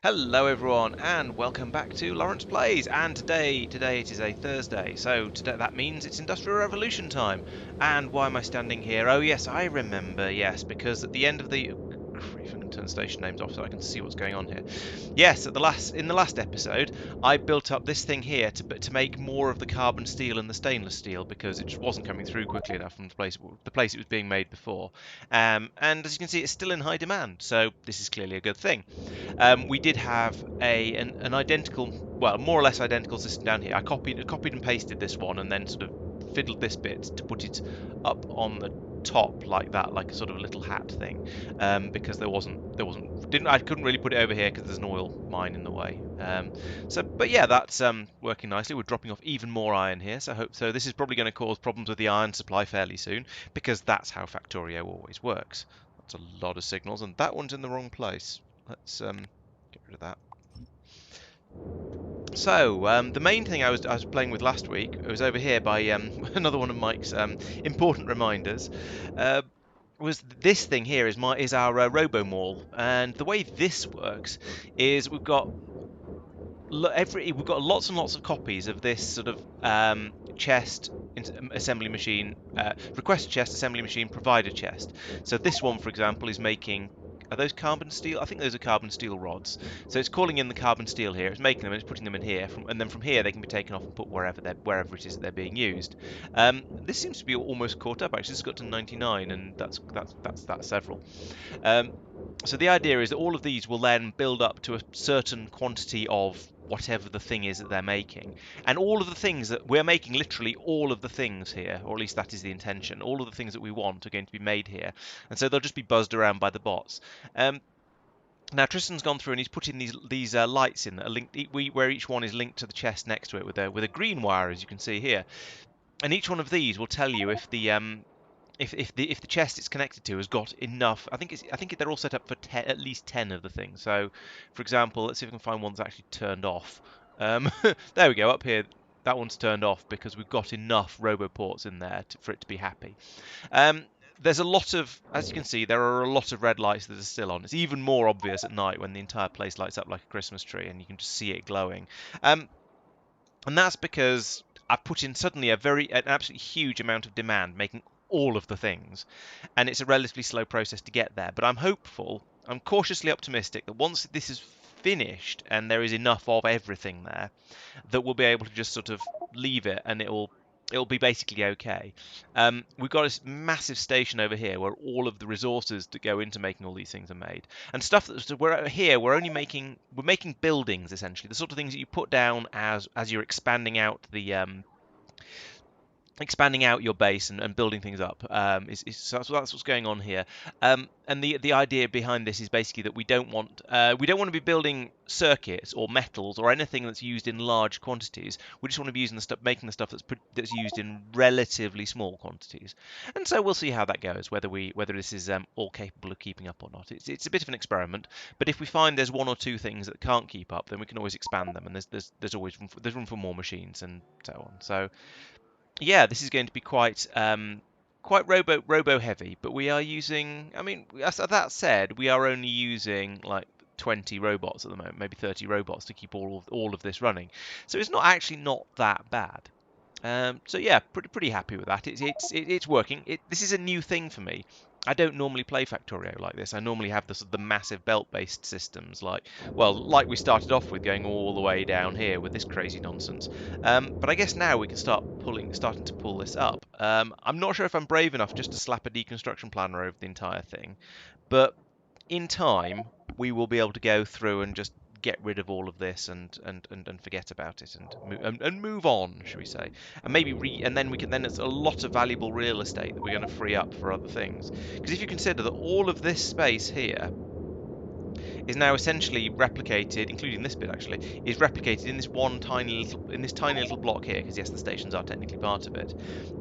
Hello everyone and welcome back to Laurence Plays, and today it is a Thursday, so today that means it's Industrial Revolution time. And why am I standing here? Oh yes, I remember, yes, because at the end of the if I can turn station names off so I can see what's going on here. Yes, in the last episode I built up this thing here to make more of the carbon steel and the stainless steel because it just wasn't coming through quickly enough from the place it was being made before. And as you can see, it's still in high demand, so this is clearly a good thing. We did have an identical, well, more or less identical system down here. I copied and pasted this one, and then sort of fiddled this bit to put it up on the top like that, like a sort of a little hat thing, because I couldn't really put it over here because there's an oil mine in the way. But yeah, that's working nicely. We're dropping off even more iron here, so this is probably going to cause problems with the iron supply fairly soon, because that's how Factorio always works. That's a lot of signals, and that one's in the wrong place. Let's get rid of that. So the main thing I was playing with last week, it was over here by another one of Mike's important reminders. Uh, was this thing here is our robomall, and the way this works is we've got lots and lots of copies of this sort of chest assembly machine, request chest, assembly machine, provider chest. So this one, for example, is making. Are those carbon steel? I think those are carbon steel rods. So it's calling in the carbon steel here. It's making them and it's putting them in here. And then from here they can be taken off and put wherever it is that they're being used. This seems to be almost caught up. Actually, this has got to 99, and that's several. Um, so the idea is that all of these will then build up to a certain quantity of whatever the thing is that they're making. And all of the things that we're making, literally all of the things here, or at least that is the intention, all of the things that we want are going to be made here. And so they'll just be buzzed around by the bots. Now Tristan's gone through and he's put in these lights in that are linked, where each one is linked to the chest next to it with a green wire, as you can see here. And each one of these will tell you if the chest it's connected to has got enough. I think they're all set up for at least 10 of the things. So, for example, let's see if we can find one that's actually turned off. There we go. Up here, that one's turned off because we've got enough roboports in there for it to be happy. Um, there's a lot of, as you can see, there are a lot of red lights that are still on. It's even more obvious at night when the entire place lights up like a Christmas tree and you can just see it glowing. And that's because I've put in suddenly an absolutely huge amount of demand, making all of the things, and it's a relatively slow process to get there. But I'm cautiously optimistic that once this is finished and there is enough of everything there, that we'll be able to just sort of leave it and it'll be basically okay. We've got this massive station over here where all of the resources that go into making all these things are made, and stuff that we're making buildings essentially, the sort of things that you put down as you're expanding out your base and building things up. So that's what's going on here. And the idea behind this is basically that we don't want to be building circuits or metals or anything that's used in large quantities. We just want to be making the stuff that's used in relatively small quantities. And so we'll see how that goes. Whether this is all capable of keeping up or not. It's a bit of an experiment. But if we find there's one or two things that can't keep up, then we can always expand them. And there's always room for more machines and so on. So yeah, this is going to be quite robo heavy, but we are using. I mean, that said, we are only using like 20 robots at the moment, maybe 30 robots to keep all of this running. So it's not actually not that bad. So yeah, pretty happy with that. It's working. This is a new thing for me. I don't normally play Factorio like this. I normally have the massive belt-based systems, like we started off with, going all the way down here with this crazy nonsense. But I guess now we can starting to pull this up. I'm not sure if I'm brave enough just to slap a deconstruction planner over the entire thing, but in time we will be able to go through and just get rid of all of this and forget about it and move on, should we say? And and then it's a lot of valuable real estate that we're going to free up for other things. Because if you consider that all of this space here is now essentially replicated, including this bit actually, is replicated in this tiny little block here. Because yes, the stations are technically part of it.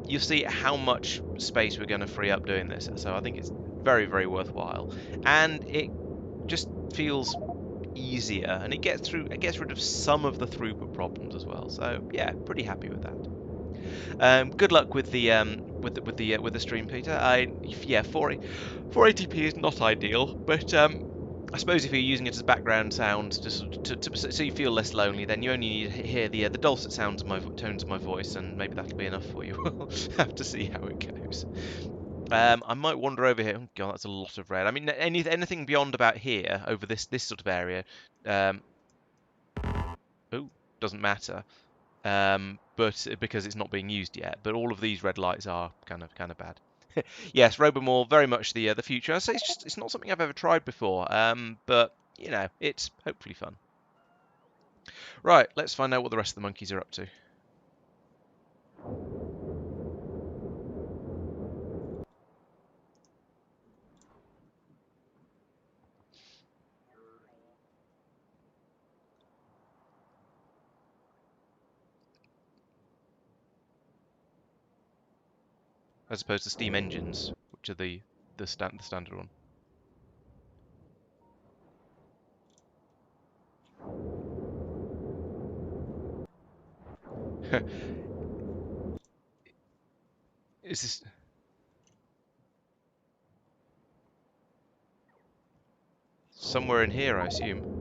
You'll see how much space we're going to free up doing this. So I think it's very worthwhile, and it just feels easier, and it gets rid of some of the throughput problems as well. So yeah, pretty happy with that. Good luck with the stream, Peter. Yeah, 480p is not ideal, but I suppose if you're using it as background sound so you feel less lonely, then you only need to hear the dulcet sounds of tones of my voice, and maybe that'll be enough for you. We'll have to see how it goes. I might wander over here. Oh god, that's a lot of red. I mean, anything beyond about here, over this sort of area, um, oh, doesn't matter. But because it's not being used yet. But all of these red lights are kind of bad. Yes, robomall, very much the future. I say it's not something I've ever tried before. But you know, it's hopefully fun. Right, let's find out what the rest of the monkeys are up to. As opposed to steam engines, which are the standard one. Is this somewhere in here, I assume?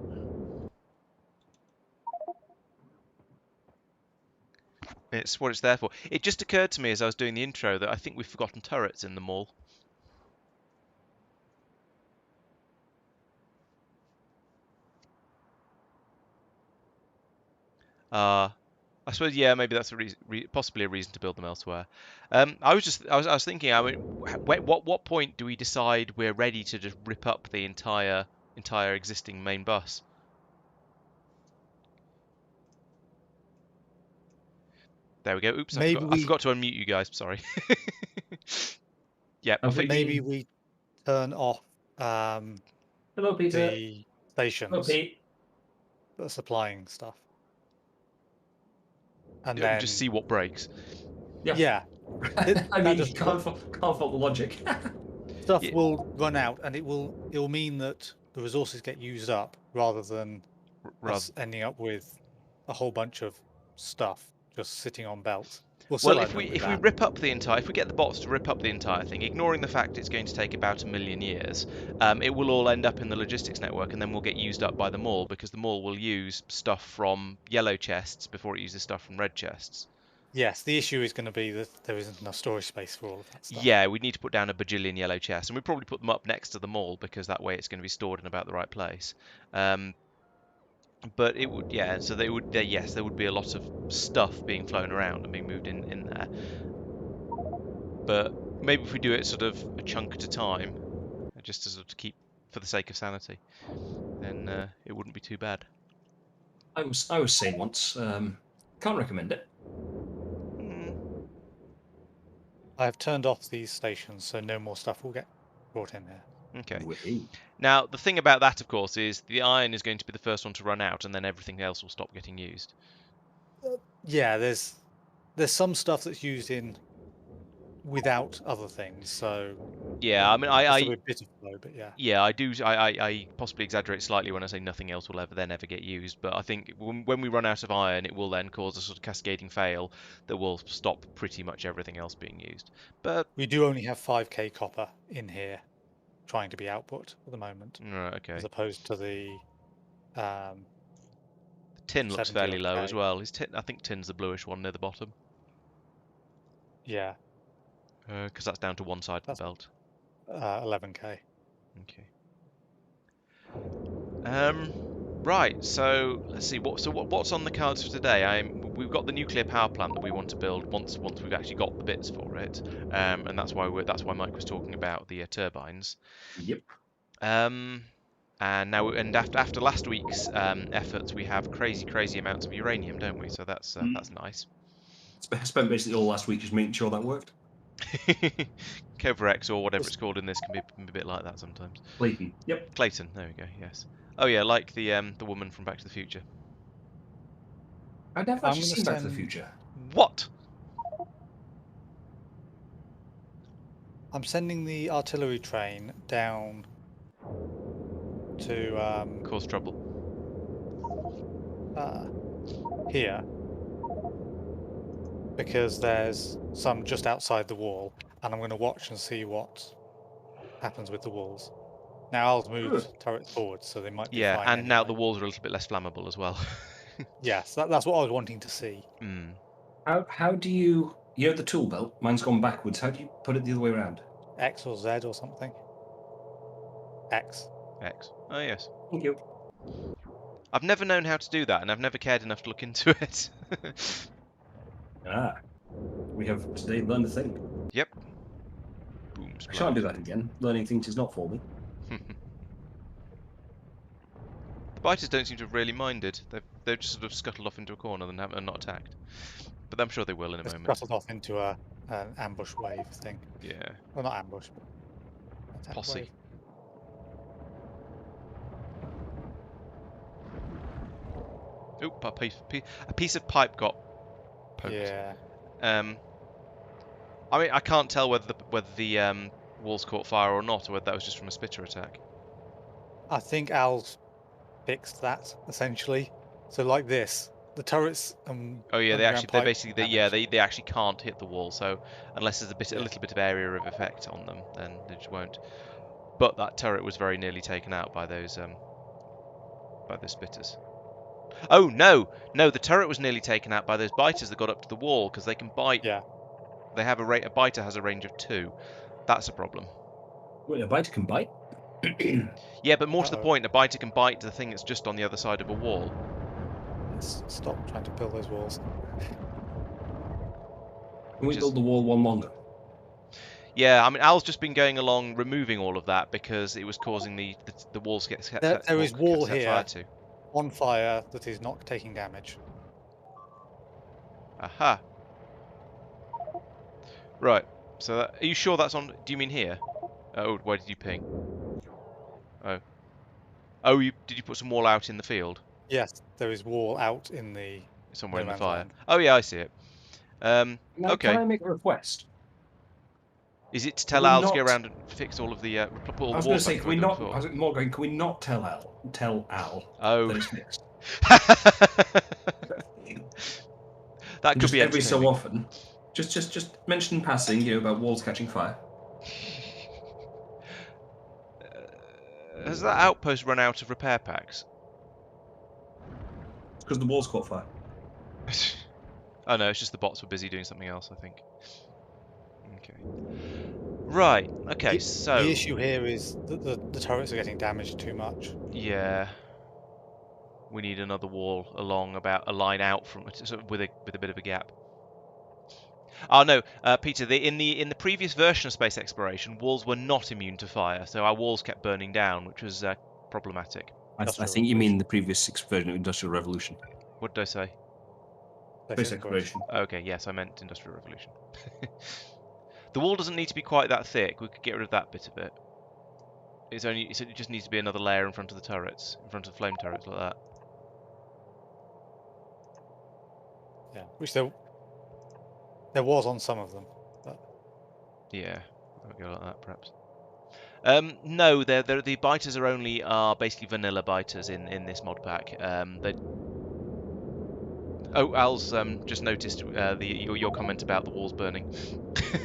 It's what it's there for. It just occurred to me as I was doing the intro that I think we've forgotten turrets in the mall. Uh, I suppose, yeah, maybe that's possibly a reason to build them elsewhere. I was thinking. I mean, what point do we decide we're ready to just rip up the entire existing main bus? There we go. Oops, Maybe I we forgot to unmute you guys. Sorry. Yeah, I think maybe we turn off Hello, Peter. the Hello, stations Pete. that are supplying stuff, and And just then see what breaks. yeah, I mean, you just can't fault the logic. stuff Yeah, will run out, and it will mean that the resources get used up rather than rather. us ending up with a whole bunch of stuff just sitting on belts. We'll Well, still end up with if we that. rip up the entire, if we get the bots to rip up the entire thing, ignoring the fact it's going to take about 1,000,000 years, it will all end up in the logistics network, and then we'll get used up by the mall because the mall will use stuff from yellow chests before it uses stuff from red chests. Yes, the issue is going to be that there isn't enough storage space for all of that stuff. Yeah, we need to put down a bajillion yellow chests, and we probably put them up next to the mall because that way it's going to be stored in about the right place. But it would, yeah. So yes, there would be a lot of stuff being flown around and being moved in there. But maybe if we do it sort of a chunk at a time, just to sort of keep for the sake of sanity, then it wouldn't be too bad. I was sane once. Can't recommend it. I have turned off these stations, so no more stuff will get brought in here. Okay. Wait. Now the thing about that, of course, is the iron is going to be the first one to run out, and then everything else will stop getting used. Yeah, there's some stuff that's used in without other things, so Yeah, I mean, there'll be a bit of flow, but yeah. Yeah, I do. I possibly exaggerate slightly when I say nothing else will ever get used. But I think when we run out of iron, it will then cause a sort of cascading fail that will stop pretty much everything else being used. But We do only have 5k copper in here. trying to be output at the moment, Right, okay. as opposed to the The tin looks 70 fairly odd low K. as well. I think tin's the bluish one near the bottom. Yeah, Because that's down to one side of the That's- belt. 11K. Okay. Right. So let's see. What's on the cards for today? We've got the nuclear power plant that we want to build once we've actually got the bits for it. And that's why Mike was talking about the turbines. Yep. And now after last week's efforts, we have crazy amounts of uranium, don't we? So that's nice. Spent basically all last week just making sure that worked. Cover-X or whatever it's called in this can be a bit like that sometimes. Clayton. Yep. Clayton, there we go. Yes. Oh yeah, like the woman from Back to the Future. I've never I'm actually gonna seen Back to the send- Future. What? I'm sending the artillery train down to Cause trouble. here because there's some just outside the wall, and I'm going to watch and see what happens with the walls. Now Al's moved turrets forward, so they might be Yeah, fine. and now the anyway. walls are a little bit less flammable as well. Yes, that's what I was wanting to see. Hmm. How do you have the tool belt? Mine's gone backwards. How do you put it the other way around? X or Z or something. X. X. Oh yes. Thank you. I've never known how to do that, and I've never cared enough to look into it. Ah, we have today learned a thing. Yep. Boom. I shan't do that again. Learning things is not for me. The biters don't seem to have really minded. They've just sort of scuttled off into a corner and not attacked. But I'm sure they will in a It's moment. scuttled off into an ambush wave thing. Yeah. Well, not ambush, but attack Posse. wave. Oop! A piece of pipe got poked. Yeah. I mean, I can't tell whether the walls caught fire or not, or whether that was just from a spitter attack. I think Al's fixed that essentially. So like this, the turrets. Oh yeah, they underground pipe basically damage. they actually can't hit the wall. So unless there's a Yeah. little bit of area of effect on them, then they just won't. But that turret was very nearly taken out by those spitters. Oh no, the turret was nearly taken out by those biters that got up to the wall because they can bite. Yeah. They have a biter has a range of 2. That's a problem. Wait, a biter can bite? Yeah, but more to the Uh-oh. point, a biter can bite the thing that's just on the other side of a wall. Let's stop trying to build those walls. Can we Which is- build the wall one longer? Yeah, I mean, Al's just been going along removing all of that because it was causing the walls to get set There is wall set here. fire to. On fire that is not taking damage. Aha. Right. So, are you sure that's on? Do you mean here? Oh, where did you ping? Oh. Oh, did you put some wall out in the field? Yes, there is wall out in the Somewhere in the man's fire. land. Oh yeah, I see it. Now, Okay. Can I make a request? Is it to tell we Al to go not- around and fix all of the put all I was the going walls to say, back can we where they not? were I before? was more going. Can we not tell Al Oh. that it's fixed? That And could just be every so entertaining. often, just mention in passing, about walls catching fire. Has that outpost run out of repair packs? It's because the walls caught fire. Oh no, it's just the bots were busy doing something else, I think. Okay. Right. Okay. So. The issue here is that the turrets are getting damaged too much. Yeah. We need another wall along about a line out from it, sort of with a bit of a gap. Oh no, Peter. In the previous version of space exploration, walls were not immune to fire, so our walls kept burning down, which was problematic. I Industrial think you mean Revolution. the previous version of Industrial Revolution. What did I say? Space exploration. Okay, yes, I meant Industrial Revolution. The wall doesn't need to be quite that thick. We could get rid of that bit of it. It just needs to be another layer in front of the turrets, in front of the flame turrets like that. Yeah, which there was on some of them. But Yeah, I'll go like that perhaps. No, the biters are basically vanilla biters in this mod pack. Oh, Al's just noticed your comment about the walls burning,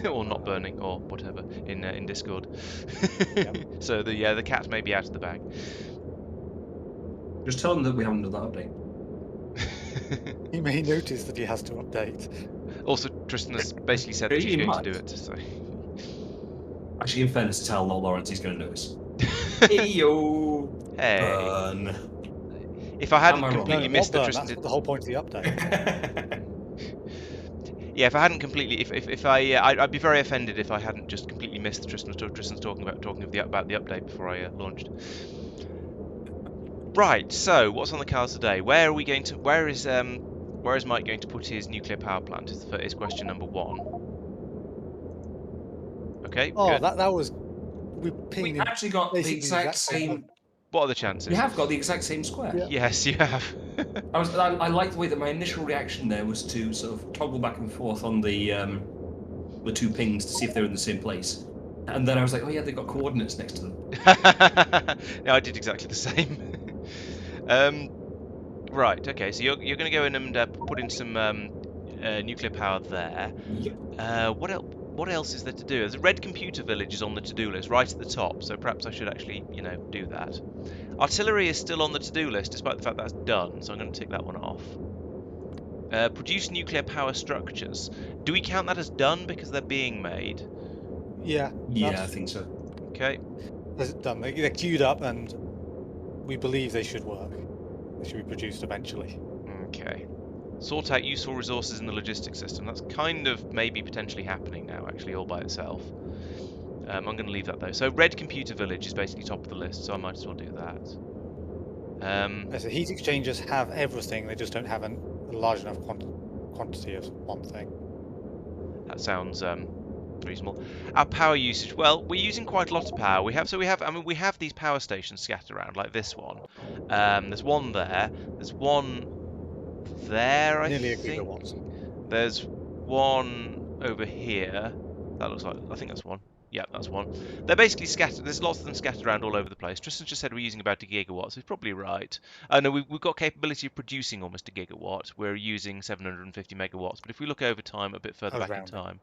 or not burning, or whatever in Discord. Yep. So the cat may be out of the bag. Just tell them that we haven't done that update. He may notice that he has to update. Also, Tristan has basically said that He he's going might. to do it. So. Actually, in fairness, tell Laurence he's going to notice. Hey yo. Hey. Burn. If I hadn't Am I wrong? completely No, missed not that burn. Tristan That's did. the whole point of the update. Yeah, if I hadn't completely, if I'd be very offended if I hadn't just completely missed Tristan's talking about the update before I launched. Right. So what's on the cards today? Where are we going to? Where is Mike going to put his nuclear power plant? Is question number 1. Okay. Oh, Good. that was we We pinged him actually got the basically exact same same. What are the chances? We have got the exact same square. Yeah. Yes, you have. I like the way that my initial reaction there was to sort of toggle back and forth on the 2 pings to see if they're in the same place, and then I was like, oh yeah, they've got coordinates next to them. No, I did exactly the same. Right. Okay. So you're going to go in and put in some nuclear power there. Yep. What else is there to do? The red computer village is on the to-do list, right at the top. So perhaps I should actually, do that. Artillery is still on the to-do list, despite the fact that's done. So I'm going to tick that one off. Produce nuclear power structures. Do we count that as done because they're being made? Yeah. Yeah, I think so. Okay. That's done. They're queued up, and we believe they should work. They should be produced eventually. Okay. Sort out useful resources in the logistics system. That's kind of maybe potentially happening now, actually, all by itself. I'm going to leave that though. So red computer village is basically top of the list, so I might as well do that. So heat exchangers have everything. They just don't have a large enough quantity of one thing. That sounds reasonable. Our power usage. Well, we're using quite a lot of power. We have these power stations scattered around, like this one. There's one there. There's one there, I Nearly a think. gigawatt. There's one over here. That looks like. I think that's one. Yeah, that's one. They're basically scattered. There's lots of them scattered around all over the place. Tristan just said we're using about a gigawatt, so he's probably right. No, we've got capability of producing almost a gigawatt. We're using 750 megawatts. But if we look over time, a bit further back in time,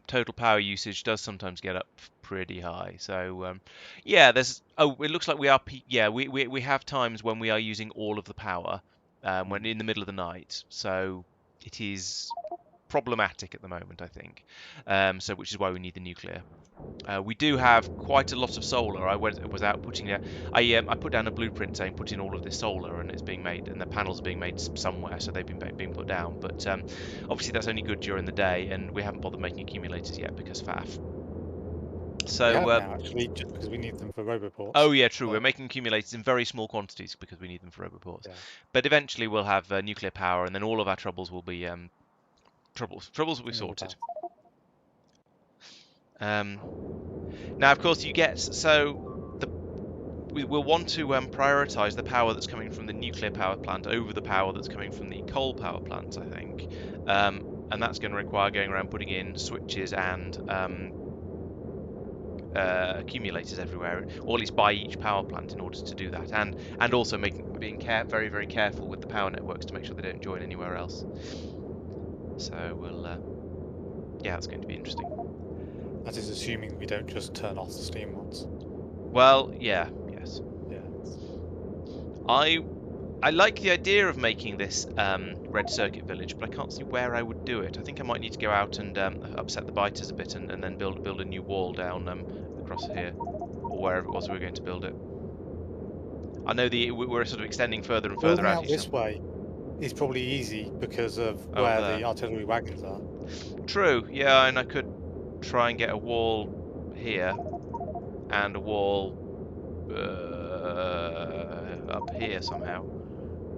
total power usage does sometimes get up pretty high. So yeah, there's. Oh, it looks like we are. Yeah, we have times when we are using all of the power when in the middle of the night. So it is problematic at the moment, I think. So which is why we need the nuclear. We do have quite a lot of solar. I was out putting it. I put down a blueprint saying put in all of this solar, and it's being made, and the panels are being made somewhere, so they've been put down. But obviously that's only good during the day, and we haven't bothered making accumulators yet because faff. So We have now, actually, just because we need them for roboports. Oh yeah, true. We're making accumulators in very small quantities because we need them for roboports. Yeah. But eventually we'll have nuclear power, and then all of our troubles will be troubles will be sorted. Now, of course, you get we will want to prioritise the power that's coming from the nuclear power plant over the power that's coming from the coal power plants, I think, and that's going to require going around putting in switches and accumulators everywhere, or at least by each power plant in order to do that, and also being very, very careful with the power networks to make sure they don't join anywhere else. So we'll yeah, it's going to be interesting. That is assuming we don't just turn off the steam ones. Well, yeah, yes. Yeah. I like the idea of making this red circuit village, but I can't see where I would do it. I think I might need to go out and upset the biters a bit, and then build a new wall down across here, or wherever it was we were going to build it. I know we're sort of extending further and further Building out out this way is probably easy because of where the artillery wagons are. True, yeah, and I could try and get a wall here and a wall up here somehow.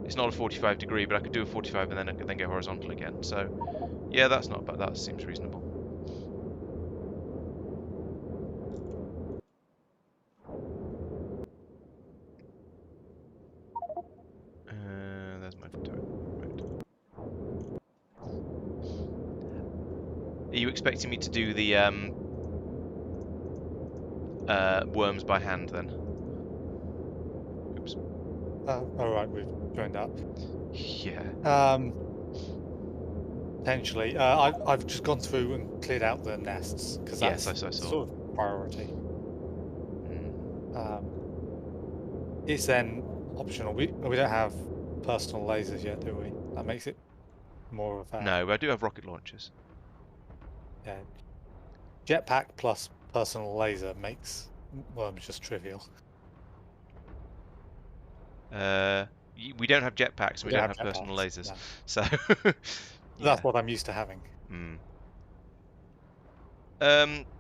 It's not a 45 degree, but I could do a 45 and then go horizontal again. So yeah, that's not bad. That seems reasonable. There's my turret. Right. Are you expecting me to do the worms by hand then? Oops. Oh right, we've joined up. Yeah. Potentially. I've just gone through and cleared out the nests because Yes, that's I saw. sort of priority. Mm. It's then optional. We don't have personal lasers yet, do we? That makes it more of a No, I do have rocket launchers. yeah. Jetpack plus personal laser makes worms just trivial. We don't have jetpacks, We we don't don't have have personal jetpacks. lasers. No. So, yeah. That's what I'm used to having.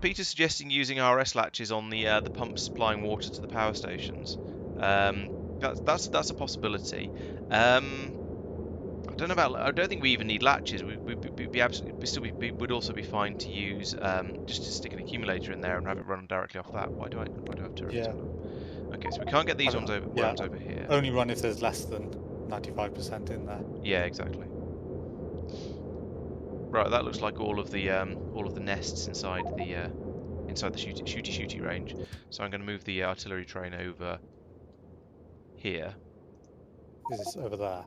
Peter's suggesting using RS latches on the pumps supplying water to the power stations. That's a possibility. I don't know about. I don't think we even need latches. We'd be absolutely. Would also be fine to use just to stick an accumulator in there and have it run directly off that. Why do I have turrets? Yeah. Okay, so we can't get these ones over Yeah. worms over here. Only run if there's less than 95% in there. Yeah, exactly. Right, that looks like all of the nests inside the shooty range. So I'm going to move the artillery train over here. Is this over there?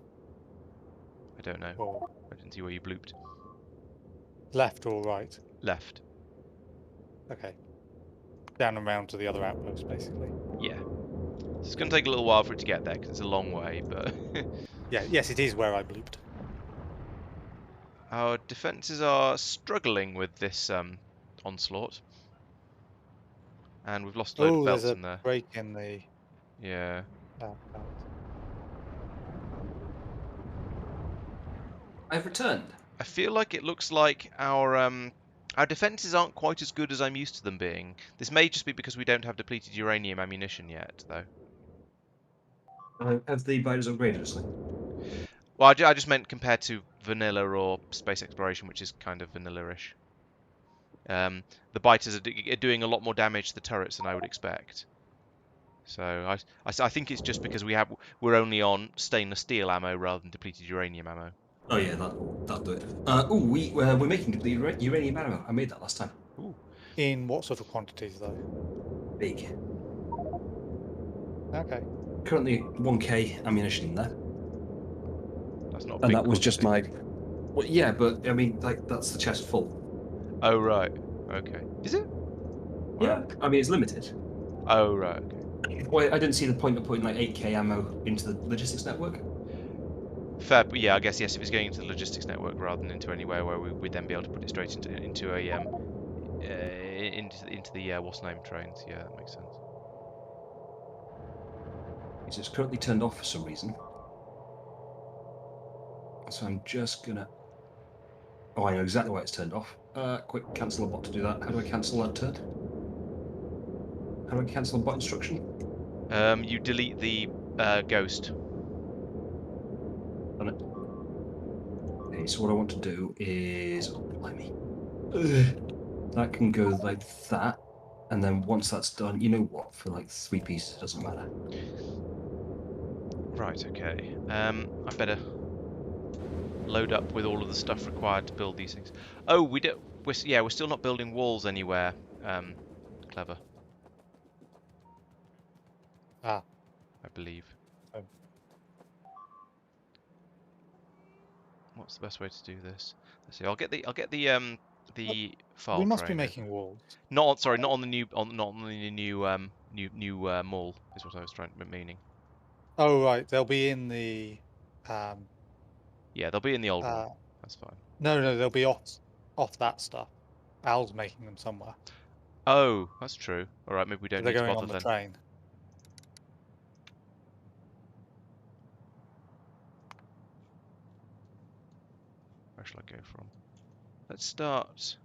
I don't know. Or I didn't see where you blooped. left or right? Left. Okay. Down and round to the other outpost, basically. Yeah. It's going to take a little while for it to get there because it's a long way, but yeah, yes, it is where I blooped. Our defences are struggling with this onslaught, and we've lost a load of belts There's in there. a break in the. Yeah. Belt. I've returned. I feel like it looks like our defences aren't quite as good as I'm used to them being. This may just be because we don't have depleted uranium ammunition yet, though. Have the biters upgraded or something? Well, I just meant compared to vanilla or space exploration, which is kind of vanilla-ish. The biters are doing a lot more damage to the turrets than I would expect. So I think it's just because we're only on stainless steel ammo rather than depleted uranium ammo. Oh yeah, that'll do it. We're making depleted uranium ammo. I made that last time. Ooh. In what sort of quantities, though? Big. Okay. Currently 1k ammunition in there. That's not a And big that was just quantity. my. Well, yeah, but I mean, like that's the chest full. Oh right. Okay. Is it? Yeah. I mean, it's limited. Oh right. Okay. Well, I didn't see the point of putting like 8k ammo into the logistics network. Fair, but yeah, I guess yes. If it's going into the logistics network rather than into anywhere where we'd then be able to put it straight into the what's name trains. Yeah, that makes sense. It's currently turned off for some reason. So I'm just gonna. Oh, I know exactly why it's turned off. Quick, cancel a bot to do that. How do I cancel that turn? How do I cancel a bot instruction? You delete the ghost. Done it. Okay, so what I want to do is, oh blimey, that can go like that, and then once that's done, you know what? For like 3 pieces, it doesn't matter. Right. Okay. I better load up with all of the stuff required to build these things. Oh, we're still not building walls anywhere. Clever. Ah. I believe. Oh. What's the best way to do this? Let's see. I'll get the file. We must be train making open. walls. Not on the new mall is what I was meaning. Oh right, they'll be in the. Yeah, they'll be in the old one. That's fine. No, they'll be off that stuff. Al's making them somewhere. Oh, that's true. All right, maybe we don't They're need to going bother on the then. train. Where shall I go from? Let's start.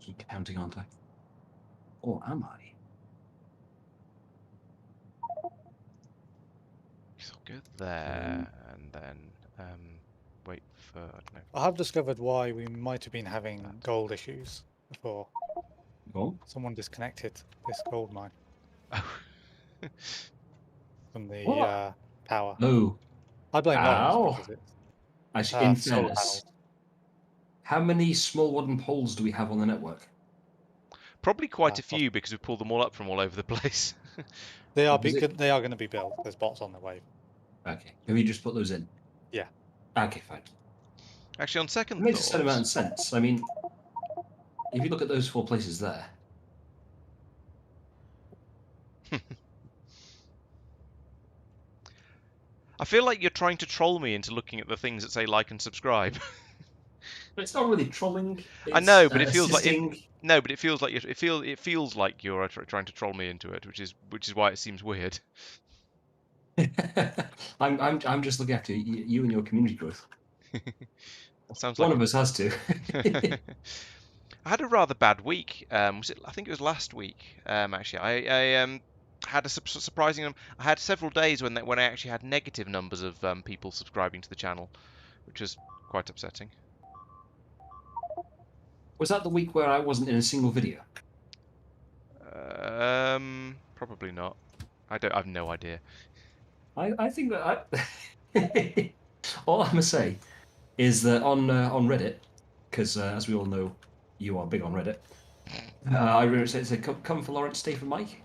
I'm counting, aren't I? Or am I? So I'll go there and then wait for, I don't know. I have discovered why we might have been having gold issues before. Go Someone disconnected this gold mine Oh. from the power. No. I blame Ow. Laurence because it's Actually, in solar fairness, panels. How many small wooden poles do we have on the network? Probably quite a Well, few because we pulled them all up from all over the place. they are Was it- they are going to be built. There's bots on their way. Okay. Have you just put those in? Yeah. Okay, fine. Actually, on It second makes a certain amount of thoughts, sense. I mean, if you look at those 4 places there, I feel like you're trying to troll me into looking at the things that say like and subscribe. but it's not really trolling. I It's know, but it feels like assisting. no, but it feels like it feels like you're trying to troll me into it, which is why it seems weird. I'm just looking after you and your community growth. That sounds One like of us has to. I had a rather bad week. I think it was last week. Actually, I had a surprising. I had several days when I actually had negative numbers of people subscribing to the channel, which was quite upsetting. Was that the week where I wasn't in a single video? Probably not. I've no idea. I think that all I'm gonna say is that on Reddit, because as we all know, you are big on Reddit. I remember it said, "Come for Laurence, stay for Mike."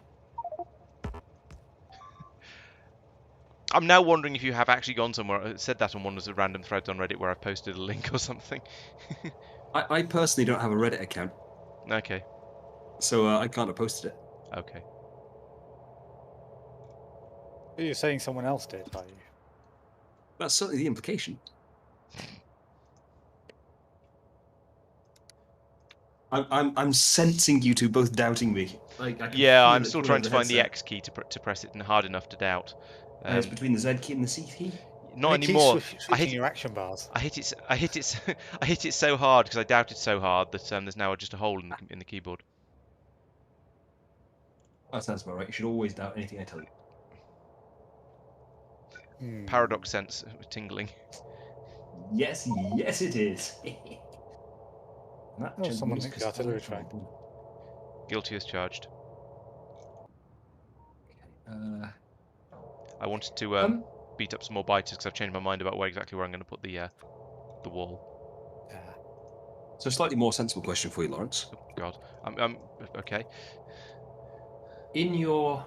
I'm now wondering if you have actually gone somewhere, said that on one of the random threads on Reddit where I've posted a link or something. I personally don't have a Reddit account, Okay. so I can't have posted it. Okay. But you're saying someone else did, are you? That's certainly the implication. I'm sensing you two both doubting me. Like I can Yeah, feel I'm it still coming trying over to the find the headset. X key to press it and hard enough to doubt. It's between the Z key and the C key. Not And it anymore. keeps I switching hit your action bars. I hit it. I hit it. I hit it so hard because I doubted so hard that there's now just a hole in the keyboard. That sounds about right. You should always doubt anything I tell you. Paradox sense tingling. Yes, yes, it is. Oh, someone hit the artillery train. Guilty as charged. I wanted to beat up some more biters because I've changed my mind about exactly where I'm going to put the wall. Yeah. So, a slightly more sensible question for you, Laurence. Oh God, I'm okay. In your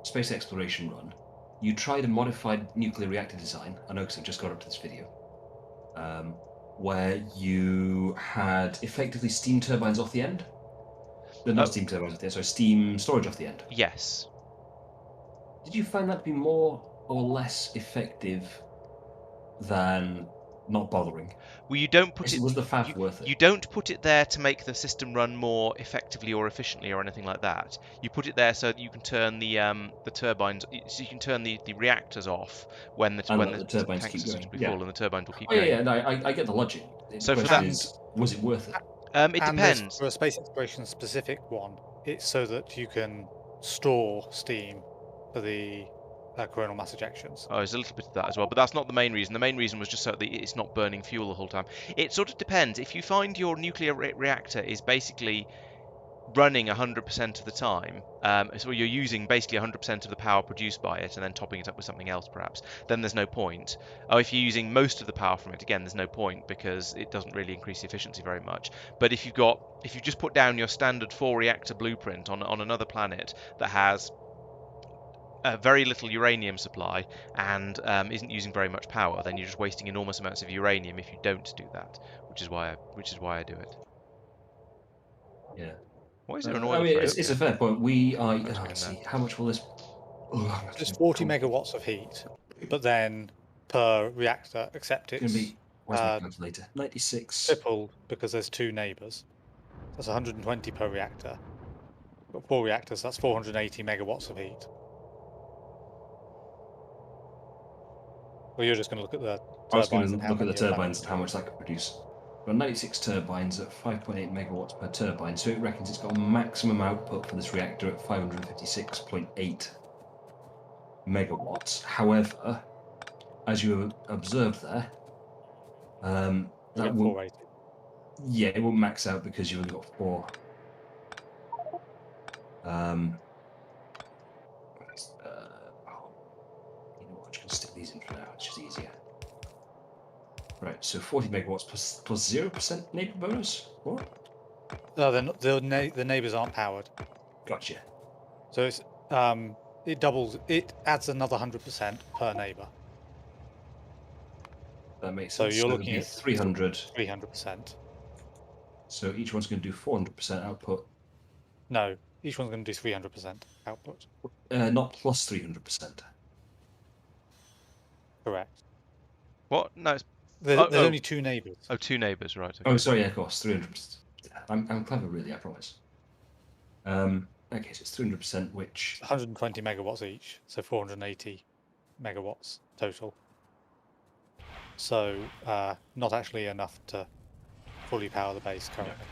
space exploration run, you tried a modified nuclear reactor design. I know because I've just got up to this video, where you had effectively steam turbines off the end. Not steam turbines off the end, sorry, steam storage off the end. Yes. Did you find that to be more or less effective than not bothering? Well, you don't put it. Was the faff worth it? You don't put it there to make the system run more effectively or efficiently or anything like that. You put it there so that you can turn the turbines, so you can turn the reactors off when the turbines tanks keep are going. suitably Yeah. full and the turbines will keep Oh going. yeah, no, I get the logic. So the for question that, is, was it worth it? It And depends. for a space exploration specific one, it's so that you can store steam for the coronal mass ejections. Oh, there's a little bit of that as well, but that's not the main reason. The main reason was just so that it's not burning fuel the whole time. It sort of depends. If you find your nuclear reactor is basically running 100% of the time, so you're using basically 100% of the power produced by it and then topping it up with something else perhaps, then there's no point. Oh, if you're using most of the power from it, again, there's no point because it doesn't really increase the efficiency very much. But if you just put down your standard 4-reactor blueprint on another planet that has very little uranium supply and isn't using very much power, then you're just wasting enormous amounts of uranium if you don't do that, which is why I do it. Yeah. Why is there an oil? I mean, it's a fair point. We are. Let's see. How much will this? It's 40 megawatts of heat, but then per reactor, except It's going to it's be. Where's my calculator? 96. tripled because there's 2 neighbours. That's 120 per reactor. Got 4 reactors, that's 480 megawatts of heat. Well, you're just going to look at the turbines. I was going to and how look at the many are turbines and how much that could produce. We've got 96 turbines at 5.8 megawatts per turbine, so it reckons it's got a maximum output for this reactor at 556.8 megawatts. However, as you observed there, that will, 480. yeah, it will max out because you've only got 4. You know what? I'm just going to stick these in for now. It's just easier. Right, so 40 megawatts plus 0% neighbor bonus? What? No, the neighbors aren't powered. Gotcha. So it's it doubles. It adds another 100% per neighbor. That makes So sense. you're So it'd looking be at 300. 300%. So each one's going to do 400% output. No, each one's going to do 300% output. Not plus 300%. Correct. What? No. It's, There's only two neighbors. oh, two neighbours, right? Okay. Oh, sorry, yeah, of course, 300%. I'm clever, really, I promise. Okay, so it's 300%, which... 120 megawatts each, so 480 megawatts total. So not actually enough to fully power the base currently.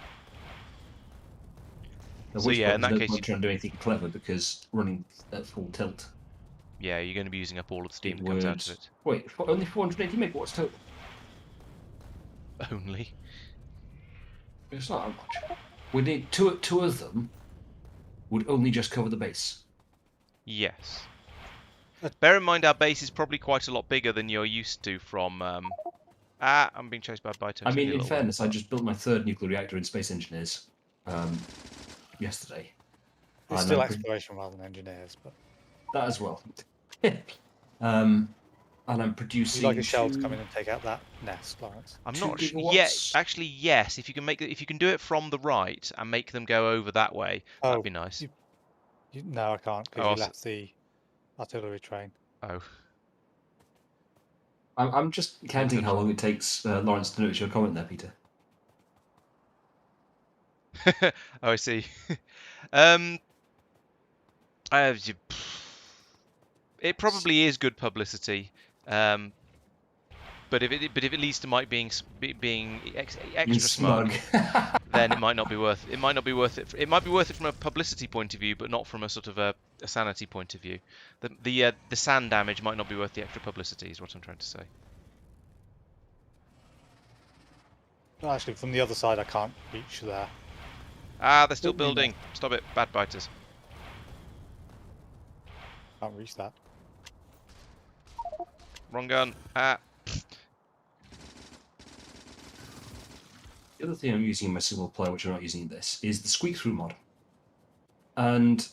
At So which yeah, point in there's that no case, point trying to do anything clever because running at full tilt. yeah, you're going to be using up all of the steam It that comes would... out of it. Wait, only 480 megawatts total? Only. It's not that much. We need two of them would only just cover the base. Yes. Bear in mind our base is probably quite a lot bigger than you're used to from... I'm being chased by Bito. I mean, in fairness, I just built my third nuclear reactor in Space Engineers yesterday. It's still exploration rather than engineers, but that as well. And I'm producing. you'd like a shell to come in and take out that nest, Laurence. I'm 2 not sure. gigawatts? Yeah, actually, yes. If you can do it from the right and make them go over that way, that'd be nice. No, I can't because Oh, you left the artillery train. Oh. I'm just counting how long it takes Laurence to notice your comment there, Peter. Oh, I see. It probably is good publicity, but if it leads to Mike being extra smug, then it might not be worth. It might not be worth it. It might be worth it from a publicity point of view, but not from a sort of a sanity point of view. The sand damage might not be worth the extra publicity, is what I'm trying to say. No, actually, from the other side, I can't reach there. Ah, they're still building. Stop it, bad biters. Can't reach that. Wrong gun. Ah. The other thing I'm using in my single player, which I'm not using in this, is the squeak through mod. And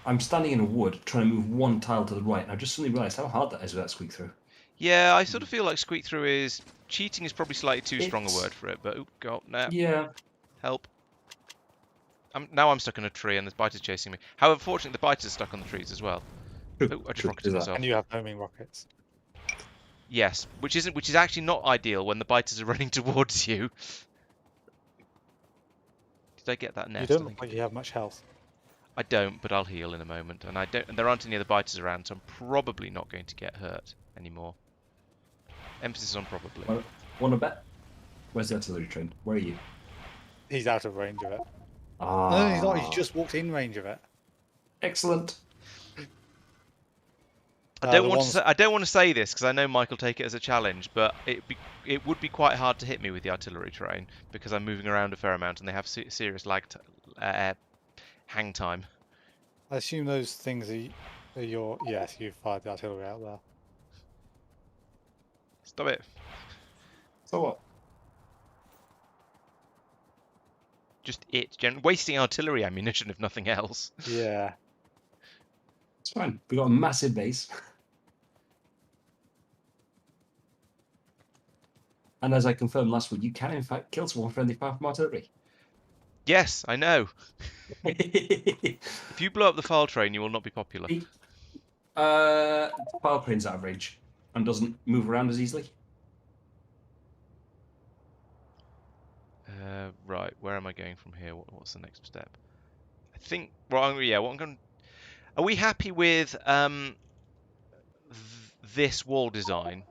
I'm standing in a wood trying to move one tile to the right, and I just suddenly realised how hard that is without squeak through. Yeah, I sort of feel like squeak through is cheating is probably slightly too strong a word for it, but oh god, no. Yeah. Help. Now I'm stuck in a tree and there's biters chasing me. However, fortunately the biters are stuck on the trees as well. Oh, I just rocketed myself. And you have homing rockets. Yes, which is actually not ideal when the biters are running towards you. Did I get that nest? You don't look like you have much health. I don't, but I'll heal in a moment. And there aren't any other biters around, so I'm probably not going to get hurt anymore. Emphasis on probably. Want to bet? Where's the artillery train? Where are you? He's out of range of it. Ah. No, he's not. He's just walked in range of it. Excellent. I don't want to say this because I know Mike will take it as a challenge, but it would be quite hard to hit me with the artillery train because I'm moving around a fair amount and they have serious hang time. I assume those things are your... Yes, you fired the artillery out there. Stop it. So what? Just wasting artillery ammunition if nothing else. Yeah. It's fine. We've got a massive base. And as I confirmed last week, you can in fact kill someone friendly fire from artillery. Yes, I know. If you blow up the file train, you will not be popular. File train's out of range and doesn't move around as easily. Right, where am I going from here? What's the next step? I think. Well, yeah. What I'm going. Are we happy with this wall design?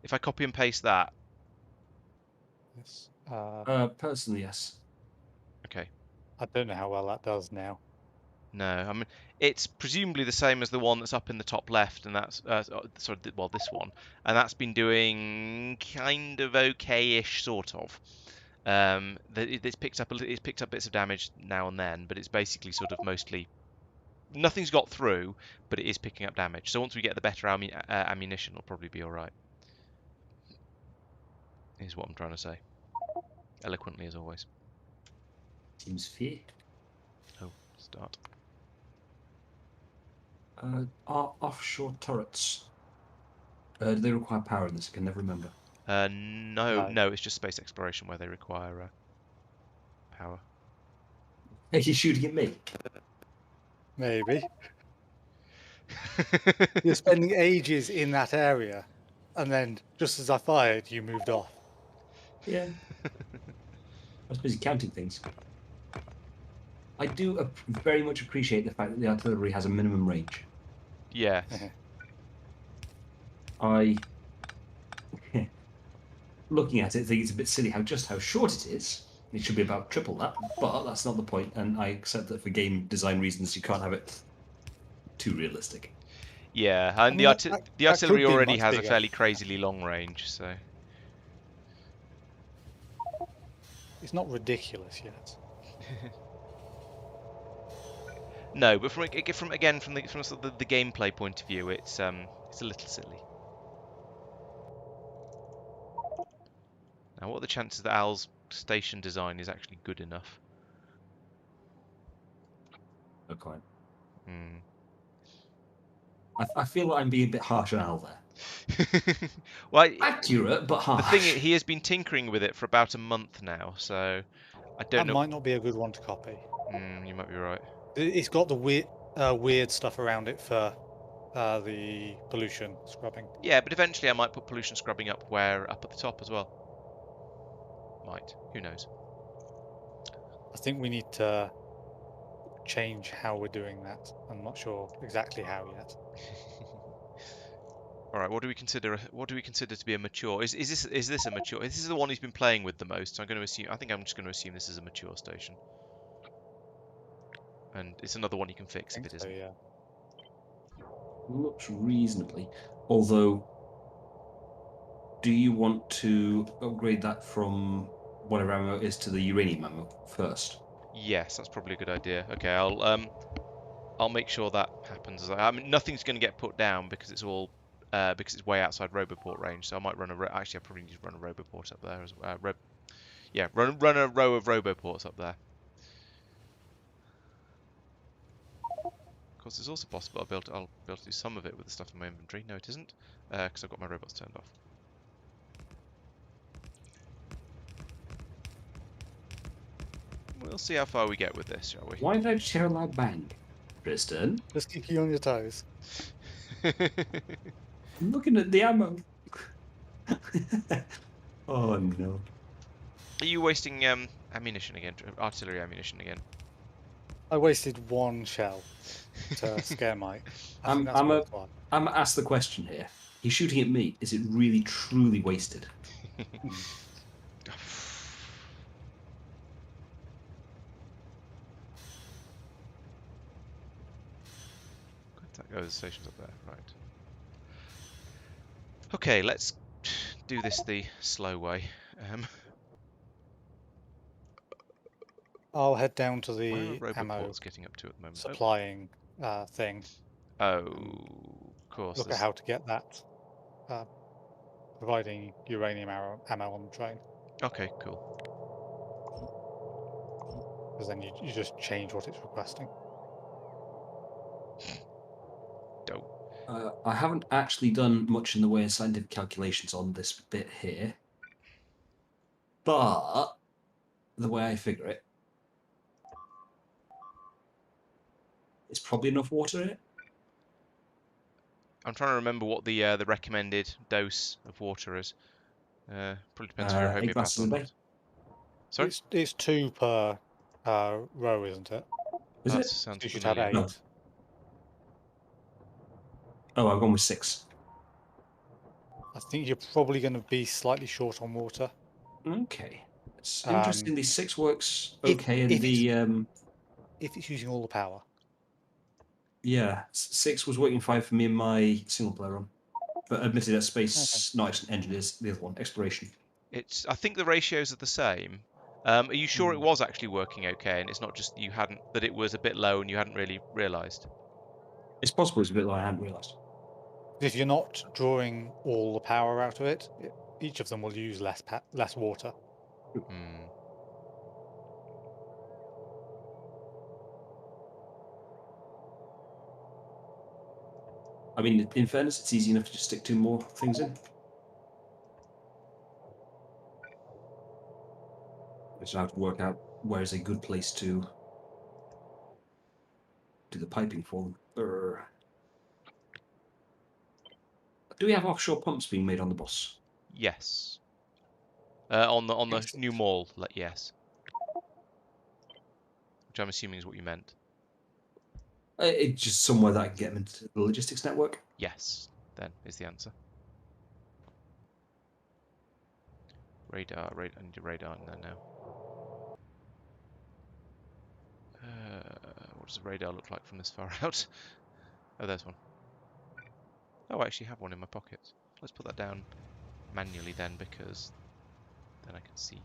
If I copy and paste that. Yes. Personally, yes. Okay. I don't know how well that does now. No, I mean it's presumably the same as the one that's up in the top left, and that's this one, and that's been doing kind of okay-ish, sort of. It's picked up bits of damage now and then, but it's basically sort of mostly nothing's got through, but it is picking up damage. So once we get the better ammunition, it'll probably be all right. is what I'm trying to say. Eloquently as always. Seems fair. Oh, start. Are offshore turrets? Do they require power in this? I can never remember. No, it's just space exploration where they require power. Are you shooting at me? Maybe. You're spending ages in that area, and then just as I fired, you moved off. Yeah. I was busy counting things. I do very much appreciate the fact that the artillery has a minimum range. Yes. I, looking at it, think it's a bit silly how short it is. It should be about triple that, but that's not the point, and I accept that for game design reasons you can't have it too realistic. Yeah, and I mean, the that artillery could be already much has a bigger. fairly crazily long range, so It's not ridiculous yet. no. But from sort of the gameplay point of view, it's a little silly. Now, what are the chances that Al's station design is actually good enough? Okay. Hmm. I feel like I'm being a bit harsh on Al there. Well, Accurate, but harsh. the thing is, he has been tinkering with it for about a month now, so I don't That know. might not be a good one to copy. You might be right. It's got the weird stuff around it for the pollution scrubbing. Yeah, but eventually I might put pollution scrubbing up at the top as well. Might. Who knows? I think we need to change how we're doing that. I'm not sure exactly how yet. All right. What do we consider to be a mature? Is this a mature? This is the one he's been playing with the most. So I'm going to assume. I think I'm just going to assume this is a mature station. And it's another one you can fix if it isn't. Yeah. Looks reasonably. Although, do you want to upgrade that from whatever ammo is to the uranium ammo first? Yes, that's probably a good idea. Okay, I'll make sure that happens. I mean, nothing's going to get put down because it's all because it's way outside Roboport range. So I might run actually, I probably need to run a Roboport up there as well. Run a row of Roboports up there. Of course, it's also possible I'll be able to do some of it with the stuff in my inventory. No, it isn't, because I've got my robots turned off. We'll see how far we get with this, shall we? Why did I just hear a loud bang? Tristan? Just keep you on your toes. I'm looking at the ammo. Oh no. Are you wasting ammunition again? Artillery ammunition again? I wasted one shell to scare Mike. I'm gonna ask the question here. He's shooting at me. Is it really truly wasted? The station's up there, right. Okay, let's do this the slow way. I'll head down to Where the are ammo Roboports getting up to at the moment? supplying thing. Oh, of course. Look at how to get that, providing uranium ammo on the train. Okay, cool. Because then you just change what it's requesting. Dope. I haven't actually done much in the way of scientific calculations on this bit here. But the way I figure it, it's probably enough water in it. I'm trying to remember what the recommended dose of water is. Probably depends if you're a 8 homeopath glasses or a not. day. Sorry? It's 2 per row, isn't it? Is That it? sounds You should familiar. have 8. No. Oh, I've gone with 6. I think you're probably going to be slightly short on water. Okay. It's interesting. The 6 works okay, and if it's using all the power. Yeah, 6 was working fine for me in my single player run. But admittedly, that's space, not engineers, the other one, exploration. I think the ratios are the same. Are you sure it was actually working okay, and it's not just that it was a bit low and you hadn't really realised? It's possible it's a bit low, I hadn't realised. If you're not drawing all the power out of it, each of them will use less water. Hmm. I mean, in fairness, it's easy enough to just stick 2 more things in. I just have to work out where is a good place to do the piping for them. Do we have offshore pumps being made on the bus? Yes. On the Excellent. new mall, yes. Which I'm assuming is what you meant. It's just somewhere that I can get them into the logistics network. Yes, then is the answer. Radar, I need a radar in there now. What does a radar look like from this far out? Oh, there's one. Oh, I actually have one in my pocket. Let's put that down manually then, because then I can see.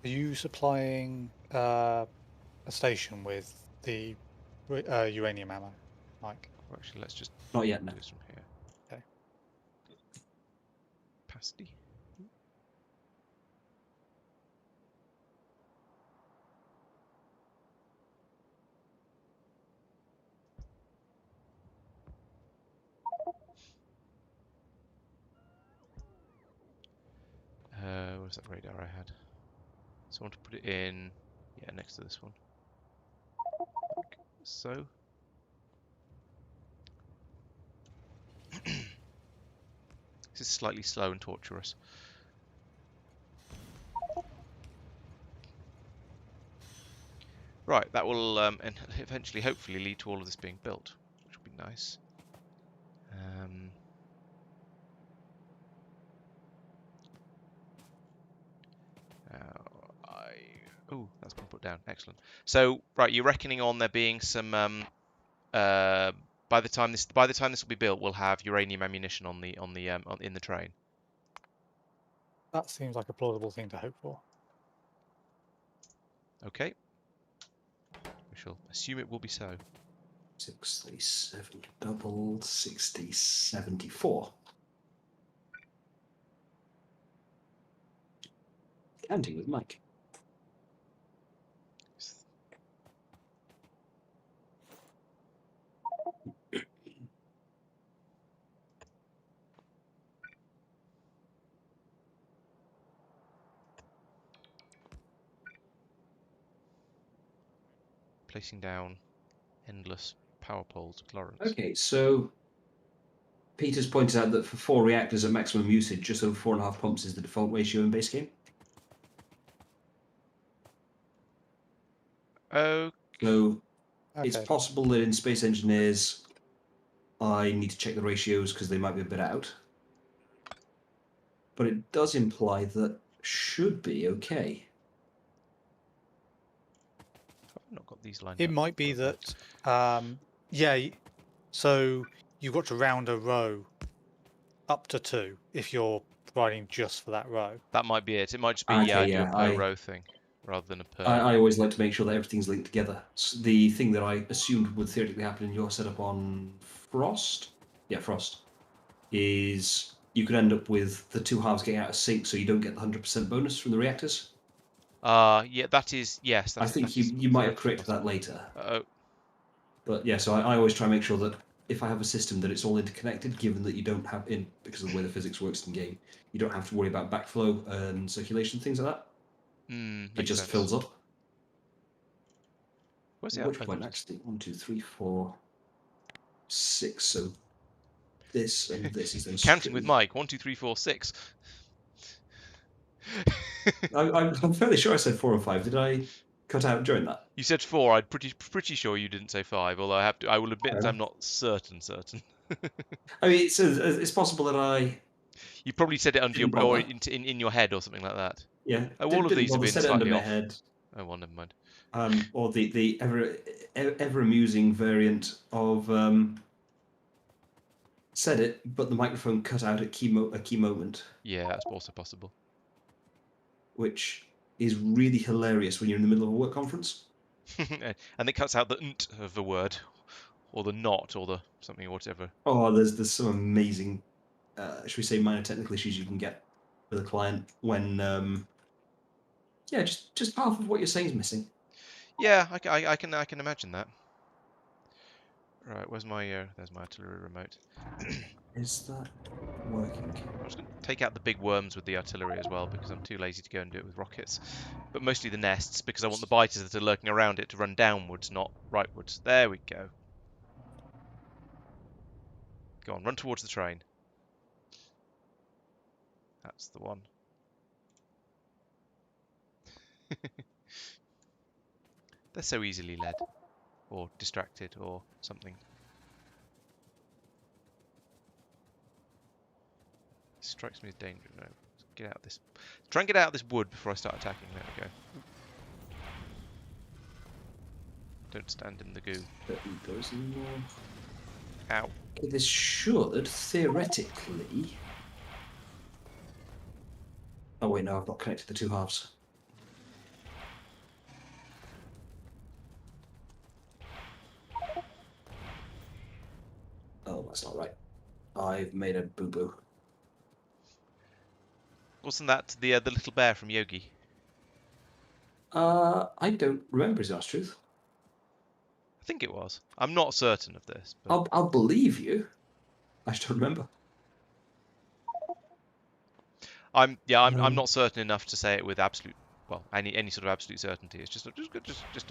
Are you supplying a station with the uranium ammo, Mike? Well, actually, let's just Not yet, no. do this from here. Okay. Pasty. Where's that radar I had? So I want to put it in, yeah, next to this one. Like so. This is slightly slow and torturous. Right, that will and eventually, hopefully, lead to all of this being built, which will be nice. Oh, that's been put down. Excellent. So, right, you're reckoning on there being some. By the time this will be built, we'll have uranium ammunition in the train. That seems like a plausible thing to hope for. Okay. We shall assume it will be so. 6, 37, double, 60, 74. Counting with Mike. Placing down endless power poles with Laurence. Okay, so Peter's pointed out that for 4 reactors at maximum usage, just over 4.5 pumps is the default ratio in base game. Oh. So Okay. it's possible that in Space Engineers, I need to check the ratios because they might be a bit out. But it does imply that should be okay. I've not got these lined It up. might be that, yeah, so you've got to round a row up to 2 if you're providing just for that row. That might be it. It might just be, Okay, do a per row thing rather than a per. I always like to make sure that everything's linked together. So the thing that I assumed would theoretically happen in your setup on Frost, is you could end up with the 2 halves getting out of sync, so you don't get the 100% bonus from the reactors. Yeah, that is, yes. I think you might have corrected that later. Oh. But yeah, so I always try and make sure that if I have a system that it's all interconnected, given that you don't have, because of the way the physics works in game, you don't have to worry about backflow and circulation, things like that. It just fills up. Where's the At which output? point, actually, 1, 2, 3, 4, 6. So this and this is then counting with Mike. 1, 2, 3, 4, 6. I'm fairly sure I said 4 or 5. Did I cut out during that? You said 4. I'm pretty sure you didn't say 5. Although I will admit that I'm not certain. I mean, it's possible that I. You probably said it under your or in your head or something like that. Yeah. Oh, all of these have been slightly off. Head. Oh, well, never mind. Or the ever amusing variant of said it, but the microphone cut out at a key moment. Yeah, that's also possible. Which is really hilarious when you're in the middle of a work conference. And it cuts out the "nt" of the word, or the "not," or the something or whatever. Oh, there's some amazing should we say, minor technical issues you can get with a client when, yeah, just half of what you're saying is missing. Yeah, I can imagine that. Right, where's my there's my artillery remote. Is that working? I was going to take out the big worms with the artillery as well because I'm too lazy to go and do it with rockets. But mostly the nests because I want the biters that are lurking around it to run downwards, not rightwards. There we go. Go on, run towards the train. That's the one. They're so easily led, or distracted, or something. Strikes me as dangerous. No, get out of this. Try and get out of this wood before I start attacking. There we go. Don't stand in the goo. Don't need those anymore. Ow. Okay, this should theoretically. Oh wait, no, I've not connected the two halves. Oh, that's not right. I've made a boo-boo. Wasn't that the little bear from Yogi? I don't remember, is that truth? I think it was. I'm not certain of this. But... I'll believe you. I just don't remember. I'm not certain enough to say it with absolute, well, any sort of absolute certainty. It's just a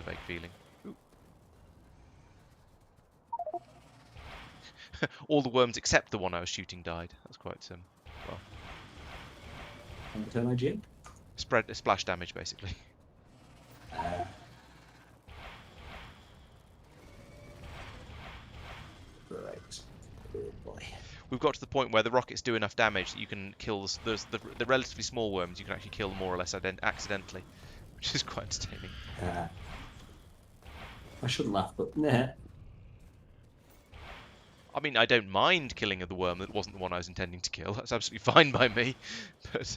vague feeling. Ooh. All the worms except the one I was shooting died. That's quite well. Turn IGN? Splash damage basically. Right. Oh boy. We've got to the point where the rockets do enough damage that you can kill the relatively small worms. You can actually kill them more or less accidentally, which is quite entertaining. I shouldn't laugh, but nah. I mean, I don't mind killing the worm that wasn't the one I was intending to kill. That's absolutely fine by me. But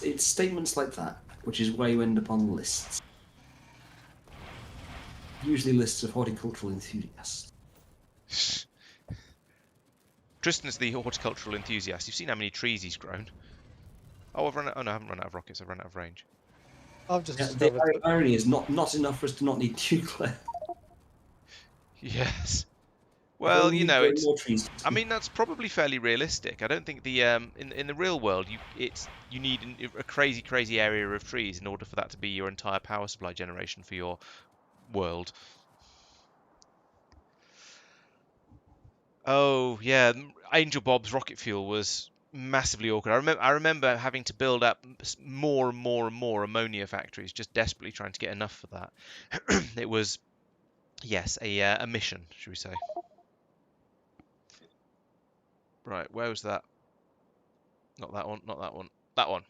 it's statements like that, which is why you end up on lists. Usually lists of horticultural enthusiasts. Tristan's the horticultural enthusiast. You've seen how many trees he's grown. Oh, I've run out. Oh no, I haven't run out of rockets. I've run out of range. I've just The irony is not enough for us to not need nuclear. Yes. Well, you know, more trees. I mean, that's probably fairly realistic. I don't think the in the real world you need a crazy area of trees in order for that to be your entire power supply generation for your world. Oh yeah, Angel Bob's rocket fuel was massively awkward. I remember having to build up more and more ammonia factories, just desperately trying to get enough for that. It was, yes, a mission, should we say? Right, where was that? Not that one, not that one. That one.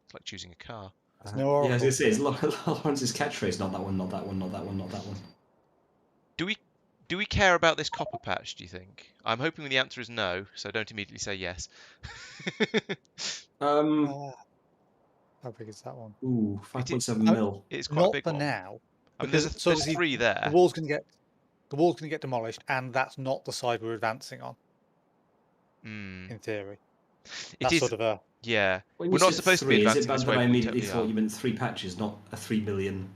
It's like choosing a car. No oracle. Yeah, I was going to say, it's Laurence's catchphrase, not that one, not that one, not that one, not that one. Do we care about this copper patch, do you think? I'm hoping the answer is no, so don't immediately say yes. How big is that one? Ooh, 5.7 mil. It's quite Not a big for one. now. I mean, Because there's three there. The wall's going to get demolished, and that's not the side we're advancing on. In theory, it is sort of a yeah. When We're not supposed to be advancing is it bad this that way. I But we immediately totally thought are. you meant 3 patches, not a 3 million?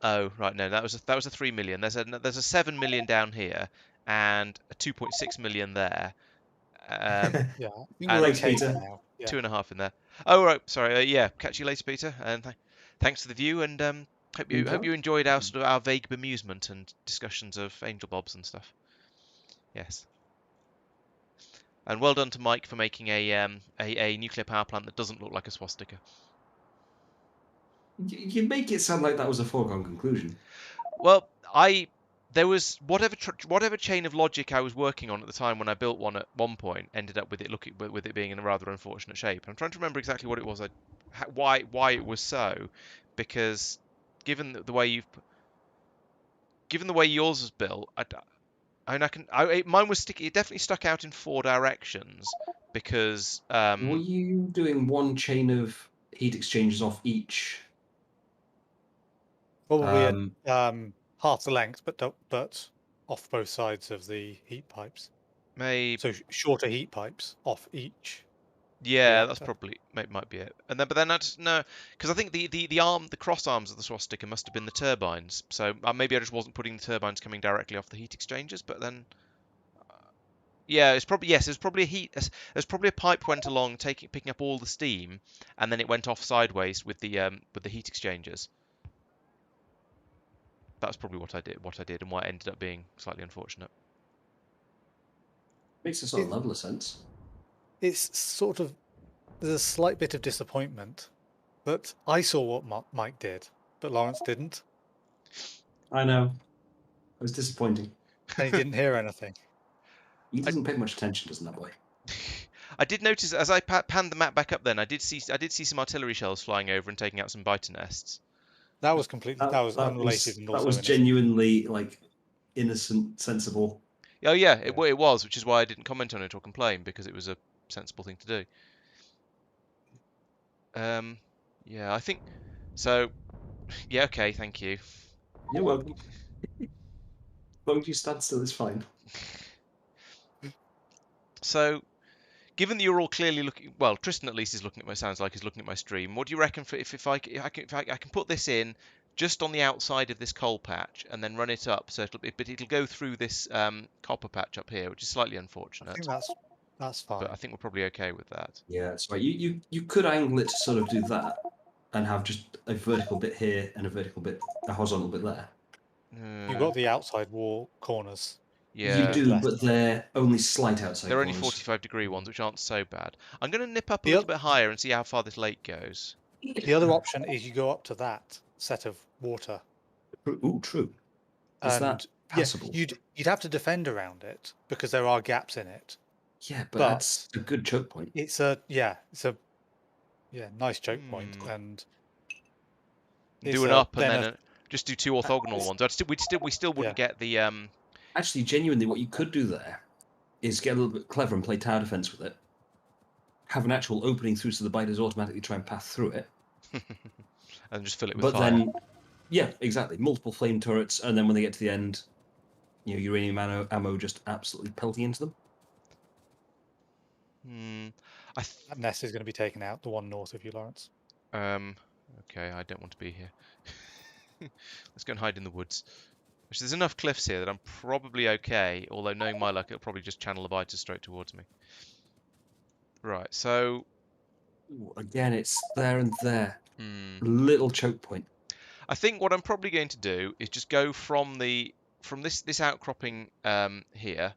Oh right, no, that was a 3 million. There's a 7 million down here, and a 2.6 million there. yeah. I think And we're thanks, okay Peter. for now. Yeah. 2.5 in there. Oh right, sorry. Yeah, catch you later, Peter. And thanks for the view. And hope you enjoyed our sort of our vague bemusement and discussions of angel bobs and stuff. Yes. And well done to Mike for making a nuclear power plant that doesn't look like a swastika. You make it sound like that was a foregone conclusion. Well, there was whatever chain of logic I was working on at the time when I built one at one point ended up with it being in a rather unfortunate shape. I'm trying to remember exactly what it was, why it was so, because given the way yours was built, mine was sticky. It definitely stuck out in 4 directions because. Were you doing one chain of heat exchangers off each? Probably a half the length, but off both sides of the heat pipes. Maybe. So shorter heat pipes off each. Yeah, that's reactor. probably might be it. And then, but then I just no, because I think the cross arms of the swastika must have been the turbines. So maybe I just wasn't putting the turbines coming directly off the heat exchangers. But then, yeah, it's probably yes, there's probably there's probably a pipe went along picking up all the steam, and then it went off sideways with the heat exchangers. That's probably what I did, and why it ended up being slightly unfortunate. Makes a sort of level of sense. It's sort of, there's a slight bit of disappointment that I saw what Mike did, but Laurence didn't, I know. It was disappointing. and he didn't hear anything. He doesn't pay much attention, doesn't that boy? I did notice as I panned the map back up. Then I did see some artillery shells flying over and taking out some biter nests. That was completely, that was unrelated and also that was innocent. genuinely like innocent, sensible. Oh yeah, it was, which is why I didn't comment on it or complain, because it was a sensible thing to do. Yeah, I think so. Yeah, okay, thank you. You're welcome. As long as you stand still, it's fine. So, given that you're all clearly looking, well, Tristan at least is looking at my sounds like he's looking at my stream. What do you reckon for if I can put this in just on the outside of this coal patch and then run it up, so it'll go through this copper patch up here, which is slightly unfortunate. I think that's fine. But I think we're probably okay with that. Yeah, that's right. You could angle it to sort of do that, and have just a vertical bit here and a horizontal bit there. You've got the outside wall corners. Yeah. You do, but they're only slight outside. They're corners. only 45-degree ones, which aren't so bad. I'm going to nip up a little bit higher and see how far this lake goes. The other option is you go up to that set of water. Ooh, true. Is that passable? Yeah, you'd have to defend around it because there are gaps in it. Yeah, but that's a good choke point. It's a nice choke point, and do an up and then just do two orthogonal ones. We still wouldn't get the Actually, genuinely, what you could do there is get a little bit clever and play tower defense with it. Have an actual opening through so the biters automatically try and pass through it. And just fill it with fire. Then, yeah, exactly. Multiple flame turrets, and then when they get to the end, uranium ammo just absolutely pelting into them. That nest is going to be taken out, the one north of you, Laurence. Okay, I don't want to be here. Let's go and hide in the woods. Which there's enough cliffs here that I'm probably okay, although knowing my luck, it'll probably just channel the biters straight towards me. Right, so... Ooh, again, it's there and there. Little choke point. I think what I'm probably going to do is just go from this outcropping here,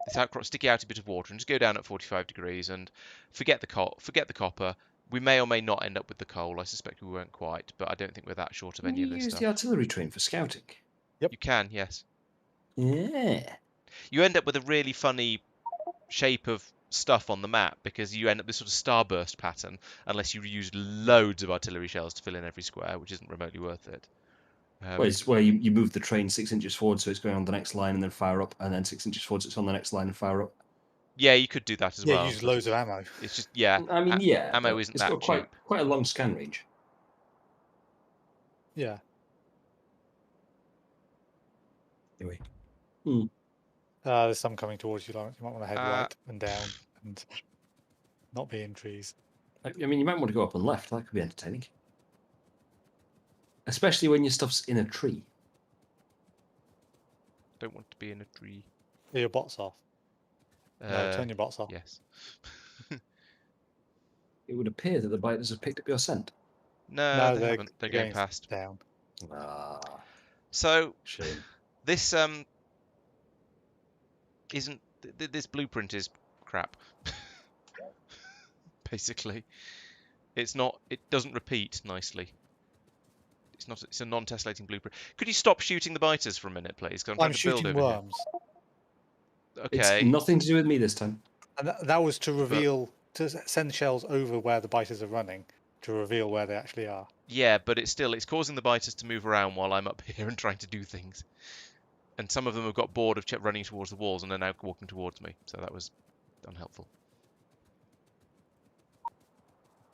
this outcrop, sticky out a bit of water, and just go down at 45 degrees and forget the copper. We may or may not end up with the coal. I suspect we won't quite, but I don't think we're that short of any of this Use stuff. the artillery train for scouting. Yep. You can, yes. Yeah. You end up with a really funny shape of stuff on the map because you end up with this sort of starburst pattern unless you use loads of artillery shells to fill in every square, which isn't remotely worth it. Well, it's where you move the train 6 inches forward so it's going on the next line and then fire up, and then 6 inches forward so it's on the next line and fire up. Yeah, you could do that as well. Yeah, use loads of ammo. It's just, yeah. I mean, ammo isn't that cheap. It's got quite a long scan range. Yeah. Anyway. There's some coming towards you, Laurence. You might want to head right and down and not be in trees. I mean, you might want to go up and left. That could be entertaining. Especially when your stuff's in a tree. Don't want to be in a tree. Are your bots off? No, turn your bots off. Yes. It would appear that the biters have picked up your scent. No, they haven't. They're going past. Down. So, shame. This isn't. This blueprint is crap. Basically, it's not. It doesn't repeat nicely. It's not. It's a non-tessellating blueprint. Could you stop shooting the biters for a minute, please? Because I'm trying to build shooting over worms. Here. Okay. It's nothing to do with me this time. And that was to reveal, to send shells over where the biters are running, to reveal where they actually are. Yeah, but it's causing the biters to move around while I'm up here and trying to do things. And some of them have got bored of running towards the walls and are now walking towards me. So that was unhelpful.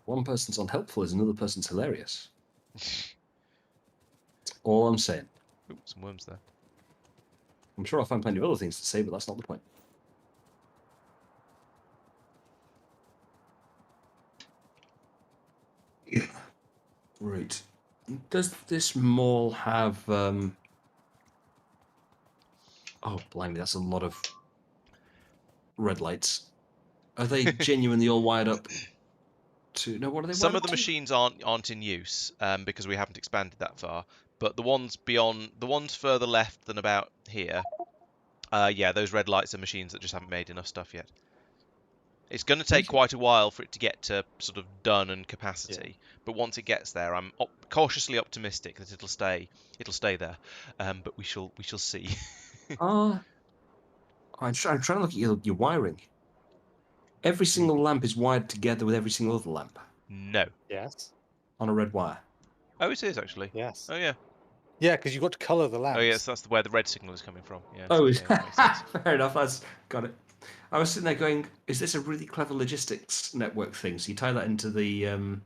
One person's unhelpful is another person's hilarious. That's all I'm saying. Ooh, some worms there. I'm sure I'll find plenty of other things to say, but that's not the point. Right. Does this mall have... Oh, blimey, that's a lot of red lights. Are they genuinely all wired up to... No, what are they Some wired of up the to? machines aren't in use because we haven't expanded that far. But the ones further left than about here, yeah, those red lights are machines that just haven't made enough stuff yet. It's going to take Okay. quite a while for it to get to sort of done and capacity, but once it gets there, I'm cautiously optimistic that it'll stay there. But we shall see. I'm trying to look at your wiring. Every single lamp is wired together with every single other lamp No. Yes. on a red wire. Oh, it is actually. Yes. Oh yeah. Yeah, because you've got to colour the lamps. Oh yes, that's where the red signal is coming from. Yes. Oh, Okay, that makes sense. fair enough. That's got it. I was sitting there going, "Is this a really clever logistics network thing?" So you tie that into the your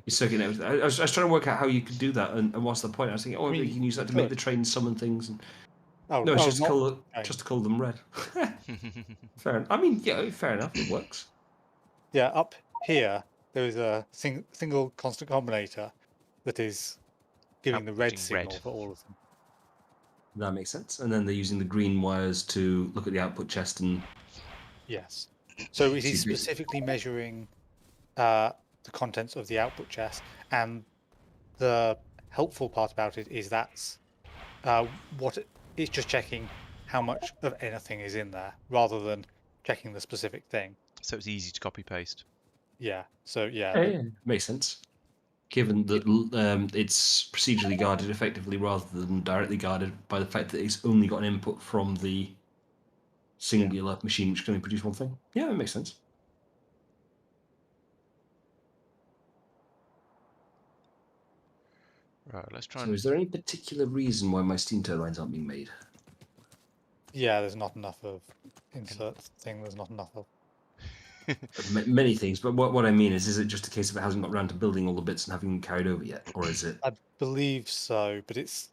circuit network. I was trying to work out how you could do that, and what's the point? I was thinking, oh, I mean, you can use that you to make the could. trains summon things. And... Oh, No, it's oh, just not colour, trains. just to colour them red. Fair enough. I mean, yeah, fair enough. It works. Yeah, up here there is a single constant combinator that is giving the red Outputting signal red. for all of them. That makes sense. And then they're using the green wires to look at the output chest and... Yes. So it is See, specifically measuring the contents of the output chest, and the helpful part about it is that's it's just checking how much of anything is in there rather than checking the specific thing. So it's easy to copy paste. Yeah. So yeah. Yeah, makes sense. Given that it's procedurally guarded effectively rather than directly guarded by the fact that it's only got an input from the singular machine which can only produce one thing. Yeah, it makes sense. Right, let's try So and... is there any particular reason why my steam turbines aren't being made? Yeah, there's not enough of insert thing. There's not enough of. Many things, but what I mean is it just a case of it hasn't got around to building all the bits and having them carried over yet? Or is it... I believe so, but it's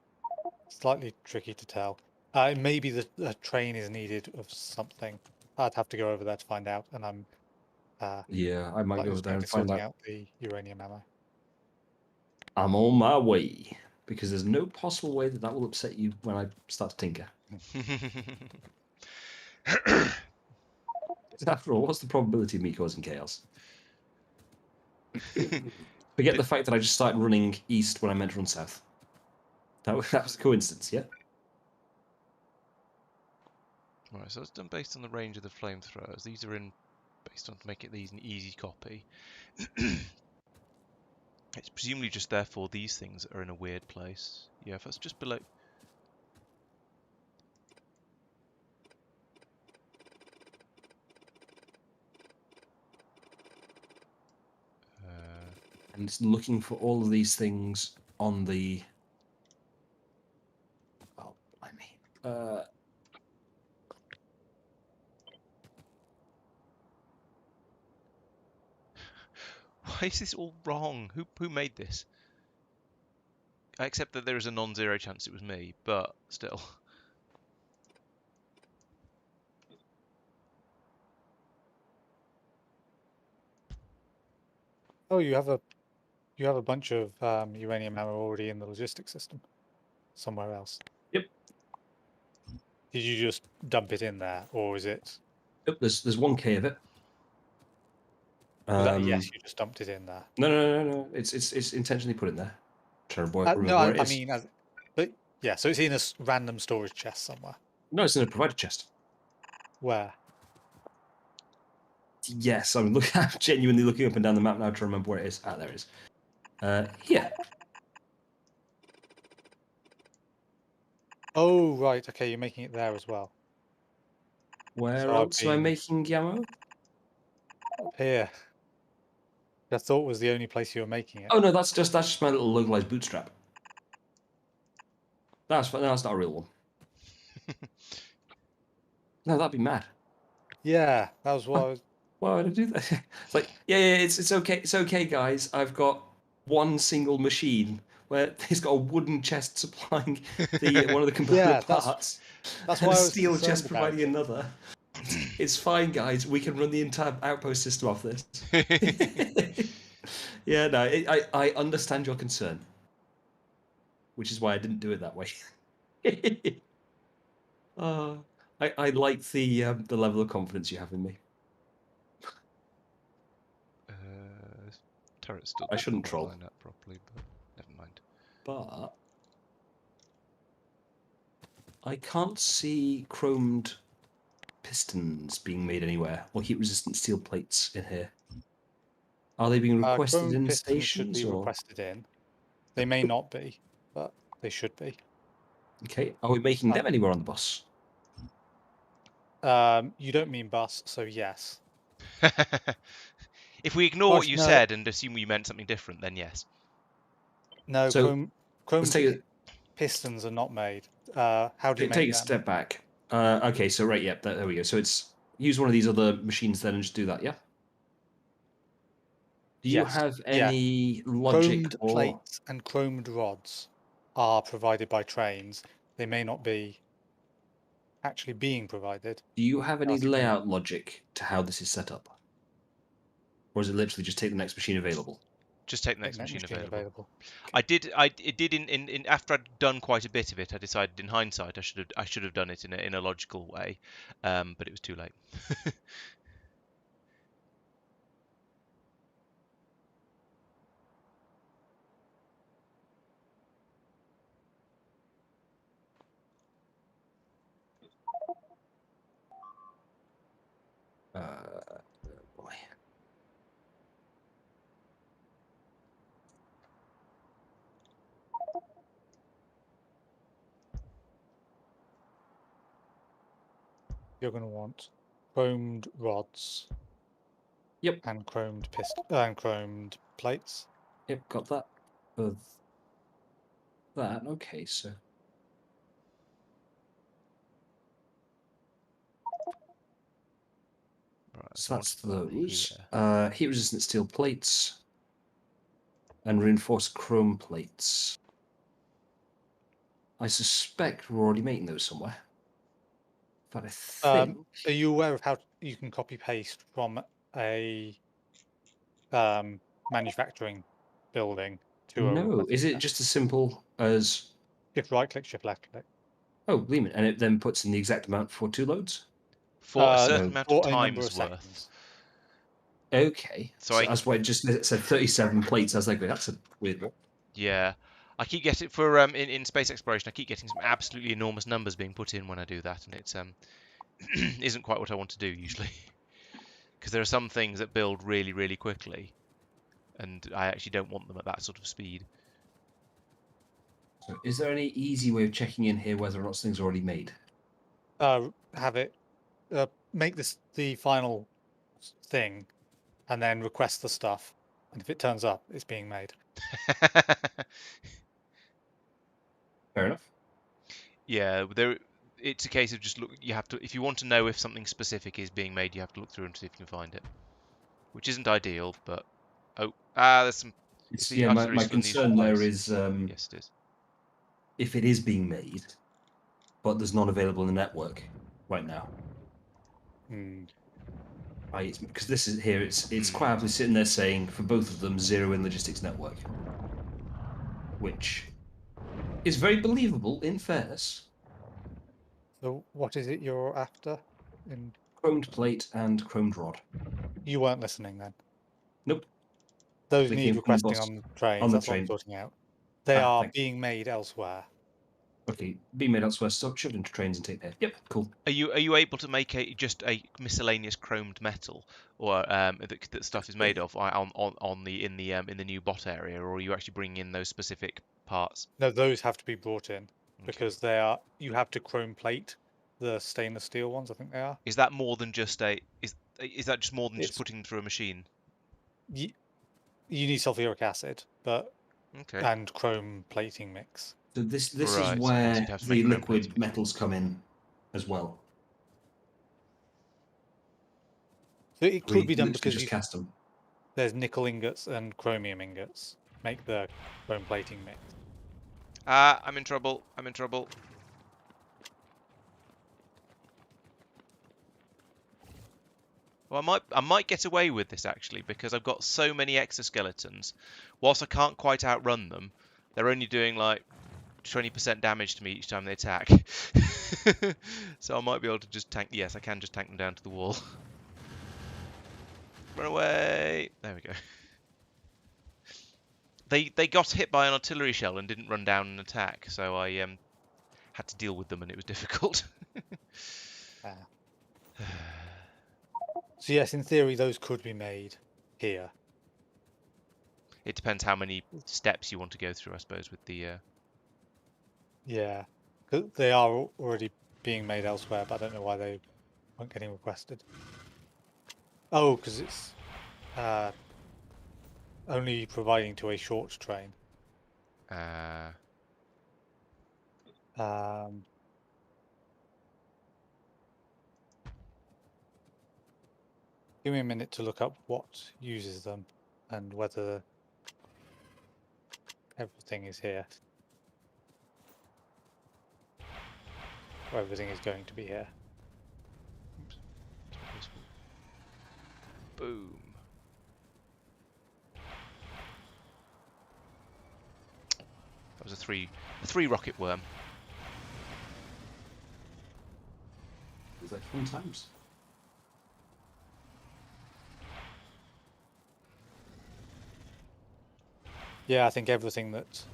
slightly tricky to tell. Maybe the train is needed of something. I'd have to go over there to find out, and I'm Yeah, I might like, go just there and currently find sorting out. out the uranium ammo. I'm on my way. Because there's no possible way that will upset you when I start to tinker. After all, what's the probability of me causing chaos? Forget the fact that I just started running east when I meant to run south. That was a coincidence, yeah? Right, so it's done based on the range of the flamethrowers. These are in based on to make it these an easy copy. It's presumably just therefore these things are in a weird place. Yeah, if that's just below... And it's looking for all of these things on the... Oh, blimey. Why is this all wrong? Who made this? I accept that there is a non-zero chance it was me, but still. Oh, you have a bunch of uranium ammo already in the logistics system somewhere else. Yep. Did you just dump it in there, or is it? Yep, there's 1K of it. Was that, yes, you just dumped it in there. No. It's intentionally put in there. Trying to remember No, where it is. I mean, but yeah, so it's in a random storage chest somewhere. No, it's in a provider chest. Where? Yes, I'm genuinely looking up and down the map now to remember where it is. Ah, there it is. Here. Oh, right. Okay, you're making it there as well. Where So else am I making ammo? Up here. I thought was the only place you were making it. Oh no, that's just my little localized bootstrap. That's not a real one. No, that'd be mad. Yeah, that was what I was. Why would I do that? It's like, yeah, it's okay. It's okay, guys. I've got one single machine. where he's got a wooden chest supplying the one of the component Yeah, parts, that's and why a I was steel concerned chest about providing it. another. It's fine, guys. We can run the entire outpost system off this. Yeah, no, I understand your concern, which is why I didn't do it that way. I like the level of confidence you have in me. Turret still I doesn't shouldn't quite troll. line up properly, but never mind. But I can't see chromed pistons being made anywhere, or heat-resistant steel plates in here. Are they being requested Chrome in pistons should stations, be or requested in. They may not be, but they should be. okay? Are we making them anywhere on the bus? You don't mean bus, so yes. If we ignore Well, what you no, said and assume you meant something different, then yes. no, So let's take pistons are not made. How do you take make a them? step back. Okay, so right, yeah, there we go. So it's use one of these other machines then and just do that, yeah. Do you Yes. have Yeah. any logic Chromed or plates and chromed rods are provided by trains. They may not be actually being provided. do you have any elsewhere. layout logic to how this is set up? Or is it literally just take the next machine available? Just take the Take next machine available. Okay. It did in after I'd done quite a bit of it, I decided in hindsight I should have done it in a logical way, but it was too late. Boy. You're going to want chromed rods. Yep. And chromed plates. Yep, got that. Of that, okay, so Right, so that's I want those. here. Heat-resistant steel plates and reinforced chrome plates. I suspect we're already making those somewhere. But I think... Are you aware of how you can copy paste from a manufacturing building to a No, request is it chat? just as simple as... Shift right click, shift left click. Oh, leave it, and it then puts in the exact amount for 2 loads? For a certain No. amount of For a number times of worth. seconds. Okay, So so that's why it just said 37 plates. I was like, wait, that's a weird one. yeah, I keep getting for in space exploration. I keep getting some absolutely enormous numbers being put in when I do that, and it's isn't quite what I want to do usually. Because there are some things that build really, really quickly, and I actually don't want them at that sort of speed. So is there any easy way of checking in here whether or not something's already made? Have it make this the final thing, and then request the stuff. And if it turns up, it's being made. Fair enough. Yeah, it's a case of just look. You have to, if you want to know if something specific is being made, you have to look through and see if you can find it, which isn't ideal. But there's some. Is the Yeah, artillery my still in the usual concern there place? is Yes, it is. if it is being made, but there's none available in the network right now. Because this is here, it's quite happily sitting there saying for both of them 0 in logistics network, which is very believable in fairness. So what is it you're after? Chromed plate and chromed rod. You weren't listening then. Nope. Those They need came from the requesting bus. on trains. On the That's what I'm train. sorting out. They are Thanks. being made elsewhere. Okay, being made elsewhere, so shoved into trains and take there. Yep, cool. Are you able to make just a miscellaneous chromed metal, or that stuff is made of on in the new bot area, or are you actually bringing in those specific parts? No, those have to be brought in Okay. because you have to chrome plate the stainless steel ones. I think they are. Is that more than just is that just more than just It's... putting them through a machine? You need sulfuric acid, Okay. and chrome plating mix. So this Right, is so I guess where you'd have to the make chrome plating liquid metals come in as well. So it could be done literally because just cast them. there's nickel ingots and chromium ingots make the chrome plating mix. Ah, I'm in trouble. I'm in trouble. Well, I might get away with this actually because I've got so many exoskeletons. Whilst I can't quite outrun them, they're only doing like 20% damage to me each time they attack. So I might be able to just tank. Yes, I can just tank them down to the wall. Run away! There we go. They got hit by an artillery shell and didn't run down and attack, so I had to deal with them and it was difficult. Ah. So yes, in theory, those could be made here. It depends how many steps you want to go through, I suppose, with the. Yeah, 'cause they are already being made elsewhere, but I don't know why they weren't getting requested. Oh, because it's only providing to a short train. Um, give me a minute to look up what uses them and whether everything is here. Or everything is going to be here. Boom. That was a three rocket worm. It's like fun times. Yeah, I think everything that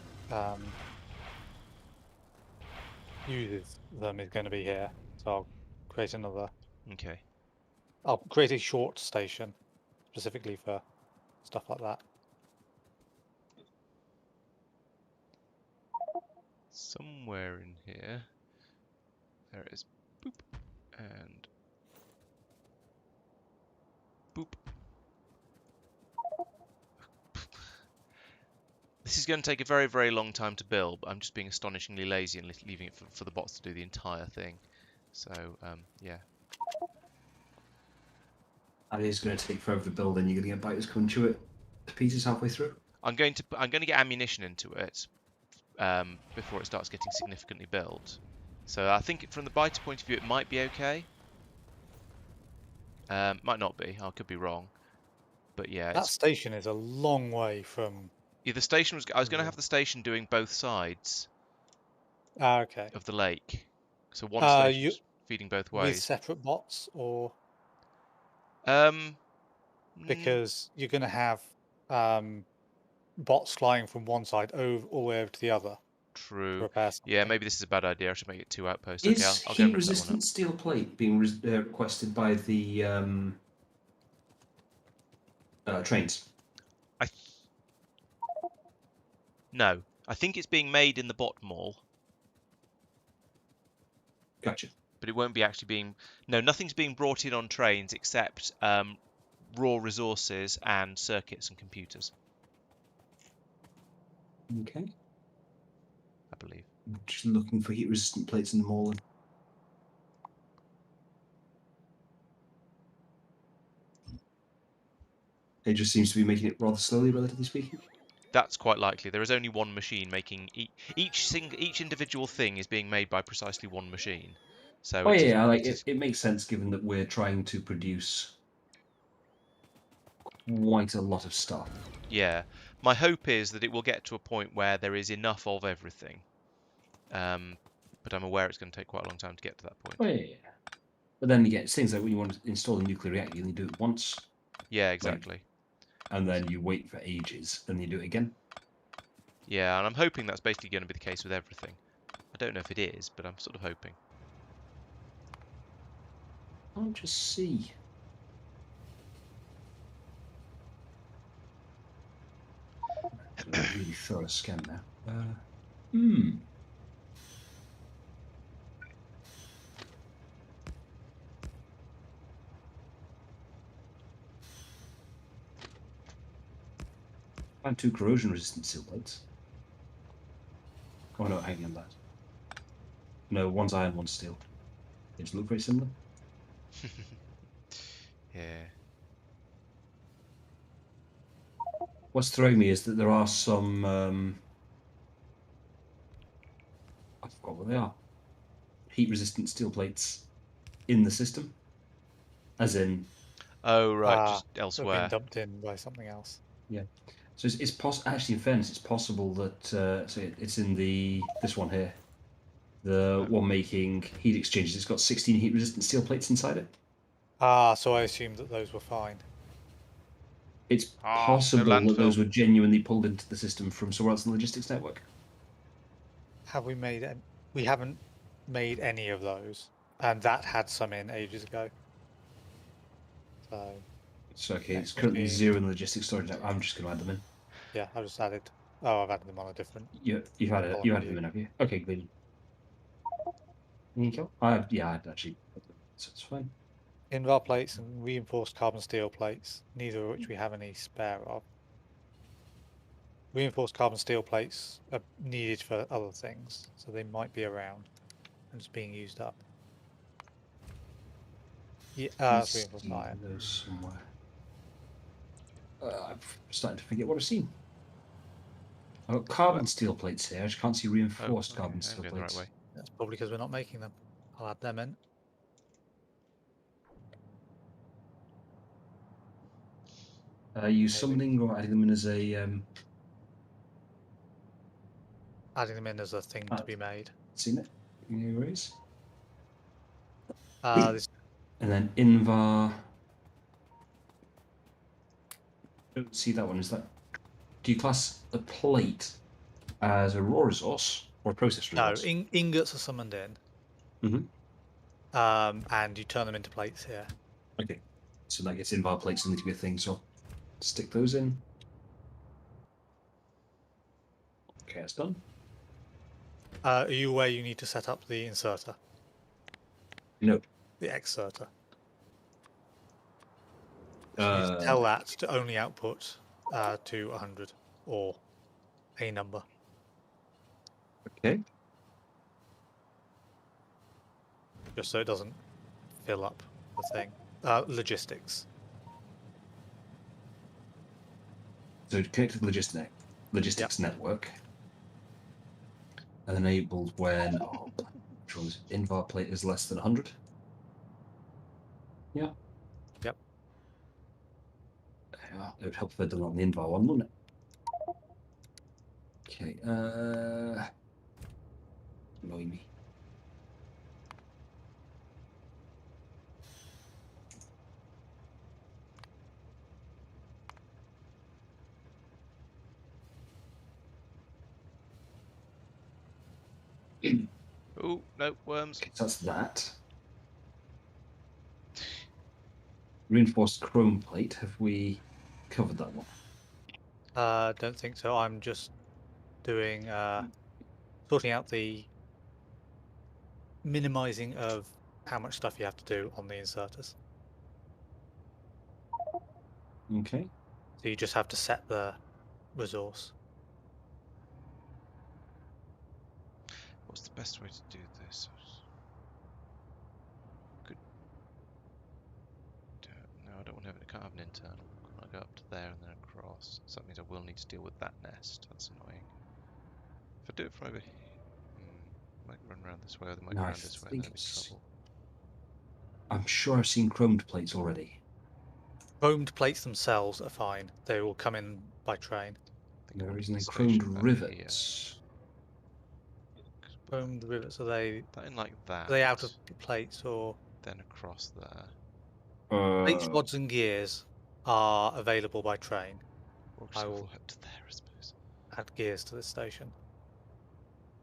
uses them is going to be here. So I'll create another. Okay. I'll create a short station specifically for stuff like that. Somewhere in here. There it is. Boop. And. Boop. This is going to take a very, very long time to build, but I'm just being astonishingly lazy and leaving it for the bots to do the entire thing. So, yeah. And it's going to take forever to build, and you're going to get biters coming to it to pieces halfway through. I'm going to get ammunition into it before it starts getting significantly built. So I think from the biter point of view, it might be okay. Might not be. I could be wrong. But yeah, That station is a long way from. yeah, the station was. I was going to have the station doing both sides Okay. of the lake, so one station You feeding both with ways. separate bots, or Mm, because you're going to have bots flying from one side over all the way over to the other to true. repair something. Yeah, maybe this is a bad idea. I should make it 2 outposts. Okay, Is I'll get rid of that one heat-resistant up. steel plate being requested by the trains? No, I think it's being made in the bot mall. Gotcha. But it won't be actually being. No, nothing's being brought in on trains except raw resources and circuits and computers. Okay. I believe. Just looking for heat-resistant plates in the mall. It just seems to be making it rather slowly, relatively speaking. That's quite likely. There is only one machine making each individual thing is being made by precisely one machine. So Oh yeah, like it makes sense given that we're trying to produce quite a lot of stuff. Yeah, my hope is that it will get to a point where there is enough of everything. But I'm aware it's going to take quite a long time to get to that point. Oh yeah. But then you get things like when you want to install a nuclear reactor, you only do it once. Yeah, exactly. And then you wait for ages, and you do it again. Yeah, and I'm hoping that's basically going to be the case with everything. I don't know if it is, but I'm sort of hoping. I'll just see. Do a really thorough scan now. Find 2 corrosion-resistant steel plates. Oh no, hang on that. No, one's iron, one's steel. They just look very similar. Yeah. What's throwing me is that there are some forgot what they are. Heat-resistant steel plates in the system, as in Oh right, just They've been elsewhere. dumped in by something else. yeah. So it's possible. Actually, in fairness, it's possible that so it's in this one here, the one making heat exchangers. It's got 16 heat-resistant steel plates inside it. So I assumed that those were fine. It's No possible that landfill. those were genuinely pulled into the system from somewhere else in the logistics network. Have we made any? We haven't made any of those, and that had some in ages ago. So So okay, it's next currently machine. 0 in the logistics storage network. I'm just going to add them in. Yeah, I just added. Oh, I've added them on a different. You've added them in, have you? Okay, good. Thank you. I'd actually put them in, so it's fine. Invar plates and reinforced carbon steel plates, neither of which we have any spare of. Reinforced carbon steel plates are needed for other things, so they might be around and just being used up. Yeah, that's Let's reinforced see iron. those somewhere. I'm starting to forget what I've seen. I've got carbon steel plates here. I just can't see reinforced Okay, carbon I'm steel going the right plates. way. That's probably because we're not making them. I'll add them in. Are you Maybe. summoning or adding them in as a Adding them in as a thing to be made. seen it? No worries. This And then Invar. Don't see that one. Is that? Do you class a plate as a raw resource or a processed no resource? ingots are summoned in, and you turn them into plates here. Okay. So that gets Invar plates need to be a thing. So stick those in. Okay, it's done. Are you aware you need to set up the inserter, No. the exerter? So you need to tell that to only output to 100 or a number. Okay. Just so it doesn't fill up the thing. Logistics. So connect to the logistics network. And enabled when which one was it? Invar plate is less than 100. Yeah. Yep. Yeah, it would help if they'd done on the Invar one, wouldn't it? Okay. Annoying me. Oh no, worms. Okay, so that's that. Reinforced chrome plate. Have we covered that one? Don't think so. I'm just doing sorting out the minimizing of how much stuff you have to do on the inserters. Okay. So you just have to set the resource. What's the best way to do this? Good. No, I don't want to have it. I can't have an internal. I go up to there and then across. So that means I will need to deal with that nest. That's annoying. If I do it from over here, might run around this way, or they might No, go I around this way, and think then I'm in trouble. I'm sure I've seen chromed plates already. Chromed plates themselves are fine. They will come in by train. I think I There want is to the no chromed station back rivets. Chromed rivets, are they That in like that. out of plates or Then across there. plates, rods and gears are available by train. Or I just all will the way up to there, I suppose. add gears to this station.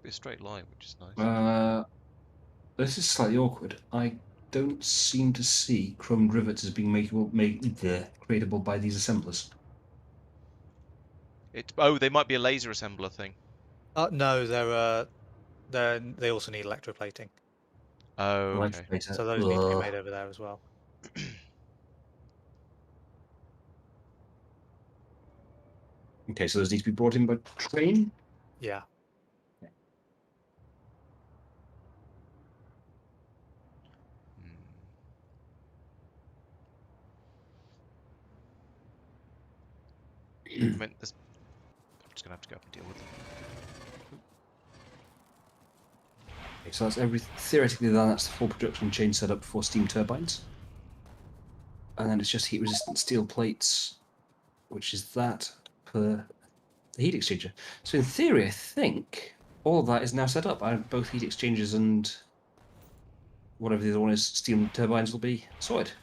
Be a straight line, which is nice. This is slightly awkward. I don't seem to see chromed rivets as being creatable by these assemblers. Oh, they might be a laser assembler thing. No, they also need electroplating. Oh, Like okay. So those need to be made over there as well. Okay, so those need to be brought in by train. Yeah. I mean, I'm just gonna have to go up and deal with them. Okay, so that's theoretically then that's the full production chain set up for steam turbines. And then it's just heat resistant steel plates, which is that per the heat exchanger. So in theory, I think all of that is now set up. Both heat exchangers and whatever the other one is, steam turbines will be sorted.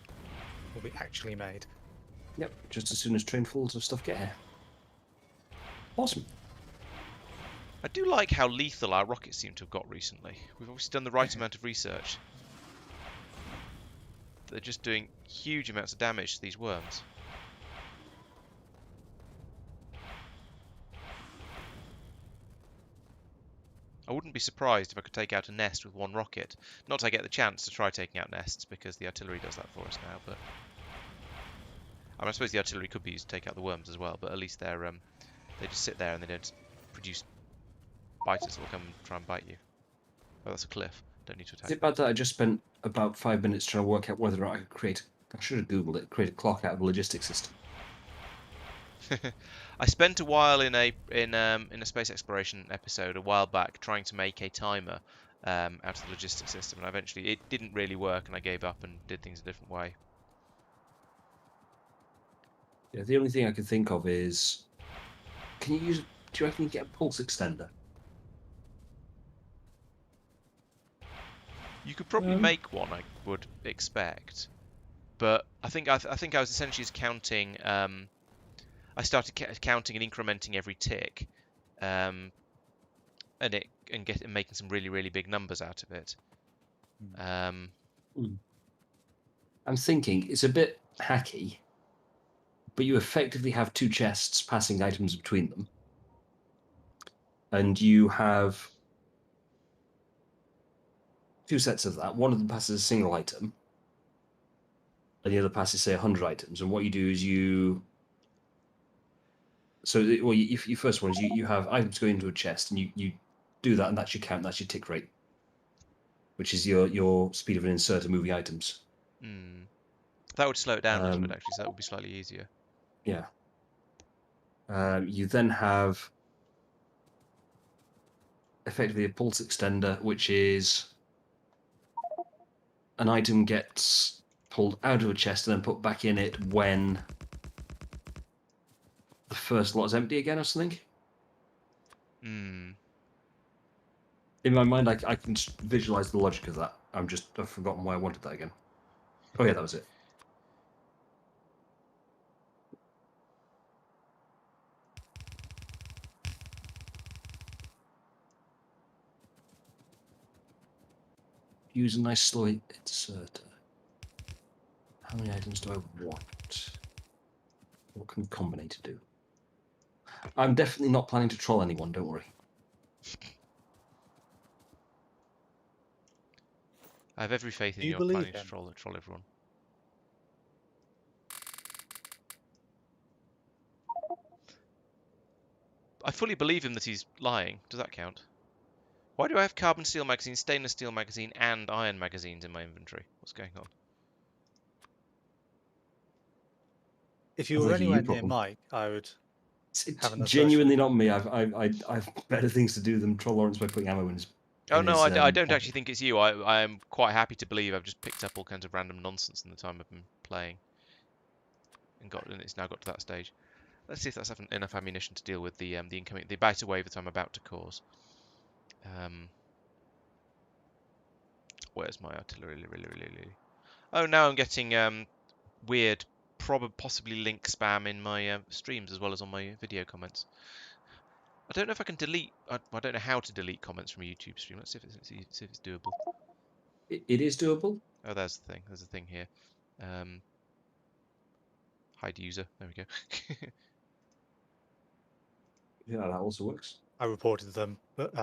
Will be actually made. Yep, just as soon as trainfuls of stuff get here. Awesome. I do like how lethal our rockets seem to have got recently. We've obviously done the right amount of research. They're just doing huge amounts of damage to these worms. I wouldn't be surprised if I could take out a nest with one rocket. Not that I get the chance to try taking out nests, because the artillery does that for us now, but... I suppose the artillery could be used to take out the worms as well, but at least they're they just sit there and they don't produce biters that will come and try and bite you. Oh, that's a cliff. Don't need to attack. Is it bad that I just spent about 5 minutes trying to work out whether or not I could create... I should have Googled it. Create a clock out of a logistics system. I spent a while in a space exploration episode a while back trying to make a timer out of the logistics system, and eventually it didn't really work, and I gave up and did things a different way. Yeah, the only thing I can think of is... Can you use... Do you reckon you can get a pulse extender? You could probably make one, I would expect, but I think I was essentially just counting. I started counting and incrementing every tick, and making some really big numbers out of it. I'm thinking it's a bit hacky, but you effectively have two chests passing items between them, and you have two sets of that. One of them passes a single item, and the other passes, say, 100 items. And what you do is you... So, well, your first one is you have items going into a chest, and you do that, and that's your count, that's your tick rate, which is your speed of an inserter moving items. That would slow it down a little bit, actually, so that would be slightly easier. Yeah. You then have effectively a pulse extender, which is an item gets pulled out of a chest and then put back in it when the first lot is empty again or something. In my mind, I can visualize the logic of that. I've forgotten why I wanted that again. Oh yeah, that was it. Use a nice slow inserter. How many items do I want? What can Combinator do? I'm definitely not planning to troll anyone, don't worry. I have every faith in you your believe planning to him? troll everyone. I fully believe him that he's lying. Does that count? Why do I have carbon steel magazine, stainless steel magazine, and iron magazines in my inventory? What's going on? If you were anywhere near Mike, I would. It's genuinely not me. I've better things to do than troll Laurence by putting ammo in his. Oh no, I don't pocket. actually think it's you. I am quite happy to believe I've just picked up all kinds of random nonsense in the time I've been playing, and it's now got to that stage. Let's see if that's enough ammunition to deal with the biter wave that I'm about to cause. Where's my artillery? Oh, now I'm getting weird, possibly link spam in my streams as well as on my video comments. I don't know if I can delete. I don't know how to delete comments from a YouTube stream. Let's see if it's doable. It is doable. Oh, there's the thing. There's a thing here. Hide user. There we go. Yeah, that also works. I reported them, but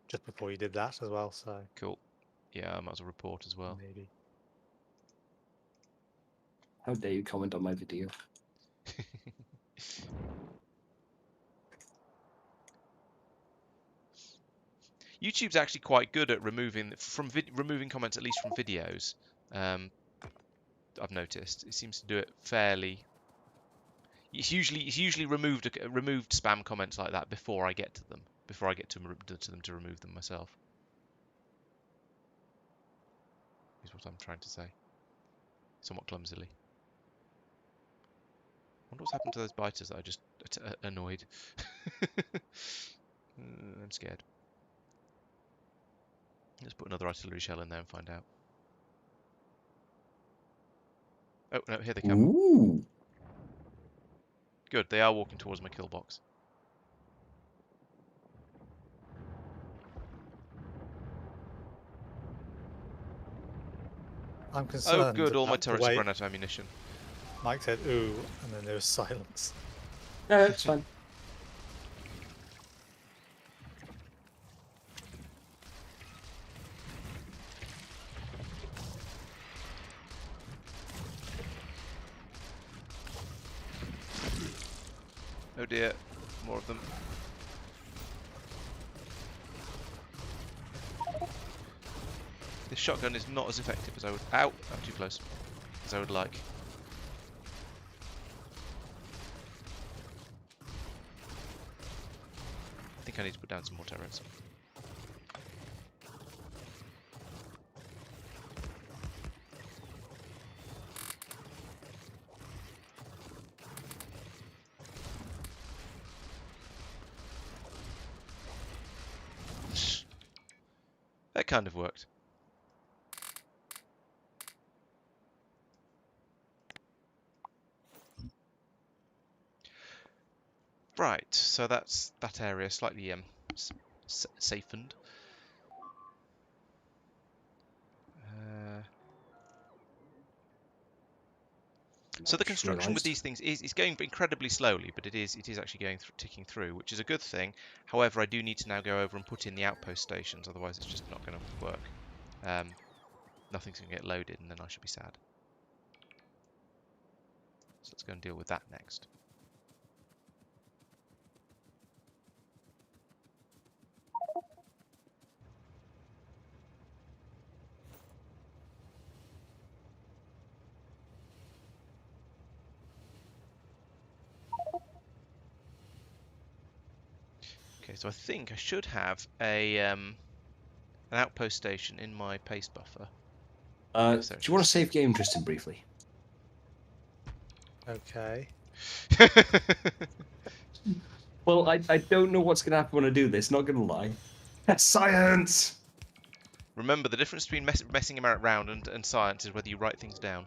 just before you did that as well. So Cool. Yeah, I might as well report as well. maybe. How dare you comment on my video? YouTube's actually quite good at removing comments, at least from videos. I've noticed it seems to do it fairly. It's usually removed spam comments like that before I get to them. Before I get to them to remove them myself. is what I'm trying to say. Somewhat clumsily. Wonder what's happened to those biters that I just annoyed. I'm scared. Let's put another artillery shell in there and find out. Oh, no, here they come. Ooh. Good, they are walking towards my kill box. I'm concerned. Oh, good, all my about the turrets have way run out of ammunition. Mike said "ooh," and then there was silence. No, it's fine. Oh dear, more of them. This shotgun is not as effective as I would. Ow! I'm too close. As I would like. I think I need to put down some more turrets. That kind of worked. Right, so that's that area slightly safened. So the Just construction with realised. these things is going incredibly slowly, but it is actually going ticking through, which is a good thing. However, I do need to now go over and put in the outpost stations, otherwise it's just not going to work. Nothing's going to get loaded, and then I should be sad. So let's go and deal with that next. Okay, so I think I should have a an outpost station in my paste buffer. Yes, Do you want to save game, Tristan, briefly? Okay. Well, I don't know what's going to happen when I do this, not going to lie. That's science! Remember, the difference between messing around and science is whether you write things down.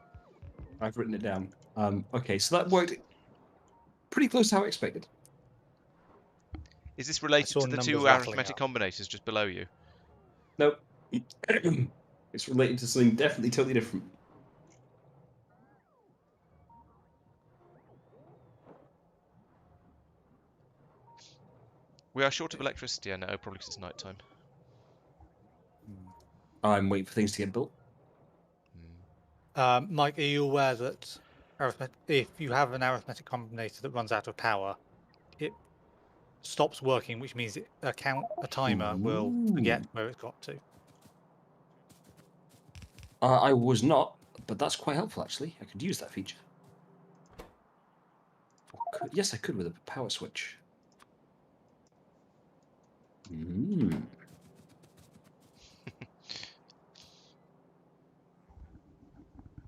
I've written it down. Okay, so that worked pretty close to how I expected. Is this related saw to the numbers two rattling arithmetic up. combinators just below you? Nope. It's related to something definitely totally different. We are short of electricity, I know, probably because it's night time. I'm waiting for things to get built. Mike, are you aware that if you have an arithmetic combinator that runs out of power, it stops working, which means a timer will forget where it's got to. I was not, but that's quite helpful actually. I could use that feature. Yes, I could with a power switch.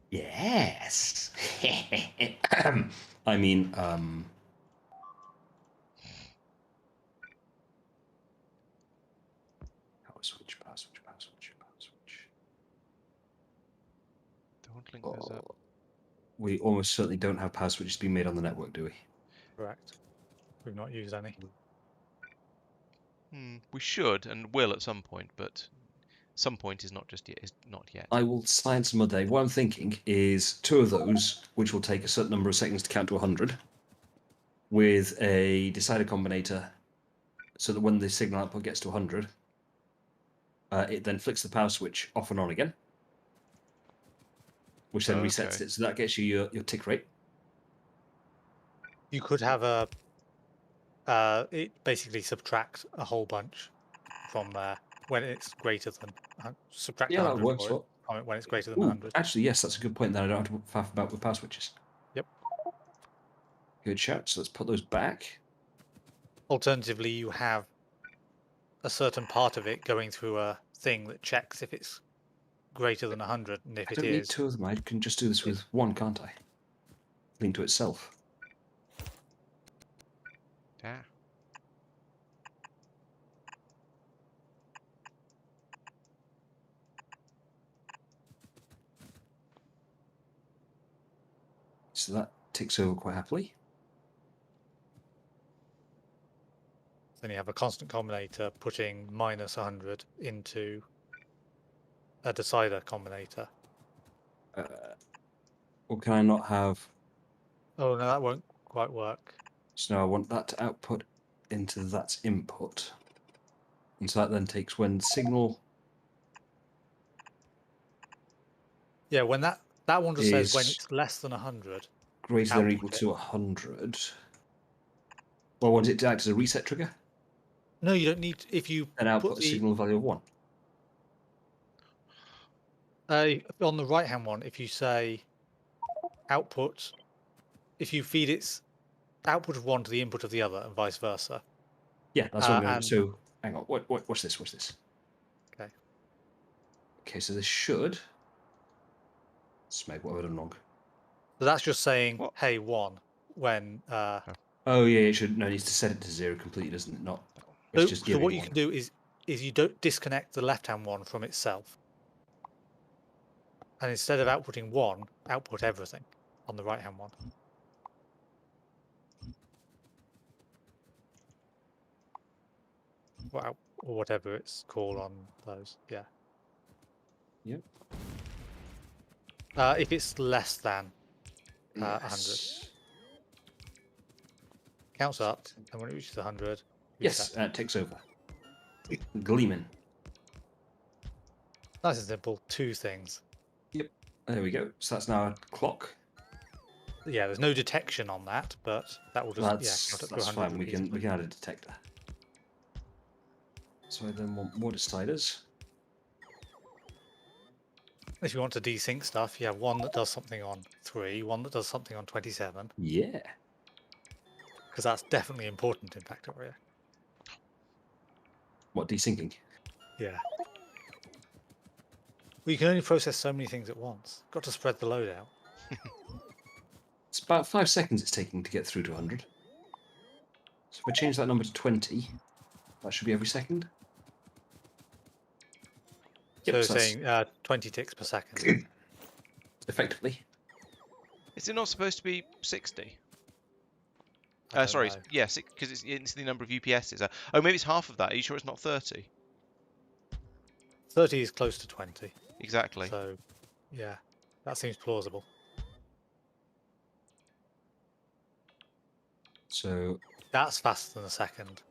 Yes. I mean, power switch, power switch, power switch, power switch. Don't link those up. We almost certainly don't have power switches being made on the network, do we? Correct. We've not used any. We should and will at some point, but some point is not just yet. Is not yet. I will science some other day. What I'm thinking is 2 of those, which will take a certain number of seconds to count to 100, with a decider combinator, so that when the signal output gets to 100, it then flicks the power switch off and on again, which then resets it. So that gets you your tick rate. You could have it basically subtracts a whole bunch from there when it's greater than subtract 100 that works from it when it's greater than Ooh, 100. actually, yes, that's a good point that I don't have to faff about with power switches. Yep. Good shout. So let's put those back. Alternatively, you have a certain part of it going through a thing that checks if it's greater than 100, and if I it don't need is, 2 of them. I can just do this with 1, can't I? Link to itself. Yeah. So that ticks over quite happily. then you have a constant combinator putting minus 100 into a decider combinator. Or can I not have... Oh no, that won't quite work. So now I want that to output into that input. And so that then takes when signal Yeah, when that one just says when is it's less than 100. greater than or Output equal it. to 100. Well, want it to act as a reset trigger? No, you don't need, if you And output put a the signal value of 1. on the right hand one, if you say output, if you feed its output of one to the input of the other and vice versa. Yeah, that's what I'm going to... And So, hang on. Watch this, watch this. okay. Okay, so this should... Smeg, what have I done wrong? So that's just saying, What? hey, 1 when Oh, yeah, it should... No, it needs to set it to 0 completely, doesn't it? Not... It's just so giving what you 1. can do is you don't disconnect the left hand one from itself. And instead of outputting 1, output everything on the right hand one. Or whatever it's called on those. Yeah. Yep. If it's less than 100. Yes. Counts up, and when it reaches 100, Yes, reset. it ticks over. Gleaming. Nice and simple, 2 things. Yep. There we go. So that's now a clock. Yeah, there's no detection on that, but that will just count up to That's 100 fine. We can add a detector. So I then want more deciders. If you want to desync stuff, you have one that does something on 3, one that does something on 27, Yeah. because that's definitely important in Factorio. What, desyncing? Yeah. Well, you can only process so many things at once. Got to spread the load out. It's about 5 seconds it's taking to get through to 100. So if I change that number to 20, that should be every second. So Yep, saying 20 ticks per second. effectively. Is it not supposed to be 60? I don't Sorry, know. yes, because it's the number of UPSs. Oh, maybe it's half of that. Are you sure it's not 30? 30 is close to 20. Exactly. So, yeah, that seems plausible. So That's faster than a second.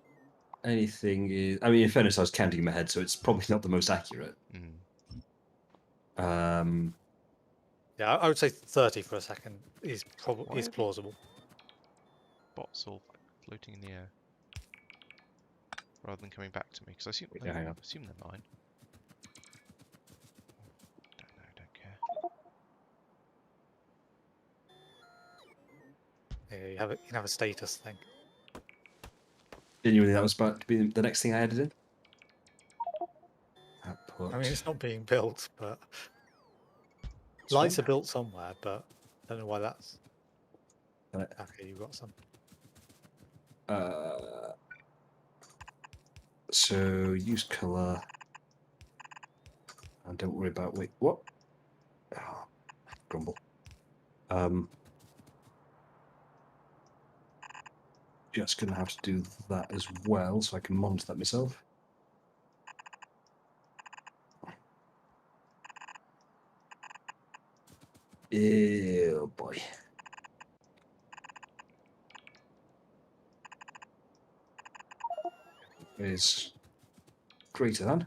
anything is... I mean, in fairness, I was counting in my head, so it's probably not the most accurate. Mm. Yeah, I would say 30 for a second is Why are the plausible. bots all floating in the air rather than coming back to me? Because I assume Yeah, hang on. they're mine. Don't know. Don't care. Yeah, you can have a status thing. Genuinely, that was about to be the next thing I added in. Output. I mean, it's not being built, but It's lights fine. are built somewhere, but I don't know why that's... Got it. Okay, you've got some. So use color. And don't worry about wait. What? Oh, grumble. Just gonna have to do that as well, so I can monitor that myself. Ew, boy. Is greater than.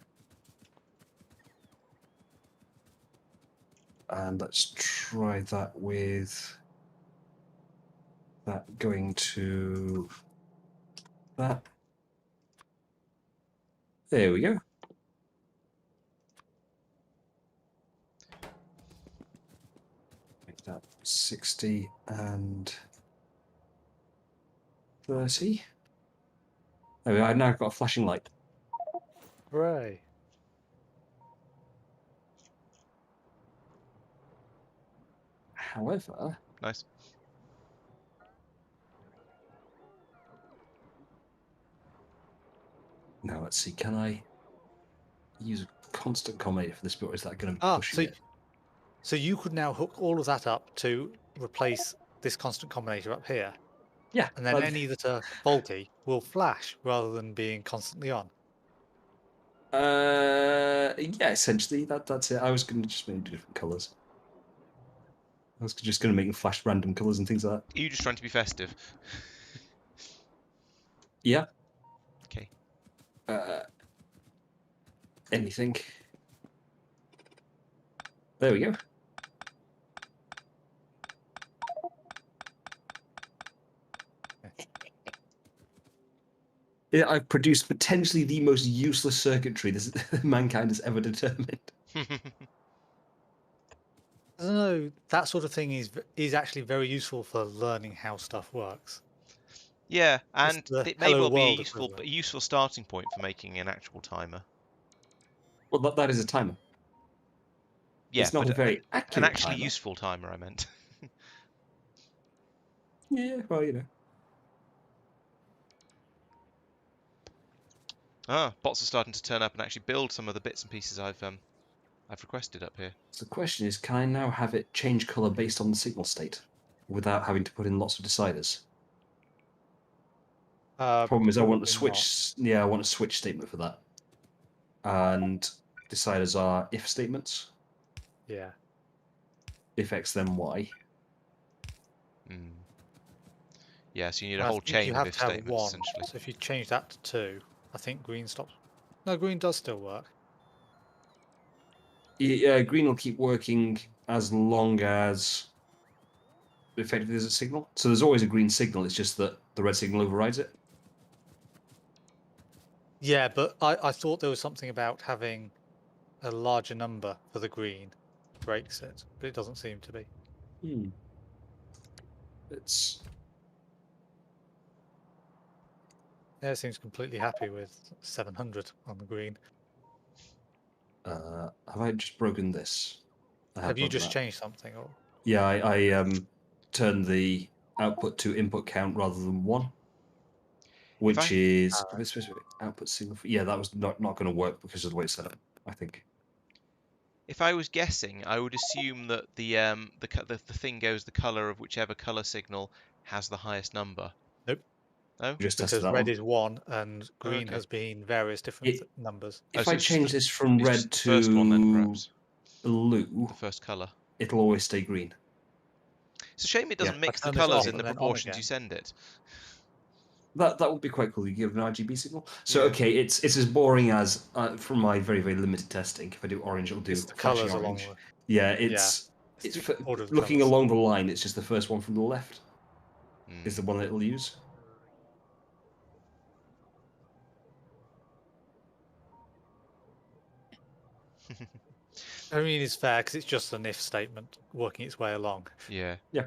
And let's try that with that going to that. There we go. Make that 60 and 30. There we go. I've now got a flashing light. Hooray. However, Nice. now let's see. Can I use a constant combinator for this bit, or is that going to be Ah, pushing it? so you could now hook all of that up to replace this constant combinator up here, Yeah. and then any that are faulty will flash rather than being constantly on. Yeah, essentially that's it. I was going to just make different colours. I was just going to make them flash random colours and things like that. Are you just trying to be festive? Yeah. Okay. Anything. There we go. Yeah, I've produced potentially the most useless circuitry this mankind has ever determined. I don't know. That sort of thing is actually very useful for learning how stuff works. Yeah, It's and the it may hello well be world a equivalent. useful starting point for making an actual timer. Well, that is a timer. Yeah, It's not but a very an accurate actually timer. useful timer, I meant. Yeah, well, you know. Bots are starting to turn up and actually build some of the bits and pieces I've requested up here. So the question is, can I now have it change colour based on the signal state without having to put in lots of deciders? Problem is, I want a Probably not. switch. Yeah, I want a switch statement for that. And deciders are if statements. Yeah. If X, then Y. Yeah, so you need a And I whole think you chain of have if to have statements, one. essentially. So if you change that to 2, I think green stops. No, green does still work. Yeah, green will keep working as long as effectively there's a signal. So there's always a green signal. It's just that the red signal overrides it. Yeah, but I thought there was something about having a larger number for the green breaks it, but it doesn't seem to be. It's Yeah, it seems completely happy with 700 on the green. have I just broken this? I Have you broken just that. changed something? Or Yeah, I turned the output to input count rather than 1, which is output signal. Yeah, that was not going to work because of the way it's set up, I think. If I was guessing, I would assume that the thing goes the color of whichever color signal has the highest number. nope, No? Just tested because that red one. is 1 and green Okay. has been various different numbers. If so I it's just change this from it's red just the first one then, to perhaps. blue, The first color. it'll always stay green. It's a shame it doesn't I mix the turn this colors off in the and then on proportions again. you send it. That would be quite cool. You give an RGB signal. So Yeah. okay, it's as boring as from my very very limited testing. If I do orange, it'll do It's the flashing colours along orange. the. Yeah, Yeah, it's the order of the looking colours. along the line. It's just the first one from the left is the one that it'll use. I mean, it's fair because it's just an if statement working its way along. Yeah. Yeah.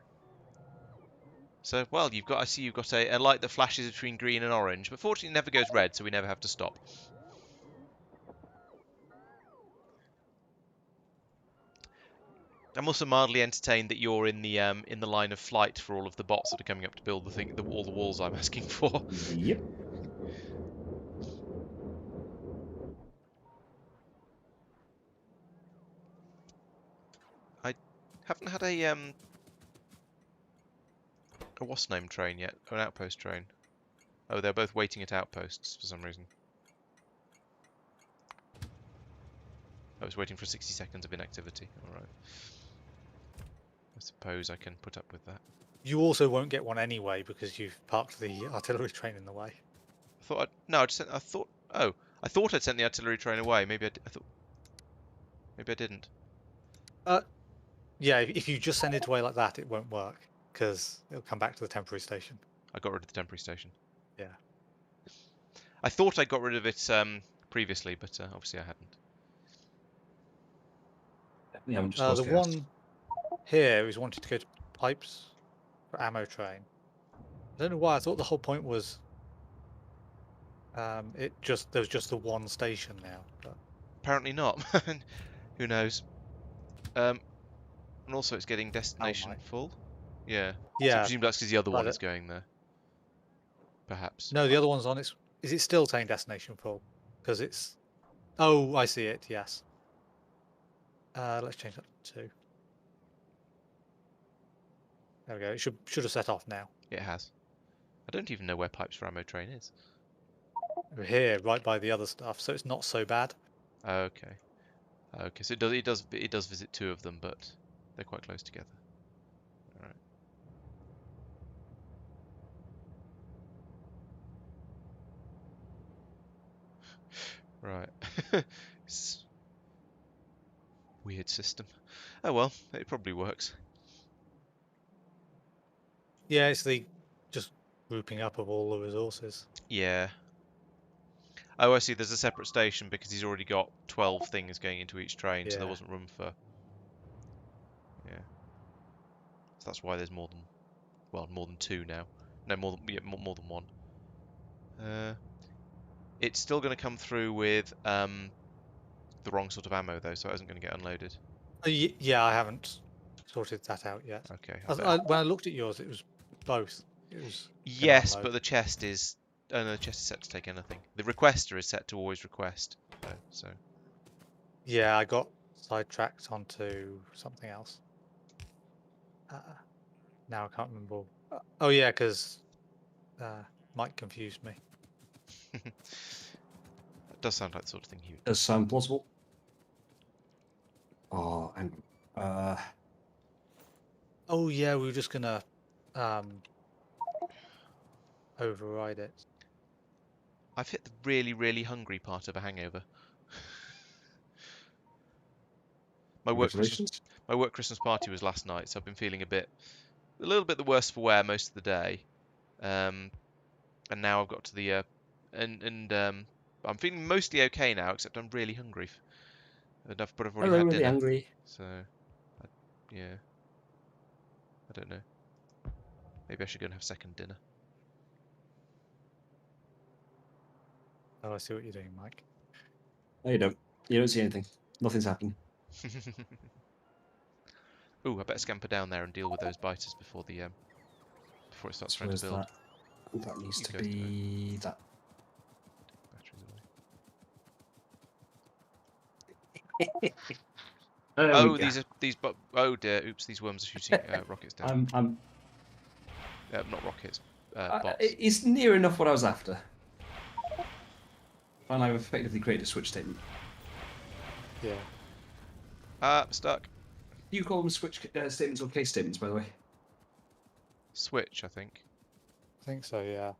So, well, I see you've got a light that flashes between green and orange, but fortunately it never goes red, so we never have to stop. I'm also mildly entertained that you're in the line of flight for all of the bots that are coming up to build all the walls I'm asking for. Yep. I haven't had a what's name train yet, or an outpost train. Oh, they're both waiting at outposts for some reason. I was waiting for 60 seconds of inactivity. Alright. I suppose I can put up with that. You also won't get one anyway because you've parked the artillery train in the way. I thought I'd sent the artillery train away. Maybe I didn't. Yeah, if you just send it away like that, it won't work because it'll come back to the temporary station. I got rid of the temporary station. Yeah. I thought I got rid of it previously, but obviously I hadn't. Yeah, I'm just The one here is wanting to go to pipes for ammo train. I don't know why. I thought the whole point was there's just the one station now. But... Apparently not. Who knows? And also, it's getting destination my. full. Yeah. So I Yeah. presume that's because the other one Right, is going there. Perhaps. No, the other one's on its. Is it still saying destination full? Because it's. Oh, I see it. Yes. Let's change that to 2. There we go. It should have set off now. It has. I don't even know where Pipes for Ammo Train is. We're here, right by the other stuff, so it's not so bad. Okay. Okay. So it does visit 2 of them, but they're quite close together. All right. Right. Weird system. Oh well, it probably works. Yeah, it's the just grouping up of all the resources. Yeah. Oh, I see. There's a separate station because he's already got 12 things going into each train, so there Yeah. wasn't room for. Yeah. So that's why there's more than 2 now. No, more than 1. It's still going to come through with the wrong sort of ammo though, so it isn't going to get unloaded. Yeah, I haven't sorted that out yet. Okay. When I looked at yours, it was both. It was gonna Yes, unload. but the chest is. Oh no, the chest is set to take anything. The requester is set to always request, though. So. Yeah, I got sidetracked onto something else. Now I can't remember. Oh yeah, because Mike confused me. That does sound like the sort of thing he would. Does sound plausible. Oh, and Oh yeah, we were just gonna override it. I've hit the really, really hungry part of a hangover. My work Christmas party was last night, so I've been feeling a little bit the worse for wear most of the day. And now I've got to the I'm feeling mostly okay now, except I'm really hungry. But I've already Hello, had really dinner, hungry. so yeah, I don't know. Maybe I should go and have second dinner. Oh, I see what you're doing, Mike. No, you don't. You don't see anything. Nothing's happening. Ooh, I better scamper down there and deal with those biters before it starts trying to build. That needs to goes to be that. Oh, oh dear! Oops, these worms are shooting rockets down. I'm. Not rockets. Bots. It's near enough what I was after. And I've effectively created a switch statement. Yeah. Stuck. Do you call them switch statements or case statements, by the way? Switch, I think. I think so. Yeah.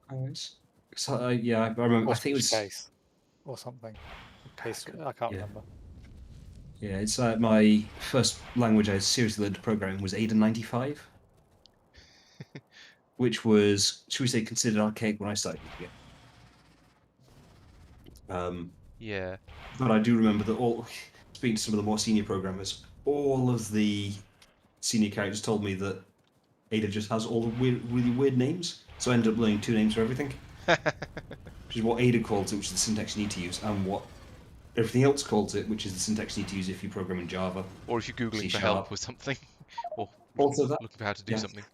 So, yeah, I remember. Or I think it was case or something. Case. I can't remember. Yeah, it's my first language I seriously learned programming was Ada 95, which was, should we say, considered archaic when I started using it. Yeah. But I do remember that speaking to some of the more senior programmers, all of the senior characters told me that Ada just has all the really weird names, so I ended up learning 2 names for everything. Which is what Ada calls it, which is the syntax you need to use, and what everything else calls it, which is the syntax you need to use if you program in Java. Or if you're Googling for help with something. Or also that, looking for how to do something.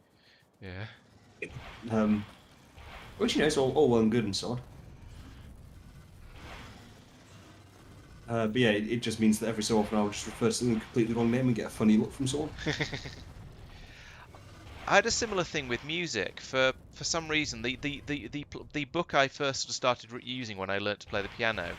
Yeah. Which, is all well and good and so on. But yeah, it just means that every so often I'll just refer to something completely wrong name and get a funny look from someone. I had a similar thing with music. For some reason, the book I first started using when I learnt to play the piano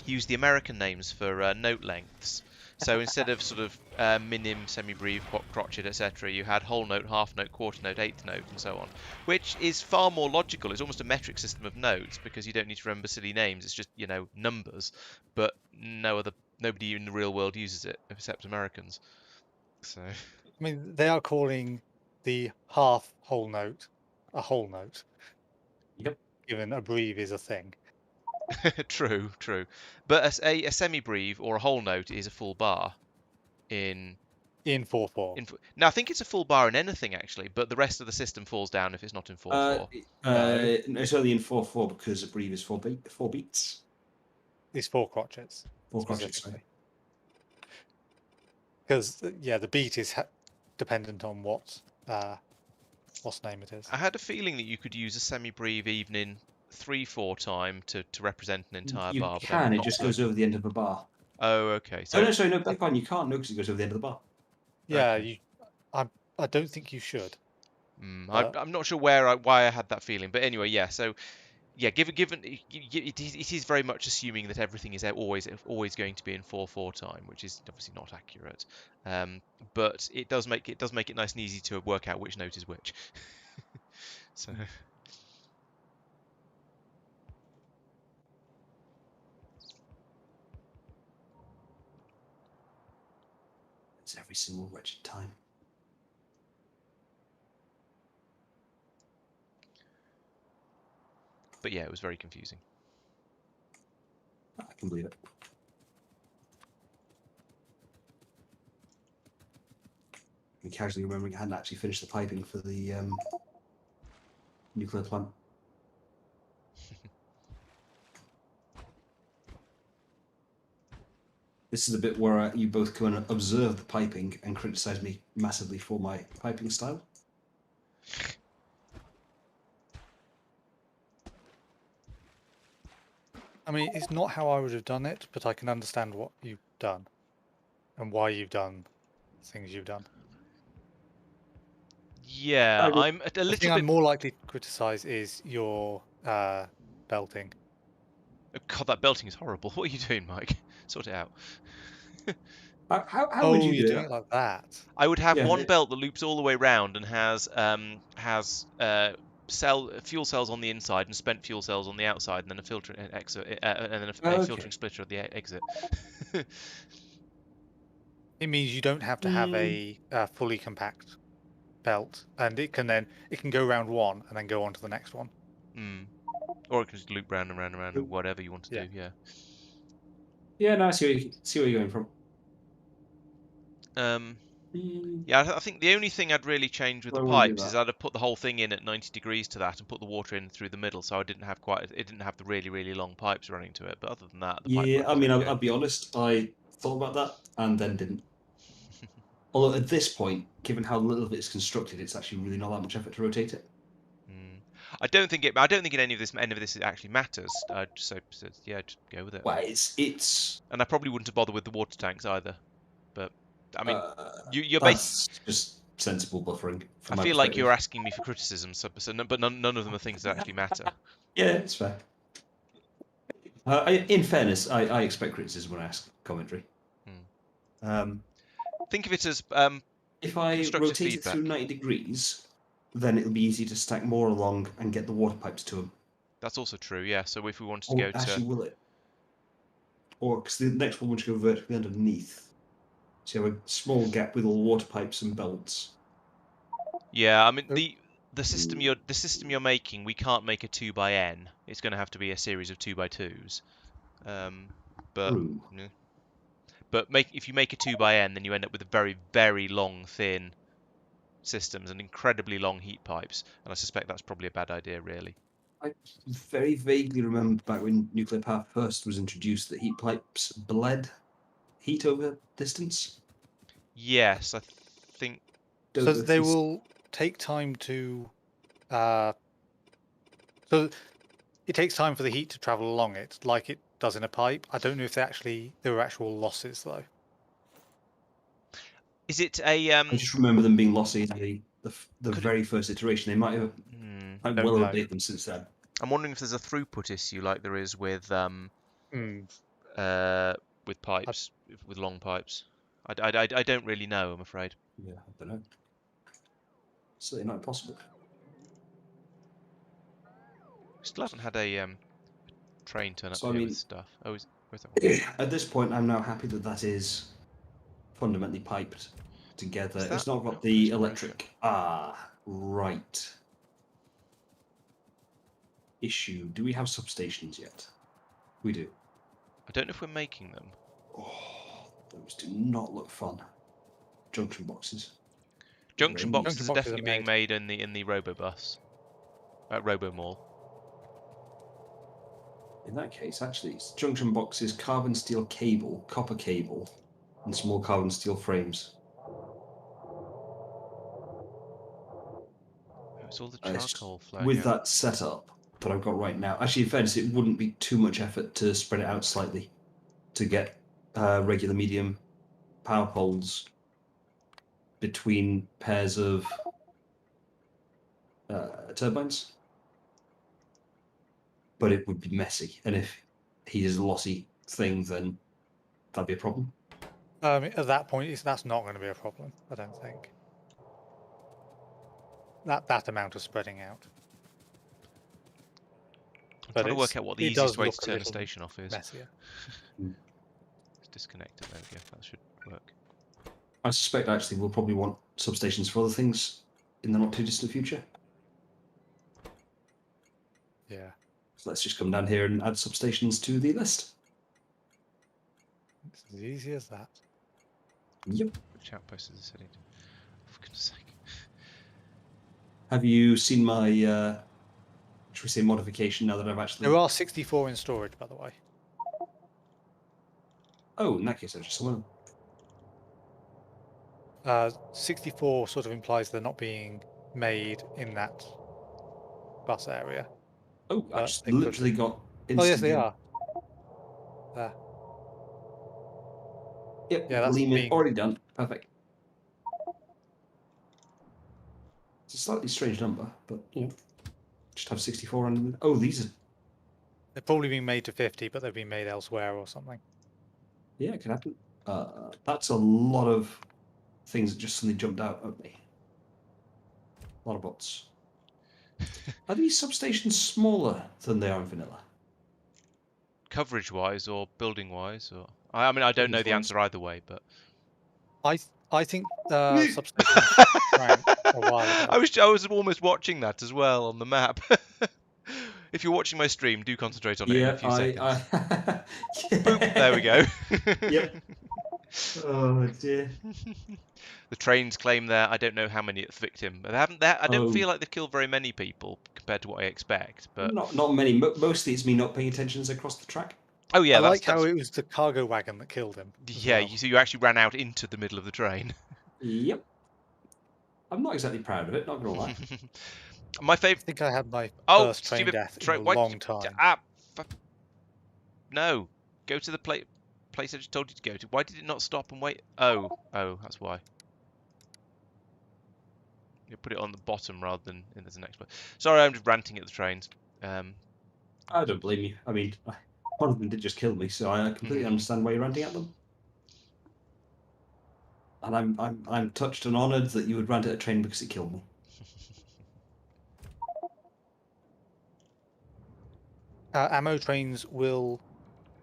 used the American names for note lengths. So instead of sort of minim, semibreve, crotchet, etc., you had whole note, half note, quarter note, eighth note, and so on, which is far more logical. It's almost a metric system of notes because you don't need to remember silly names. It's just numbers. But nobody in the real world uses it except Americans. So. I mean, they are calling the half whole note a whole note. Yep. Given a breve is a thing. True. But a semibreve or a whole note is a full bar in 4/4. Now, I think it's a full bar in anything, actually, but the rest of the system falls down if it's not in 4/4. No. It's only in 4/4 because a breve is 4 beats. These 4 crotchets. 4 crotchets, sorry. Because yeah, the beat is dependent on what's name it is. I had a feeling that you could use a semi-breve evening 3/4 time to represent an entire You bar, but can. I'm It not just goes certain. over the end of a bar. Oh, okay. Oh So no, sorry, no, beg pardon. You can't. No, because it goes over the end of the bar. Yeah, okay. I don't think you should. I, But I'm not sure why I had that feeling, but anyway, yeah. So yeah, given it is very much assuming that everything is always going to be in 4/4 time, which is obviously not accurate. But it does make it nice and easy to work out which note is which. So It's every single wretched time. but yeah, it was very confusing. I can believe it. I'm casually remembering I hadn't actually finished the piping for the nuclear plant. This is the bit where you both come and observe the piping and criticise me massively for my piping style. I mean, it's not how I would have done it, but I can understand what you've done and why you've done things you've done. Yeah, I'm a The thing little I'm bit. more likely to criticize is your belting. Oh, God, that belting is horrible. What are you doing, Mike? Sort it out. How would Oh, you you're do doing that? it like that. I would have Yeah, one belt that loops all the way round and has fuel cells on the inside and spent fuel cells on the outside, and then a filter exit, and then a okay. filtering splitter at the exit. It means you don't have to have a fully compact belt, and it can go round one and then go on to the next one. Or it can just loop round and round and round, or Mm. whatever you want to Yeah. do. Yeah. Yeah, no, I see where you're going from. Yeah, I think the only thing I'd really change with I the wouldn't do pipes is that. I'd have put the whole thing in at 90 degrees to that and put the water in through the middle, so I didn't have it didn't have the really long pipes running to it. But other than that, the pipe Yeah, work I was mean, okay. I'll be honest. I thought about that and then didn't. Although at this point, given how little of it is constructed, it's actually really not that much effort to rotate it. I don't think any of this actually matters. I'd just say, yeah, just go with it. Well, it's And I probably wouldn't have bothered with the water tanks either. But I mean, you're basically. that's just sensible buffering I from my feel like you're perspective. asking me for criticism, but none of them are things that actually matter. Yeah, it's fair. In fairness, I expect criticism when I ask commentary. Think of it as If I constructive rotate it feedback. through 90 degrees, then it'll be easy to stack more along and get the water pipes to them. That's also true, yeah. So if we wanted to Or go to, actually, will it? Or because the next one would go vertically underneath, so you have a small gap with all the water pipes and belts. yeah, I mean Oh. the system you're making, we can't make a 2 by n. It's going to have to be a series of 2 by 2s. But True. yeah. But if you make a 2 by n, then you end up with a very long thin systems and incredibly long heat pipes, and I suspect that's probably a bad idea, really. I very vaguely remember back when nuclear power first was introduced that heat pipes bled heat over distance. Yes, I think. So they will take time to. So it takes time for the heat to travel along it, like it does in a pipe. I don't know if there were actual losses though. Is it a I just remember them being lossy in the very first iteration. They might have Don't well know. updated them since then. I'm wondering if there's a throughput issue like there is with pipes, with long pipes. I don't really know, I'm afraid. Yeah, I don't know. Certainly not impossible. Still haven't had a train turn up So, I here mean, with stuff. Oh, where's that one? at this point, I'm now happy that is fundamentally piped together. Is It's that not got milk the toast electric. Right. Issue. Do we have substations yet? We do. I don't know if we're making them. Oh, those do not look fun. Junction boxes. Junction Great. boxes are definitely being made in the Robobus, at Robomall. In that case, actually, it's junction boxes, carbon steel cable, copper cable, and small carbon steel frames. It's all the charcoal flowing With out. that setup that I've got right now, actually, in fairness, it wouldn't be too much effort to spread it out slightly to get regular medium power poles between pairs of turbines. But it would be messy, and if he is a lossy thing, then that'd be a problem. At that point, that's not going to be a problem, I don't think. That amount of spreading out. I'm But trying to work out what the it easiest does way look to a turn a little station off is. messier. Let's disconnect it. There we go. That should work. I suspect actually we'll probably want substations for other things in the not too distant future. Yeah. So let's just come down here and add substations to the list. It's as easy as that. Yep. Which outpost is this heading to? For goodness sake. Have you seen my, should we say, modification now that I've actually... There are 64 in storage, by the way. Oh, in that case, I've just someone. 64 sort of implies they're not being made in that bus area. Oh, I But just they could literally be. got Oh, yes, they instant- are. There. Yep, Yeah, that's Gleaming being- already done. Perfect. It's a slightly strange number, but yeah. Just have 64 on. Oh, these are. They're probably being made to 50, but they've been made elsewhere or something. Yeah, it can happen. That's a lot of things that just suddenly jumped out at me. A lot of bots. Are these substations smaller than they are in vanilla? Coverage-wise or building-wise, or I mean, I don't know the Coverage-wise. answer either way, but I think substations shrank a while ago. I was almost watching that as well on the map. If you're watching my stream, do concentrate on it in a few seconds. Boop, there we go. Yep. Oh dear. The trains claim there. I don't know how many it's victim. They haven't. I don't feel like they've killed very many people compared to what I expect. But not many. Mostly it's me not paying attention as I cross the track. oh yeah, I like how it was the cargo wagon that killed him. Yeah, well. you actually ran out into the middle of the train. Yep. I'm not exactly proud of it. Not gonna lie. My I favorite. think I had my Oh, first train stupid death train! in a Why long time. No, go to the place I just told you to go to. Why did it not stop and wait? Oh, that's why. You put it on the bottom rather than in the next one. Sorry, I'm just ranting at the trains. I don't blame you. I mean, one of them did just kill me, so I completely understand why you're ranting at them. And I'm touched and honoured that you would rant at a train because it killed me. Ammo trains will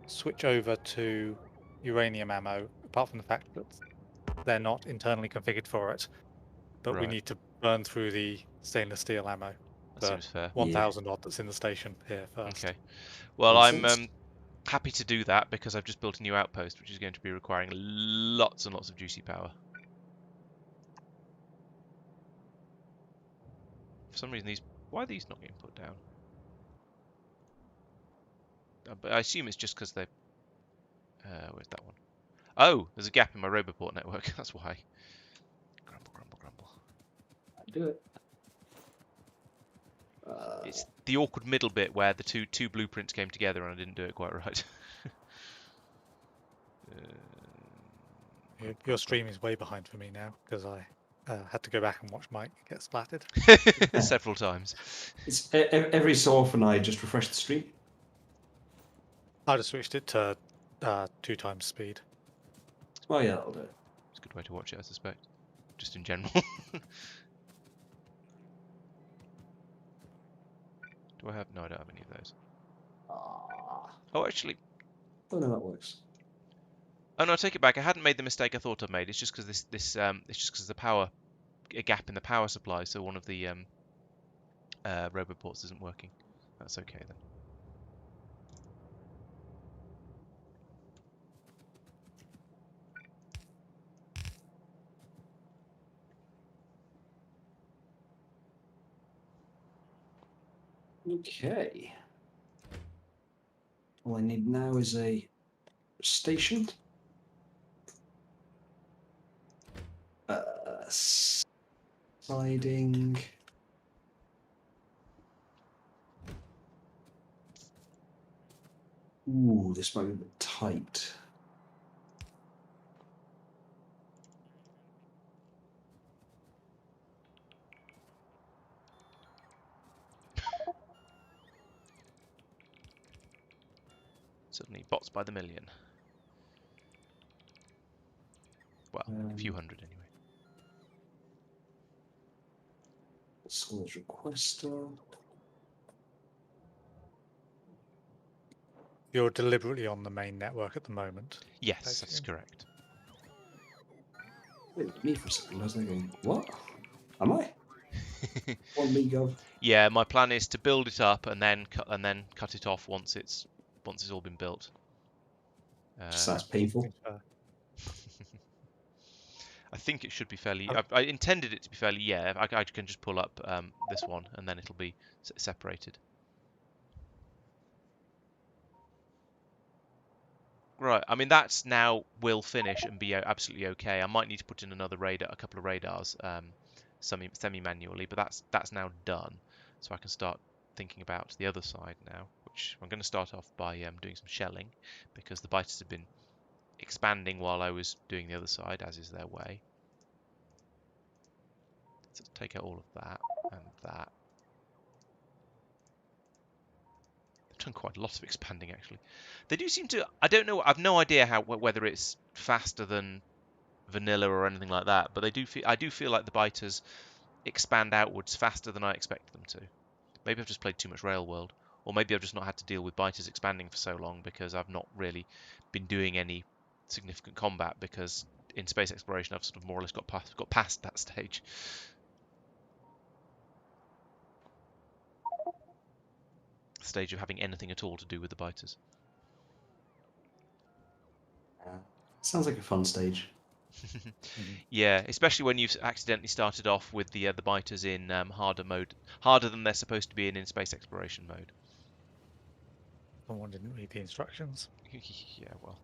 switch over to uranium ammo, apart from the fact that they're not internally configured for it. But we Right. need to burn through the stainless steel ammo. That seems fair. 1,000 odd that's in the station here first. Okay. Well, Makes I'm happy to do that because I've just built a new outpost, which is going to be requiring lots and lots of juicy power. For some reason, why are these not getting put down? But I assume it's just because they. Where's that one? Oh, there's a gap in my Roboport network. That's why. Grumble, grumble, grumble. Do it. It's the awkward middle bit where the two blueprints came together and I didn't do it quite right. Your stream is way behind for me now because I had to go back and watch Mike get splattered. Several times. It's every so often I just refresh the stream. I just switched it to 2 times speed. Oh yeah, that'll do it. It's a good way to watch it, I suspect. Just in general. Do I have? No, I don't have any of those. Oh, actually. Oh no, that works. Oh no, I take it back. I hadn't made the mistake I thought I'd made. It's just because it's just because the power, a gap in the power supply, so one of the Roboports isn't working. That's okay then. Okay. All I need now is a station. Sliding. Ooh, this might be a bit tight. Suddenly, bots by the million. Well, a few hundred anyway. Source requester. You're deliberately on the main network at the moment. Yes, I that's assume. correct. Wait, me for a second. I was thinking, what? Am I? On me go. Yeah, my plan is to build it up and then cut it off once it's all been built. Sounds painful. I think it should be fairly. I intended it to be fairly. Yeah, I can just pull up this one and then it'll be separated. Right. I mean that's now will finish and be absolutely okay. I might need to put in a couple of radars, semi-manually, but that's now done. So I can start thinking about the other side now, which I'm going to start off by doing some shelling because the biters have been expanding while I was doing the other side, as is their way. So take out all of that and that. They've done quite a lot of expanding actually. They do seem to. I don't know. I've no idea whether it's faster than vanilla or anything like that, but I do feel like the biters expand outwards faster than I expect them to. Maybe I've just played too much Rail World, or maybe I've just not had to deal with biters expanding for so long because I've not really been doing any significant combat because in space exploration I've sort of more or less got past that stage. Stage of having anything at all to do with the biters. Sounds like a fun stage. Yeah, especially when you've accidentally started off with the biters in harder mode, harder than they're supposed to be in space exploration mode. Someone didn't read the instructions. Yeah, well,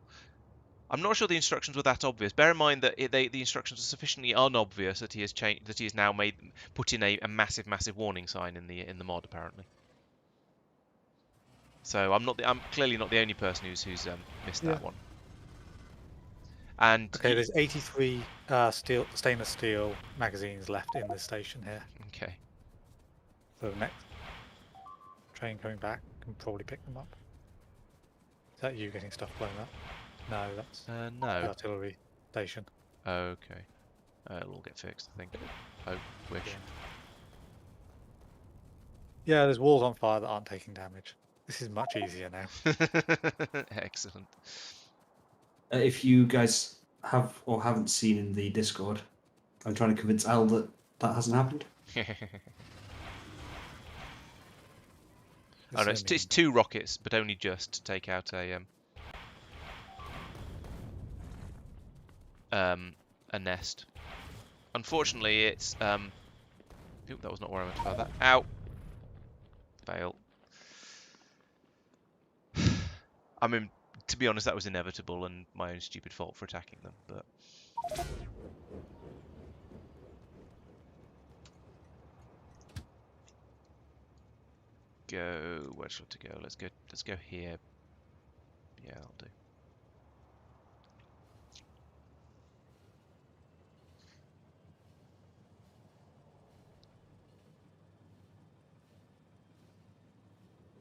I'm not sure the instructions were that obvious. Bear in mind that the instructions are sufficiently unobvious that he has changed, that he has now put in a massive warning sign in the mod apparently. So I'm clearly not the only person who's missed that one. And okay, there's 83 stainless steel magazines left in the station here. Okay. So the next train coming back can probably pick them up. Is that you getting stuff blown up? No, that's no. the artillery station. Okay. It'll all get fixed, I think. Oh, wish. Yeah, there's walls on fire that aren't taking damage. This is much easier now. Excellent. If you guys have or haven't seen in the Discord, I'm trying to convince Al that that hasn't happened. Oh no, it's 2 rockets, but only just to take out a nest. Unfortunately, it's Oop, that was not where I meant to fire that. Ow! Fail. I mean, to be honest, that was inevitable and my own stupid fault for attacking them, but. Go. Where should I go? Let's go here. Yeah, I'll do.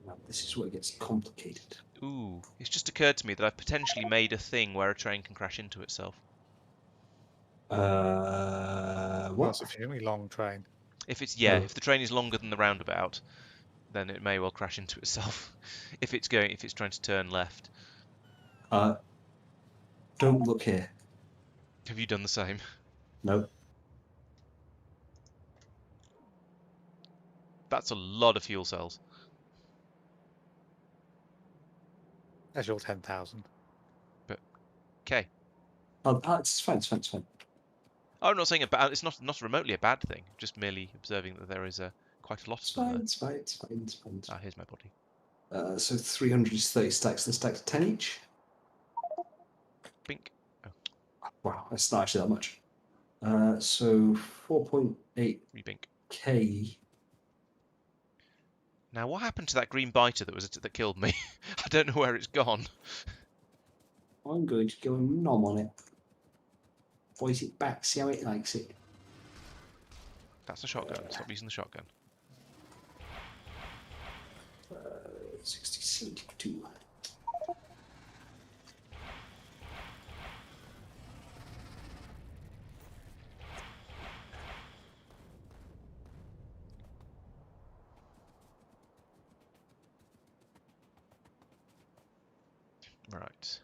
Now, this is where it gets complicated. Ooh, it's just occurred to me that I've potentially made a thing where a train can crash into itself. What? Well, a sufficiently long train. If it's if the train is longer than the roundabout, then it may well crash into itself. if it's trying to turn left. Don't look here. Have you done the same? No. That's a lot of fuel cells. That's your 10,000. But okay. It's fine. It's fine. It's fine. I'm not saying it's not remotely a bad thing. Just merely observing that there is quite a lot of them. It's fine. It's fine. It's fine. Ah, here's my body. So 330 stacks. The stacks 10 each. Bink. Oh. Wow, that's not actually that much. So 4.8k. Rebink. Now, what happened to that green biter that killed me? I don't know where it's gone. I'm going to go and nom on it. Voice it back, see how it likes it. That's a shotgun. Stop using the shotgun. 60, 72. Right.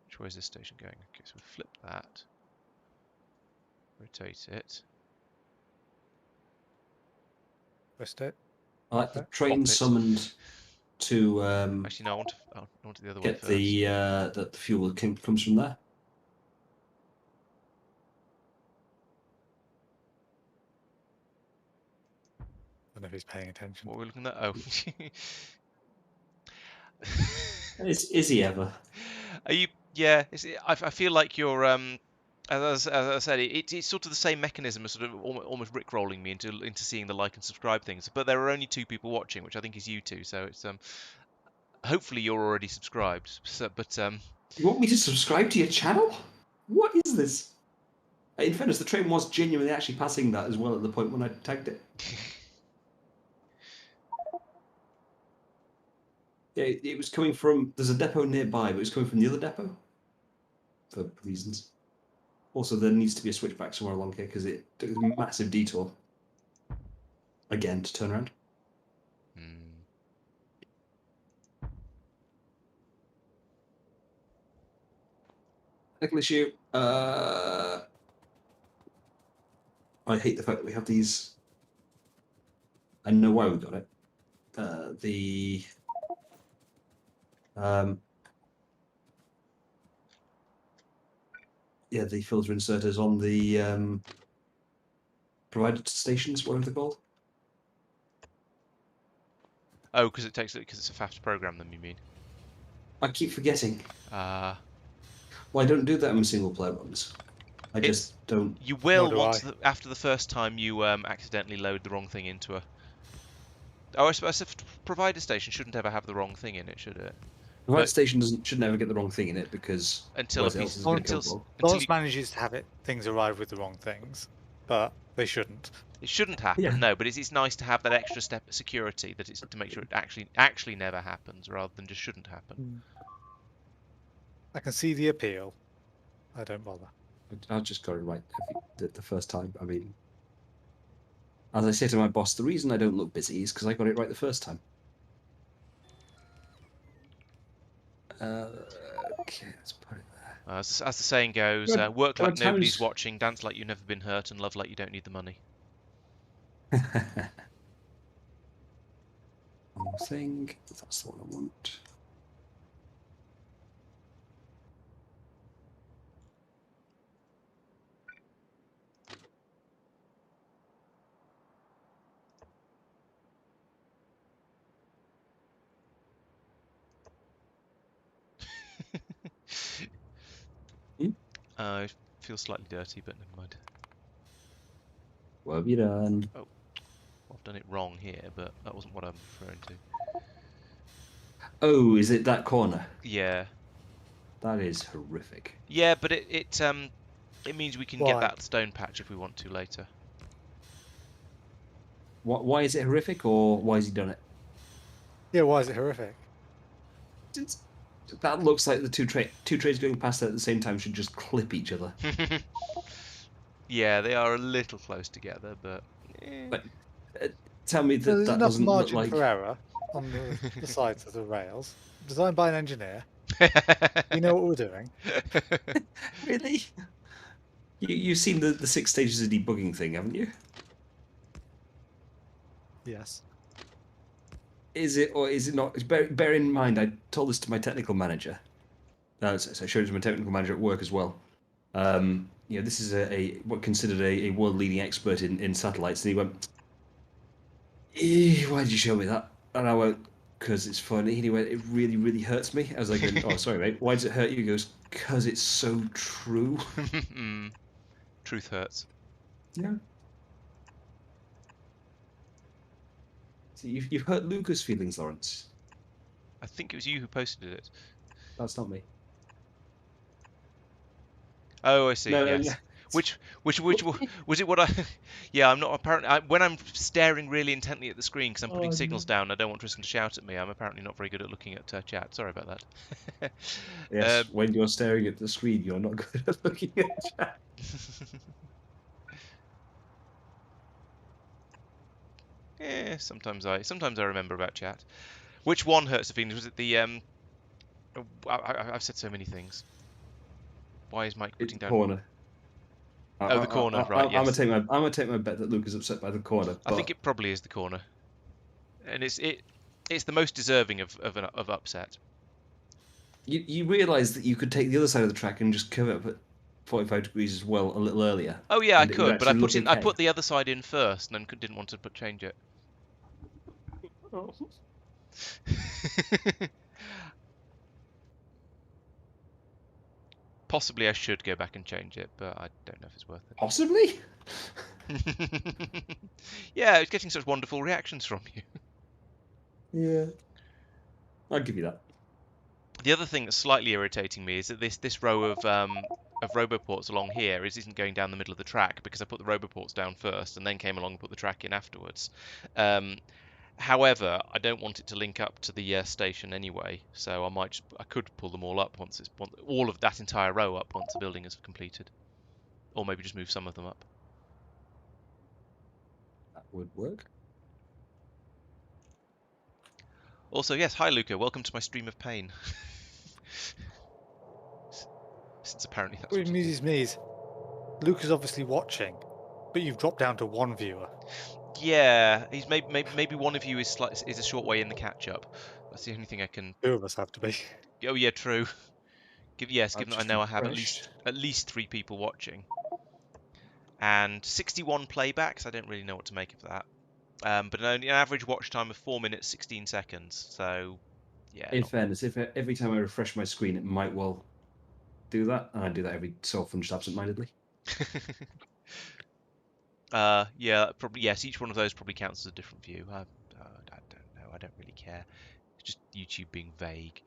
Which way is this station going? Okay, so we flip that. Rotate it. Twist it. I like the Okay. train Pop it. summoned to Actually, no, I want it the other way get first. the fuel that comes from there. I don't know if he's paying attention. What are we looking at? Oh. Is he ever? Are you? Yeah. I feel like you're. As I said, it's sort of the same mechanism as sort of almost rickrolling me into seeing the like and subscribe things. But there are only 2 people watching, which I think is you two. So it's hopefully you're already subscribed. So, but You want me to subscribe to your channel? What is this? In fairness, the train was genuinely actually passing that as well at the point when I tagged it. Yeah, it was coming from. There's a depot nearby, but it was coming from the other depot for reasons. Also, there needs to be a switchback somewhere along here because it took a massive detour again to turn around. Technical issue. I hate the fact that we have these. I know why we got it. The filter inserters on the provided stations, whatever they're called. Oh, because it's a faster program than you mean. I keep forgetting. Uh, Well, I don't do that in single player runs. I just don't. You will Nor do after the first time you accidentally load the wrong thing into a. Oh, I suppose a provider station shouldn't ever have the wrong thing in it, should it? Provided station should never get the wrong thing in it because Until where's else is it going to come from? Laurence manages to have things arrive with the wrong things, but they shouldn't. It shouldn't happen, Yeah. no. But it's nice to have that extra step of security that it's to make sure it actually never happens, rather than just shouldn't happen. I can see the appeal. I don't bother. I just got it right the first time. I mean, as I say to my boss, the reason I don't look busy is because I got it right the first time. Okay, let's put it there. As the saying goes, work like nobody's watching, dance like you've never been hurt, and love like you don't need the money. One more thing. That's the one I want. I feel slightly dirty, but never mind. What have you done? Oh, I've done it wrong here, but that wasn't what I'm referring to. Oh, is it that corner? Yeah. That is horrific. Yeah, but it means we can get that stone patch if we want to later. Why is it horrific, or why has he done it? Yeah, why is it horrific? That looks like the two trains going past at the same time should just clip each other. Yeah, they are a little close together, but. But tell me that There's that enough doesn't margin look like for error on the sides of the rails. Designed by an engineer. You know what we're doing. Really? You've seen the 6 stages of debugging thing, haven't you? Yes. Is it or is it not? Bear in mind, I told this to my technical manager. So I showed it to my technical manager at work as well. This is what considered a world-leading expert in satellites, and he went, "Why did you show me that?" And I went, because it's funny. He went, it really, really hurts me. I was like, oh, sorry, mate. Why does it hurt you? He goes, because it's so true. Truth hurts. Yeah. See, you've hurt Luca's feelings, Laurence. I think it was you who posted it. That's not me. Oh, I see. No, Yes. no. Which was it? What I? Yeah, I'm not apparently. When I'm staring really intently at the screen because I'm putting signals down, I don't want Tristan to shout at me. I'm apparently not very good at looking at chat. Sorry about that. Yes, when you're staring at the screen, you're not good at looking at chat. Yeah, sometimes I remember about chat. Which one hurts the feelings? Was it the I've said so many things. Why is Mike putting down? Corner. Oh, the corner, right? Yes. I'm gonna take my bet that Luke is upset by the corner. I think it probably is the corner, and it's the most deserving of upset. You realise that you could take the other side of the track and just curve it up at 45 degrees as well a little earlier. Oh yeah, I and it would could, but I actually look I okay. put the other side in first, and then didn't want to change it. Oh. Possibly I should go back and change it, but I don't know if it's worth it. Possibly? Yeah, it's getting such wonderful reactions from you. Yeah. I'll give you that. The other thing that's slightly irritating me is that this row of roboports along here isn't going down the middle of the track because I put the roboports down first and then came along and put the track in afterwards. However, I don't want it to link up to the station anyway, so I could pull them all up once all of that entire row up once the building is completed, or maybe just move some of them up. That would work. Also, yes, hi Luca, welcome to my stream of pain. Since apparently that's What amuses me is Luke is obviously watching, but you've dropped down to one viewer. Yeah, he's maybe one of you is a short way in the catch up. That's the only thing I can. Two of us have to be. Oh yeah, true. Given that I know I have at refreshed. least 3 people watching, and 61 playbacks. I don't really know what to make of that. But an average watch time of 4 minutes 16 seconds. So yeah. In fairness, if every time I refresh my screen, it might well do that, and I do that every so often, just absent-mindedly. Yeah, probably yes. Each one of those probably counts as a different view. I don't know. I don't really care. It's just YouTube being vague.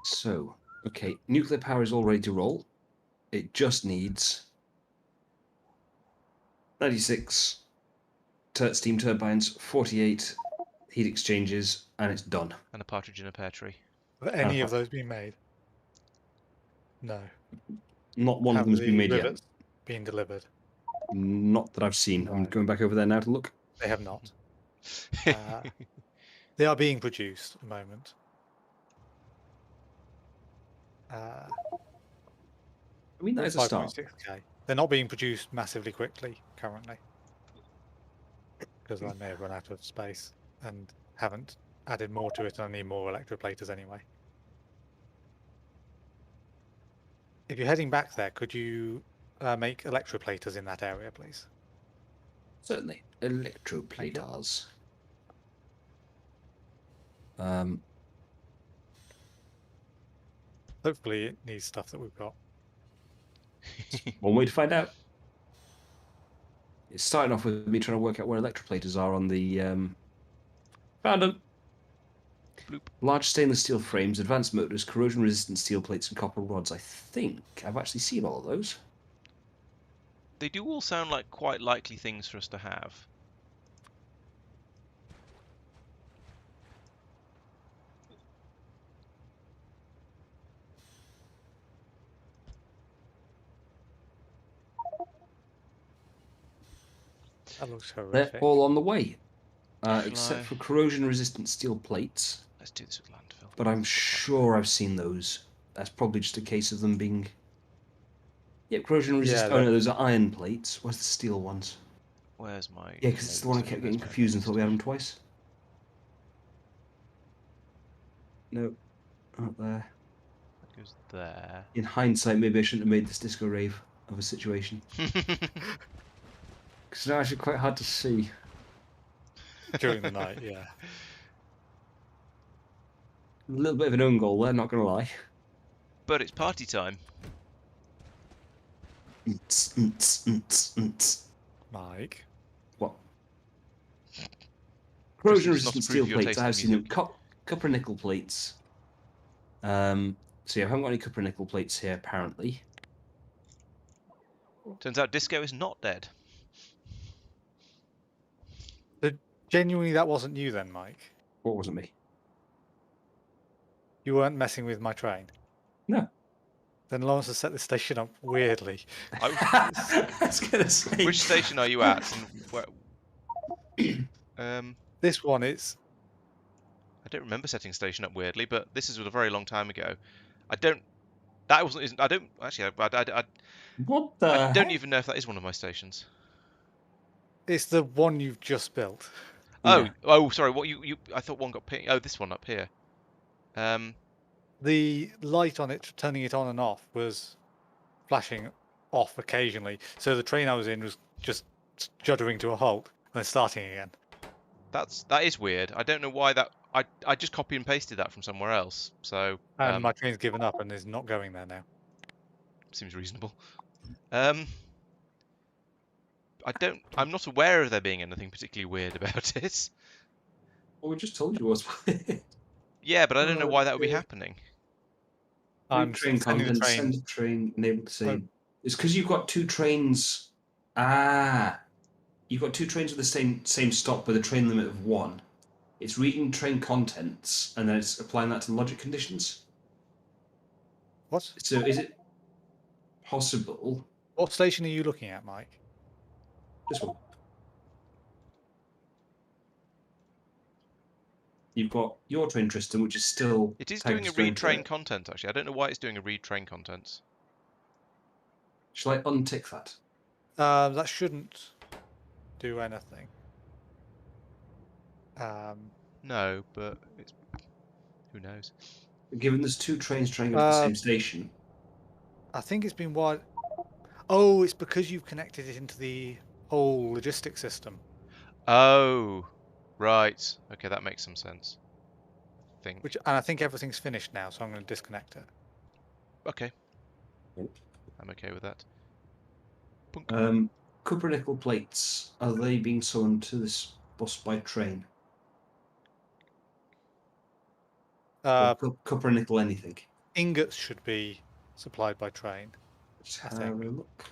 So, okay, nuclear power is all ready to roll. It just needs 96 steam turbines, 48 heat exchangers, and it's done. And a partridge in a pear tree. Have any of those been made? No. Not one of them has been made yet. Been delivered? Not that I've seen. No. I'm going back over there now to look. They have not. They are being produced at the moment. I mean, that is a start. 5.6K. They're not being produced massively quickly currently because I may have run out of space and haven't added more to it, and I need more electroplaters anyway. If you're heading back there, could you make electroplaters in that area, please? Certainly. Electroplaters. Hopefully it needs stuff that we've got. One way to find out. It's starting off with me trying to work out where electroplaters are on the... Found them! Bloop. Large stainless steel frames, advanced motors, corrosion-resistant steel plates, and copper rods. I think I've actually seen all of those. They do all sound like quite likely things for us to have. That looks horrific. They're all on the way. Except for corrosion-resistant steel plates. Let's do this with landfill. But I'm sure I've seen those. That's probably just a case of them being... Yeah, corrosion-resistant... Yeah, oh no, those are iron plates. Where's the steel ones? Where's my... Yeah, because it's the one I kept getting confused and thought we had them twice. No, not there. That goes there. In hindsight, maybe I shouldn't have made this disco rave of a situation. Because it's actually quite hard to see. During the night, yeah. A little bit of an own goal there, not going to lie. But it's party time. Mike. What? Corrosion does not resistant approve steel of your plates. taste I in have seen them. music. Copper nickel plates. So yeah, I haven't got any copper nickel plates here apparently. Turns out disco is not dead. So genuinely, that wasn't you then, Mike. What wasn't me? You weren't messing with my train. No. Then Laurence has set the station up weirdly. I was gonna say. Which station are you at? And This one is. I don't remember setting station up weirdly, but this is a very long time ago. I don't. That wasn't. Isn't. I don't actually. What the? I don't heck? even know if that is one of my stations. It's the one you've just built. Oh, Yeah. oh, sorry. What you? I thought one got pinged. Oh, this one up here. The light on it, turning it on and off, was flashing off occasionally. So the train I was in was just juddering to a halt and then starting again. That is weird. I don't know why that. I just copy and pasted that from somewhere else. So And my train's given up and is not going there now. seems reasonable. I'm not aware of there being anything particularly weird about it. Well, we just told you it was. Yeah, but I don't know why that would be Okay. happening. I'm train sending the content, train. send train, enable to say. Oh. It's because you've got two trains. Ah, you've got two trains with the same stop with a train limit of 1. It's reading train contents and then it's applying that to logic conditions. What? So is it possible? What station are you looking at, Mike? This one. You've got your train, Tristan, which is still. It is tagged doing a as going read to- train content actually. I don't know why it's doing a read train contents. Shall I untick that? That shouldn't do anything. No, but it's who knows. Given there's two trains trying to go to the same station. I think it's been wired. Oh, it's because you've connected it into the whole logistics system. Oh, right. Okay, that makes some sense. I think. And I think everything's finished now, so I'm going to disconnect it. Okay. Yep. I'm okay with that. Punk. Copper nickel plates, are they being sewn to this bus by train? Or copper nickel anything? Ingots should be supplied by train. Let's I have think. a look.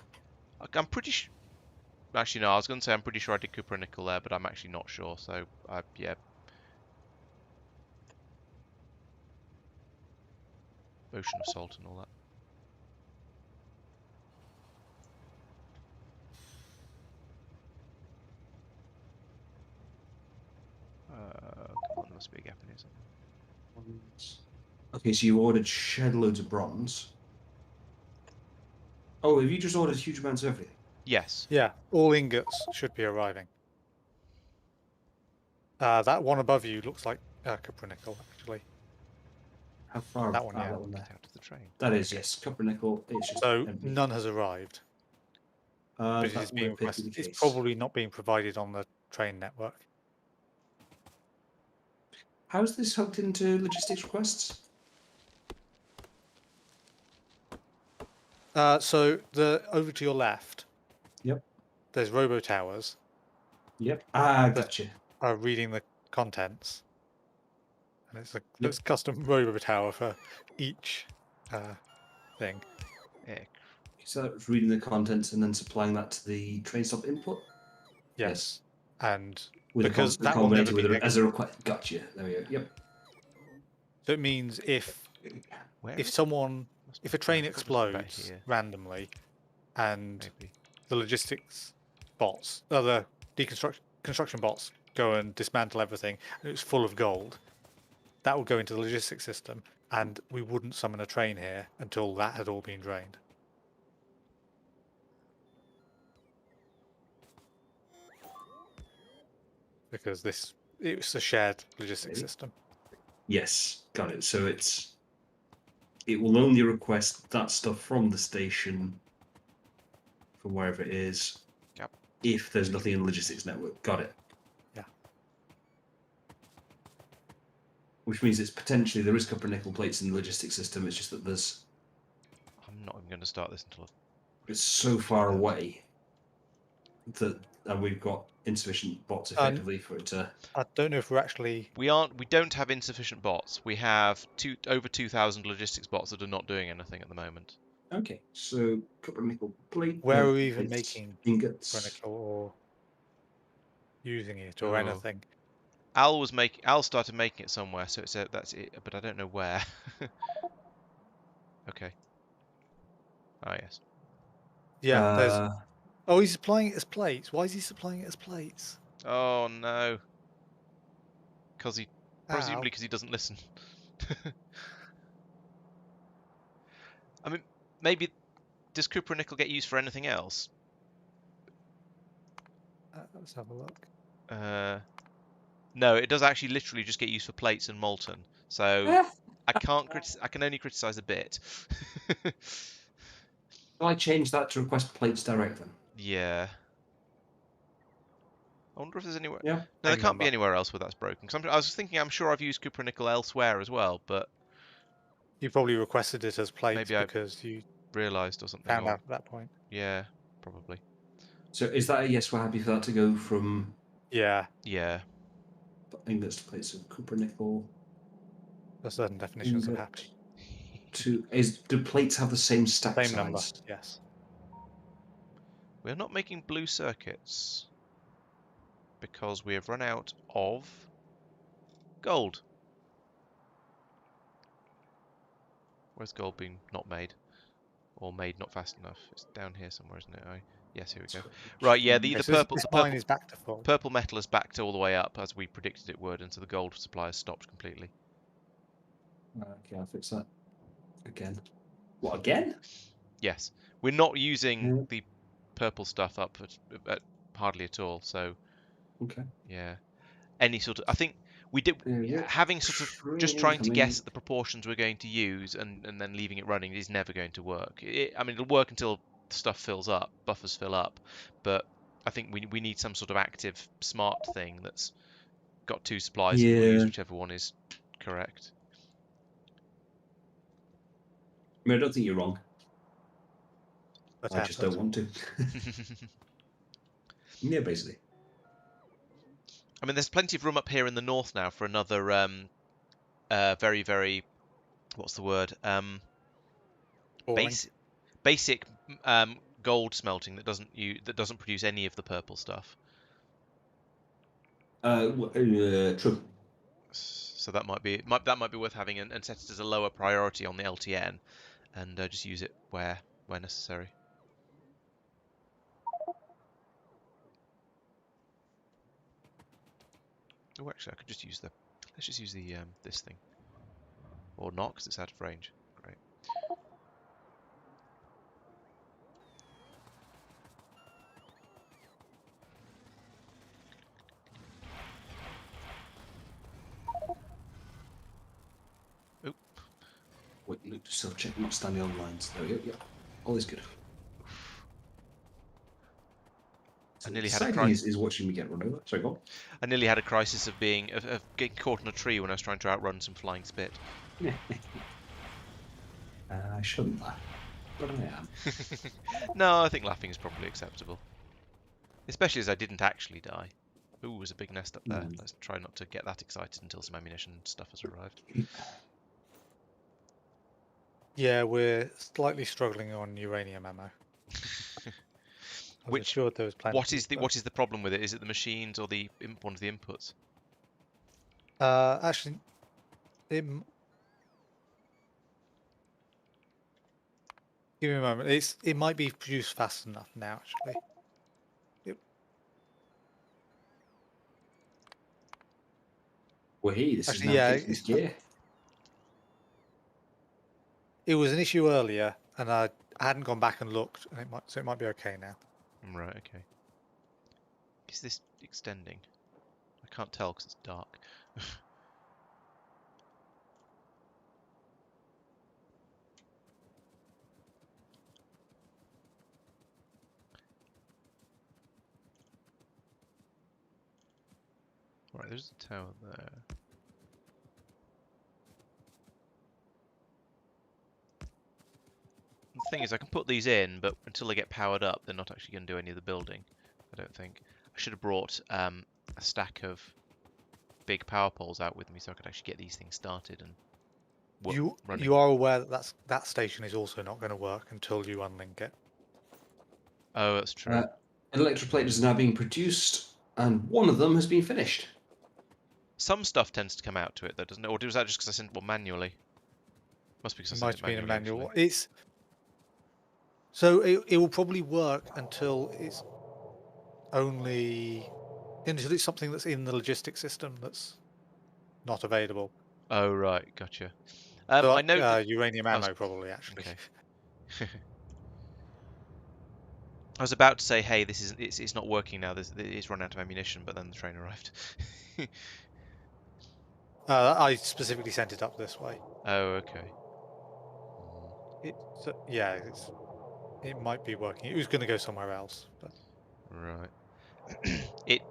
I'm pretty sure. Actually, no. I was going to say I'm pretty sure I did copper and nickel there, but I'm actually not sure. So, yeah. Ocean of salt and all that. Come on, there must be a gap in here somewhere. Okay, so you ordered shed loads of bronze. Oh, have you just ordered huge amounts of everything? Yes. Yeah, all ingots should be arriving. That one above you looks like copper nickel, actually. How far? That one, yeah. That one there. Get out of the train. That is, yes. Copper nickel. It's just So empty. none has arrived. But it That is being would appear to be requested. the It's case. probably not being provided on the train network. How is this hooked into logistics requests? So over to your left. Yep. There's robo towers. Yep. Ah, gotcha. Are reading the contents, and it's a custom robo tower for each thing. Yeah. So that was reading the contents and then supplying that to the train stop input? Yes. And With because a that will never combinator be with as a request. Gotcha. There we go. Yep. So it means if Where if is- someone must if be- a train I thought it was back explodes here, randomly and maybe. the logistics bots, the construction bots go and dismantle everything and it's full of gold, that will go into the logistics system and we wouldn't summon a train here until that had all been drained. Because it's a shared logistics Really? system. Yes, got it. So it will only request that stuff from the station, from wherever it is. Yep. if there's nothing in the logistics network. Got it. Yeah. Which means it's potentially there is copper and nickel plates in the logistics system. It's just that there's I'm not even going to start this until it's so far away that and we've got insufficient bots effectively for it to. I don't know if we're actually. We don't have insufficient bots. We have over 2,000 logistics bots that are not doing anything at the moment. Okay, so copper and nickel plate. Where are we even plates, making ingots? nickel or using it or Oh. anything? Al started making it somewhere, so that's it, but I don't know where. Okay. Ah, yes. Yeah, there's. Oh, he's supplying it as plates. Why is he supplying it as plates? Oh no. Presumably Ow. because he doesn't listen. I mean, maybe does copper and nickel get used for anything else? Let's have a look. No, it does actually literally just get used for plates and molten. So I can only criticize a bit. Shall I change that to request plates direct then? Yeah. I wonder if there's anywhere. Yeah. No, there Same can't be number. anywhere else where that's broken. 'Cause I was thinking, I'm sure I've used copper and nickel elsewhere as well, but You probably requested it as plates maybe I because you realised or something. found Or out at that point. yeah, probably. So is that a yes? We're happy for that to go from Yeah, Yeah. ingots to plates of copper nickel. there's certain definitions of happy. Do plates have the same stack Same size? number, yes. We're not making blue circuits because we have run out of gold. Where's gold being not made? Or made not fast enough? It's down here somewhere, isn't it? Yes, here we go. Right, yeah, the Okay, so purple this mine is back to full. purple metal is backed all the way up as we predicted it would, and so the gold supply has stopped completely. Okay, I'll fix that again. What again? Yes, we're not using the purple stuff up at hardly at all. So Okay. yeah, any sort of I think we did having sort of just trying to guess at the proportions we're going to use and then leaving it running is never going to work. I mean, it'll work until stuff fills up, buffers fill up, but I think we need some sort of active smart thing that's got two supplies and we'll use whichever one is correct. I mean, I don't think you're wrong. But I just don't want to. Yeah, basically. I mean, there's plenty of room up here in the north now for another very, very, what's the word? Basic gold smelting that doesn't produce any of the purple stuff. True. So that might be worth having and set it as a lower priority on the LTN, and just use it where necessary. Oh, actually, I could just use let's just use the this thing, or not, because it's out of range. Great. Oop. Wait, look, still check, not standing on lines. There we go. Yeah, all is good. I nearly the had a side crisis. is watching me get run over. Sorry, go on. I nearly had a crisis of getting caught in a tree when I was trying to outrun some flying spit. I shouldn't laugh, but I am. No, I think laughing is probably acceptable, especially as I didn't actually die. Ooh, there's a big nest up there. Let's try not to get that excited until some ammunition and stuff has arrived. Yeah, we're slightly struggling on uranium ammo. Sure there was plenty. What is the problem with it? Is it the machines or one of the inputs? Actually, give me a moment. It might be produced fast enough now. Actually, Well, hey, this is now this gear. It was an issue earlier, and I hadn't gone back and looked, and it might be okay now. Right. Okay. Is this extending? I can't tell because it's dark. Right, there's a tower there. The thing is, I can put these in, but until they get powered up, they're not actually going to do any of the building, I don't think. I should have brought a stack of big power poles out with me so I could actually get these things started and running. You are aware that that station is also not going to work until you unlink it. Oh, that's true. Electroplaters are now being produced, and one of them has been finished. Some stuff tends to come out to it, though, doesn't it? Or was that just because I sent it manually? Must be because I It sent might it have been a manually, manual. actually. It will probably work until it's something that's in the logistics system that's not available. Oh, right, gotcha. So I know that... uranium I was... ammo probably actually. Okay. I was about to say, hey, it's not working now. It's run out of ammunition, but then the train arrived. I specifically sent it up this way. Oh, okay. It might be working. It was going to go somewhere else, but Right.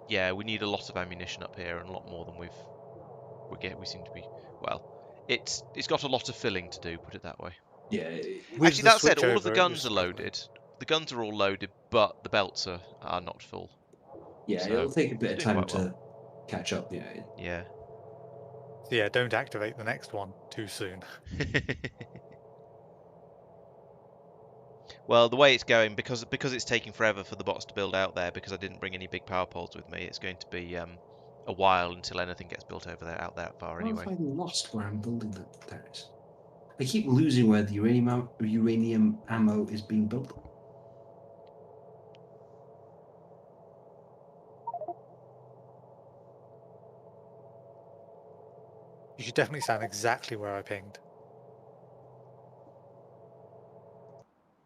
Yeah, we need a lot of ammunition up here, and a lot more than we seem to be. Well, it's got a lot of filling to do. Put it that way. Yeah. with Actually, the that said, all of the switchover, it was guns are struggling. loaded. The guns are all loaded, but the belts are not full. Yeah, So, it'll take a bit of doing time quite well. to catch up. Yeah. Yeah. So yeah, don't activate the next one too soon. Well, the way it's going, because it's taking forever for the bots to build out there, because I didn't bring any big power poles with me, it's going to be a while until anything gets built over there, out that far Why anyway. have I lost where I'm building the terrace? I keep losing where the uranium ammo is being built. You should definitely stand exactly where I pinged.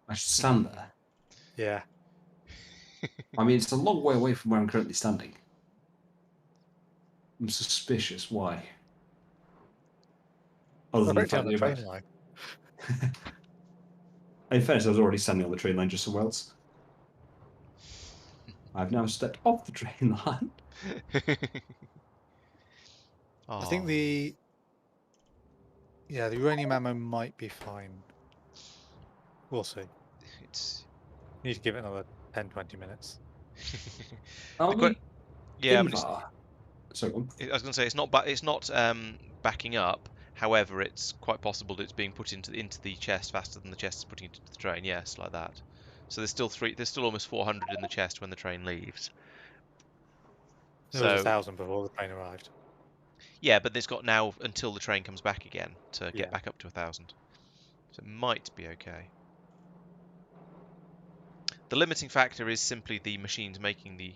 I should stand there. Yeah. I mean, it's a long way away from where I'm currently standing. I'm suspicious. Why? Other than the Directly fact on that the you're train about... line. In fairness, I was already standing on the train line just somewhere else. I've now stepped off the train line. I think Oh, the uranium ammo might be fine. We'll see. it's Need to give it another 10-20 minutes. Are que- we yeah, but Invar? Sorry, go on. I was going to say it's not backing up. However, it's quite possible that it's being put into the chest faster than the chest is putting it into the train. Yes, like that. So there's still almost 400 in the chest when the train leaves. There was So 1,000 before the train arrived. yeah, but it's got now until the train comes back again to get Yeah. back up to 1,000. So it might be okay. The limiting factor is simply the machines making the...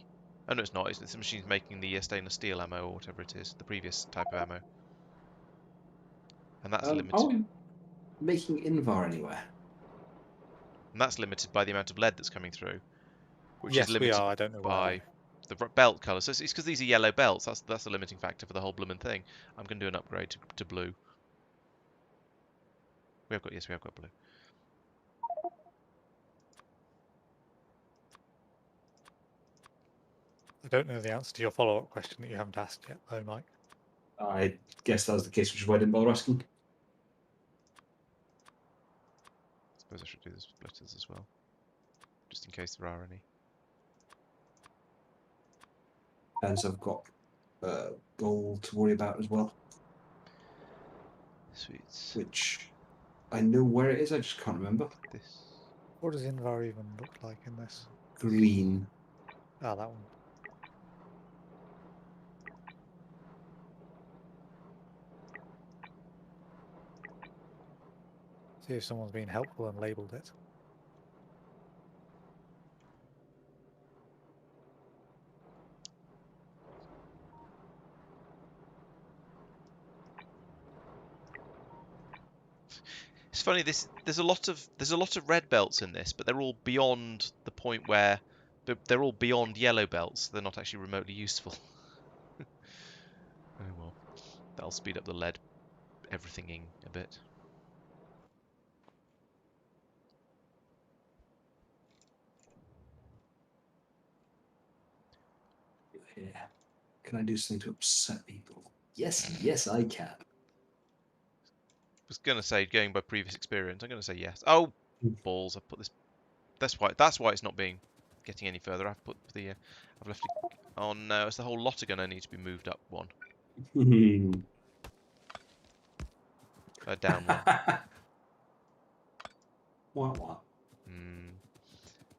Oh no, it's not. It's the machines making the stainless steel ammo or whatever it is, the previous type of ammo. And that's Are limited. we making Invar anywhere? And that's limited by the amount of lead that's coming through, which is Yes, we limited are. I don't know why by the belt colour. So it's because these are yellow belts. That's the limiting factor for the whole bloomin' thing. I'm going to do an upgrade to blue. We have got blue. I don't know the answer to your follow-up question that you haven't asked yet, though, Mike. I guess that was the case, which is why I didn't bother asking. I suppose I should do the splitters as well, just in case there are any. And so I've got gold to worry about as well. Sweet. Which I know where it is, I just can't remember. This. What does Invar even look like in this? Green. Ah, that one. See if someone's been helpful and labelled it. It's funny. There's a lot of red belts in this, but they're all beyond the point where they're all beyond yellow belts. They're not actually remotely useful. Oh well, that'll speed up the lead everythinging a bit. Yeah. Can I do something to upset people? Yes, yes, I can. Was gonna say, going by previous experience, I'm gonna say yes. Oh, balls! I put this. That's why it's not getting any further. I've put the. I've left it. Oh no! It's the whole lot are gonna need to be moved up one. Down one. What? Hmm.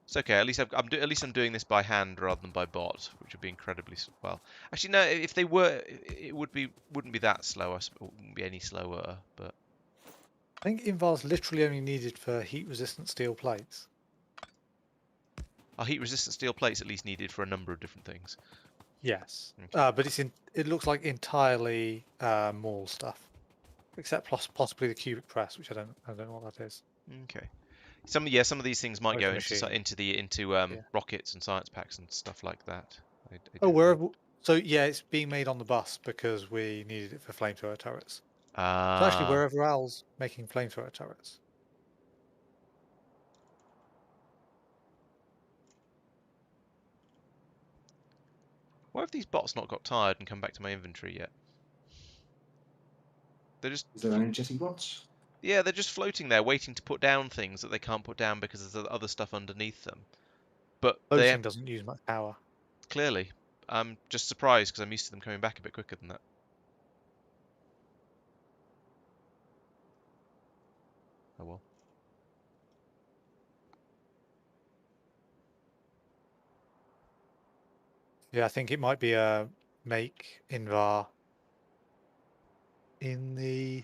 It's okay. At least at least I'm doing this by hand rather than by bot, which would be incredibly well. Actually, no. If they were, it wouldn't be that slow. It wouldn't be any slower. But I think Invar's literally only needed for heat-resistant steel plates. our heat-resistant steel plates at least needed for a number of different things. Yes, Okay. but it looks like entirely mall stuff, except possibly the cubic press, which I don't know what that is. Okay. Some of these things might Oh, go it's a into Yeah. rockets and science packs and stuff like that. I Oh, don't know. wherever. So yeah, it's being made on the bus because we needed it for flamethrower turrets. So actually, Ah, wherever Al's making flamethrower turrets. why have these bots not got tired and come back to my inventory yet? They're just Is there energetic rods? yeah, they're just floating there, waiting to put down things that they can't put down because there's other stuff underneath them. But they Floating doesn't use much power. clearly, I'm just surprised because I'm used to them coming back a bit quicker than that. Oh well. Yeah, I think it might be a make Invar in the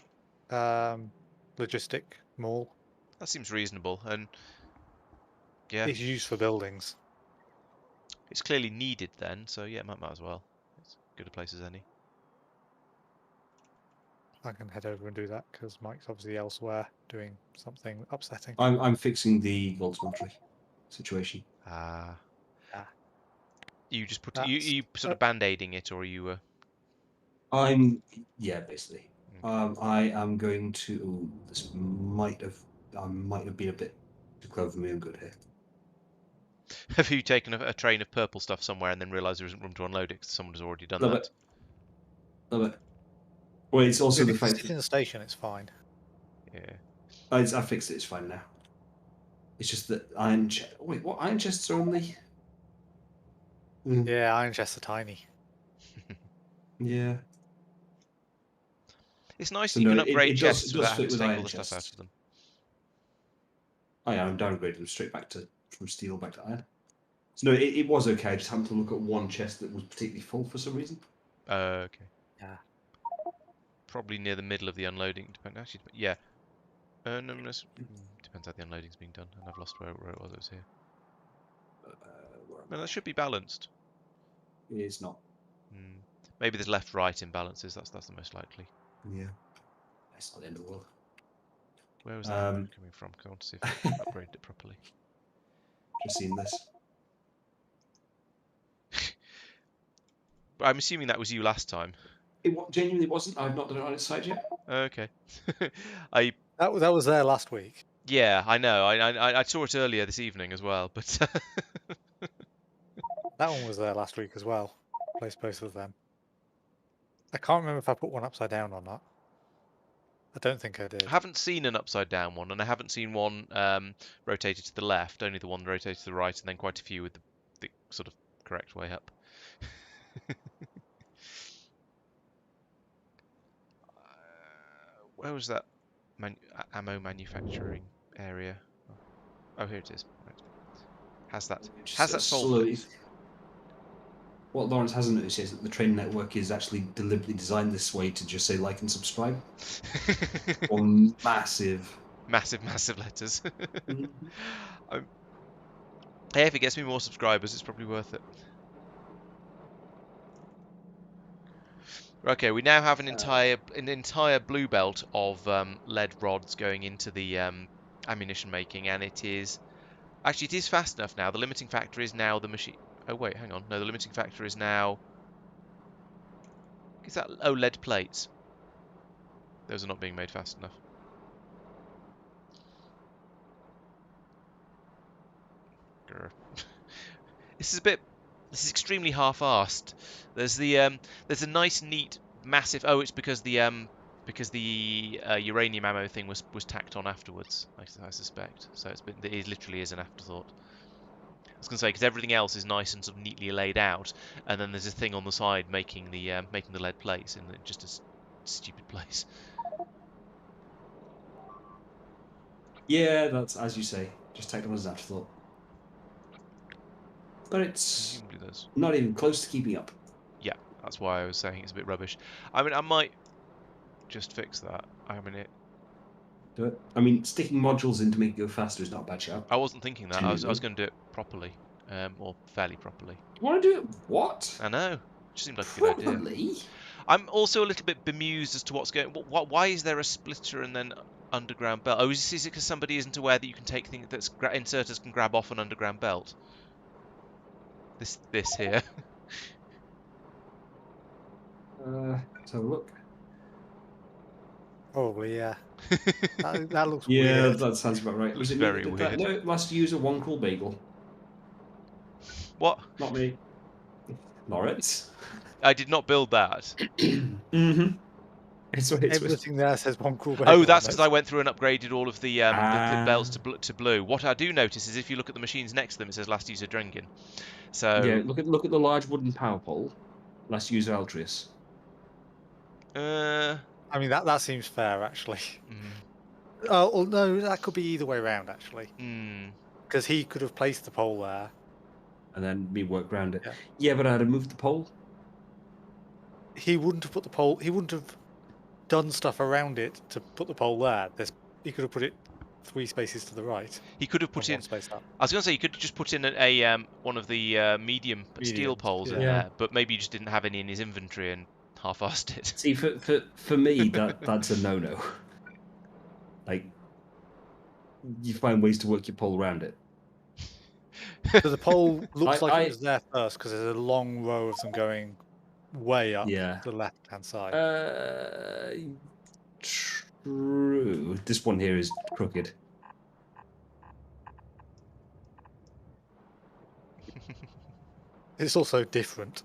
logistic mall. That seems reasonable, and yeah, It's used for buildings. it's clearly needed then. So yeah, might as well. It's as good a place as any. I can head over and do that because Mike's obviously elsewhere doing something upsetting. I'm fixing the voltmetry situation. Ah, Ah, you just put that's you sort of band-aiding it, or you Yeah, basically. okay. I am going to. Ooh, this I might have been a bit too clever for me and good here. Have you taken a train of purple stuff somewhere and then realised there isn't room to unload it because someone has already done Love that? it. Love it. Well, it's also if the it can fact sit that in the station, it's fine. Yeah. I fixed it. It's fine now. It's just that iron chest. Wait, what iron chests are only? Yeah, iron chests are tiny. Yeah. It's nice So that you no, can it upgrade does chests without having fit to with take all iron the stuff out chests. of them. Oh yeah, I'm downgrading them straight back from steel back to iron. So no, it was okay. I just happened to look at one chest that was particularly full for some reason. Okay. Yeah. Probably near the middle of the unloading. Actually, yeah. No, depends how the unloading's being done, and I've lost where it was. It was here. Where am No, that I? should be balanced. It is not. Maybe there's left-right imbalances. That's the most likely. Yeah. It's not the end of the world. Where was that upgrade coming from? 'Cause I want to see if I've upgraded it properly. Just seen this. But I'm assuming that was you last time. Genuinely wasn't. I've not done it on its side yet. Okay. That was there last week. Yeah, I know. I saw it earlier this evening as well, but That one was there last week as well. Placed both of them. I can't remember if I put one upside down or not. I don't think I I did. haven't seen an upside down one, and I haven't seen one rotated to the left. Only the one rotated to the right, and then quite a few with the sort of correct way up. Where was that ammo manufacturing area? Oh, here it is. Right. Has that solved Slowly. it? What Laurence hasn't noticed is that the train network is actually deliberately designed this way to just say like and subscribe. Or massive. Massive letters. Mhm. Hey, if it gets me more subscribers, it's probably worth it. Okay, we now have an entire blue belt of lead rods going into the ammunition making, and it is fast enough now. The limiting factor is now the machine. Oh wait, hang on. No, the limiting factor is now. Is that lead plates? Those are not being made fast enough. Grr. This is a bit This is extremely half-arsed. There's there's a nice, neat, massive. Oh, it's because the uranium ammo thing was tacked on afterwards. I suspect. So it literally is an afterthought. I was going to say because everything else is nice and sort of neatly laid out, and then there's a thing on the side making the lead plates in just a stupid place. Yeah, that's as you say. Just take them as an afterthought. But it's Presumably there's. not even close to keeping up. Yeah, that's why I was saying it's a bit rubbish. I mean, I might just fix that. I mean, Do it. I mean, sticking modules in to make it go faster is not a bad shout. I wasn't thinking that. I was Genuinely. going to do it properly, or fairly properly. You want to do it? What? I know. It just seemed like a good idea. Properly? I'm also a little bit bemused as to what's going. Why is there a splitter and then underground belt? Oh, is it because somebody isn't aware that you can take things that's inserters can grab off an underground belt? This here. Let's have a look. Probably, yeah. That looks Yeah, weird. that sounds about right. Was it very me that did that? weird. No, last user one call bagel. What? Not me. Laurence. I did not build that. Mm-hmm. It's Everything there says one cool bagel. Oh, that's on because it. I went through and upgraded all of the belts to blue. What I do notice is if you look at the machines next to them, it says last user drinking. So yeah, look at the large wooden power pole. Last user Altrius. I mean, that seems fair, actually. mm, Oh, no, that could be either way around, actually. mm. Because he could have placed the pole there. And then me work around it. Yeah. Yeah, but I'd have moved the pole. He wouldn't have put the pole. He wouldn't have done stuff around it to put the pole there. He could have put it 3 spaces to the right. He could have put in. 1 space up. I was going to say you could just put in a one of the medium steel Mediums, poles in yeah. there, but maybe you just didn't have any in his inventory and half-assed it. See, for me, that's a no-no. Like, you find ways to work your pole around it. So the pole looks like I- it was there first because there's a long row of them going way up Yeah. the left-hand side. True. This one here is crooked. It's also different.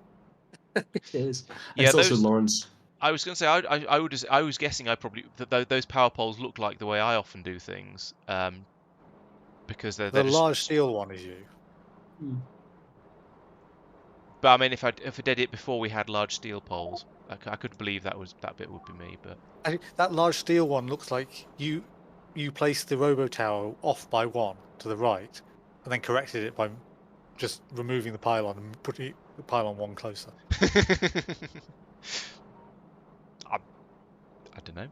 It is. Yeah, It's also those- Laurence. I was going to say I was guessing those power poles look like the way I often do things, because they're The just, large steel one is you. But I mean, if I did it before we had large steel poles, I could believe that bit would be me. But Actually, that large steel one looks like you placed the robo tower off by 1 to the right, and then corrected it by just removing the pylon and putting the pylon 1 closer. I don't know.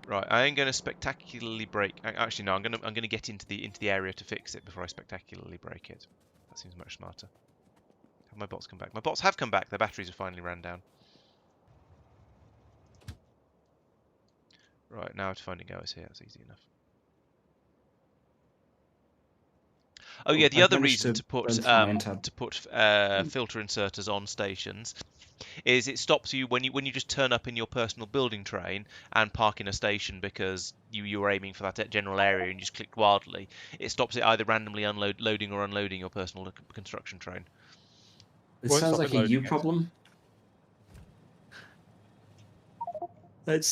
Right, I am going to spectacularly break. Actually, no, I'm going to get into the area to fix it before I spectacularly break it. That seems much smarter. Have my bots come back? My bots have come back. Their batteries have finally ran down. Right, now to finding out it's here. That's easy enough. Oh yeah, the I've other managed reason to to put burn through my tab. filter inserters on stations is it stops you when you just turn up in your personal building train and park in a station because you were aiming for that general area and you just clicked wildly. It stops it either randomly loading or unloading your personal construction train. It Won't sounds stop like it a you loading it. problem.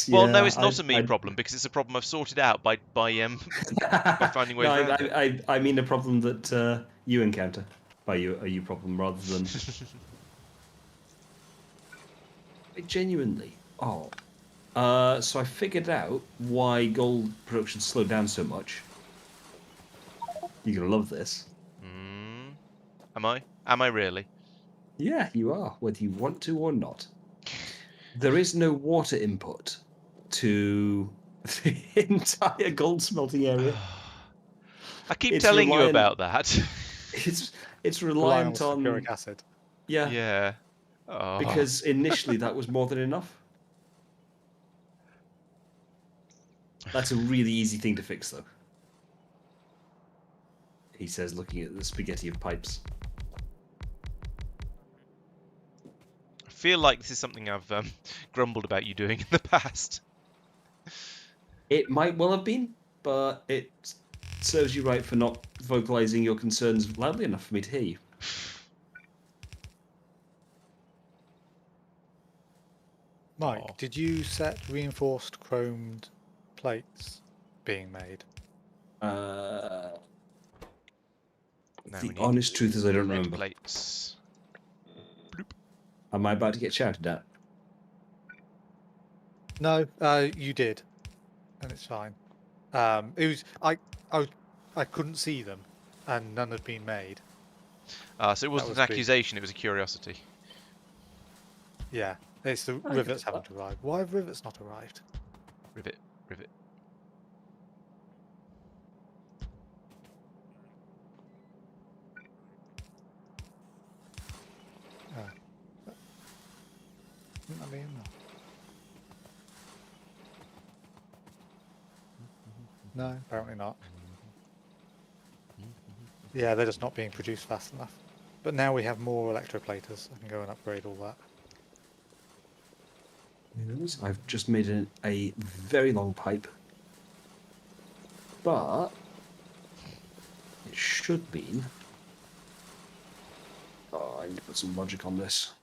Well, no, it's not a me problem because it's a problem I've sorted out by finding ways around it. I mean a problem that you encounter by a you problem rather than genuinely. So I figured out why gold production slowed down so much. You're gonna love this. Am I? Am I really? Yeah, you are, whether you want to or not. There is no water input to the entire gold smelting area. I keep It's telling you reliant- about that. It's Relying on reliant on sulfuric acid. yeah, Yeah. Oh. because initially that was more than enough. That's a really easy thing to fix, though. He says, looking at the spaghetti of pipes. I feel like this is something I've grumbled about you doing in the past. It might well have been, but it serves you right for not vocalizing your concerns loudly enough for me to hear you. Mike, Oh. did you set reinforced chromed plates being made? Uh, Now the we need honest truth is I don't lead remember. plates. Am I about to get shouted at? No, you did, and it's fine. It was I couldn't see them, and none had been made. So it wasn't was an big. accusation, it was a curiosity. Yeah, it's the I rivets get haven't arrived. Why have rivets not arrived? Rivet, rivet. Wouldn't that be in there? No, apparently not. Yeah, they're just not being produced fast enough. But now we have more electroplaters. I can go and upgrade all that. Yes, I've just made a very long pipe, but it should mean. Oh, I need to put some logic on this.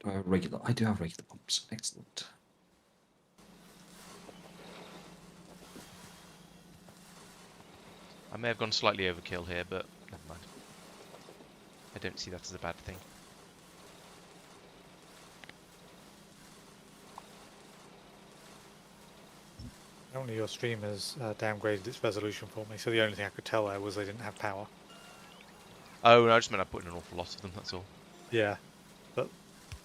Do I have regular? I do have regular pumps. Excellent. I may have gone slightly overkill here, but never mind. I don't see that as a bad thing. Only your stream has downgraded its resolution for me, so the only thing I could tell there was they didn't have power. Oh, no, I just meant I put in an awful lot of them, that's all. Yeah, but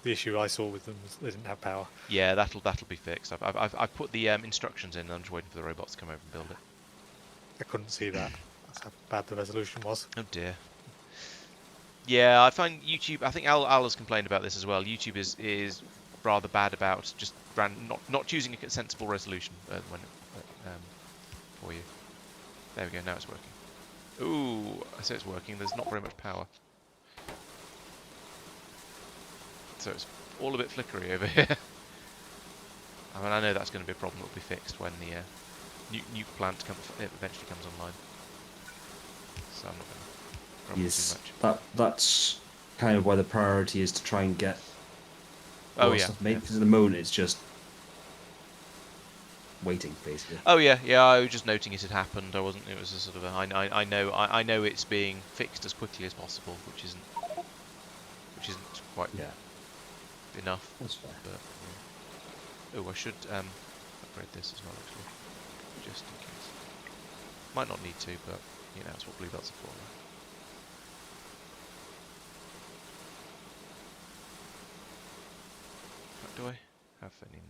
the issue I saw with them was they didn't have power. Yeah, that'll be fixed. I've put the instructions in, and I'm just waiting for the robots to come over and build it. I couldn't see that. That's how bad the resolution was. Oh dear. Yeah, I find YouTube. I think Al has complained about this as well. YouTube is rather bad about just not choosing a sensible resolution for you. There we go. Now it's working. Ooh, I say it's working. There's not very much power, so it's all a bit flickery over here. I mean, I know that's going to be a problem that will be fixed when the nuke plant eventually comes online. So I'm not going to grumble too much. That's kind of why the priority is to try and get Oh all yeah, stuff made. yeah. Because at the moment it's just waiting, basically. Oh yeah, yeah. I was just noting it had happened. I wasn't. It was a sort of a. I know it's being fixed as quickly as possible, which isn't quite enough. That's fair. But yeah. Oh, I should upgrade this as well, actually, just in case. Might not need to, but you know, that's what blue belts are for. Right? Do I have any?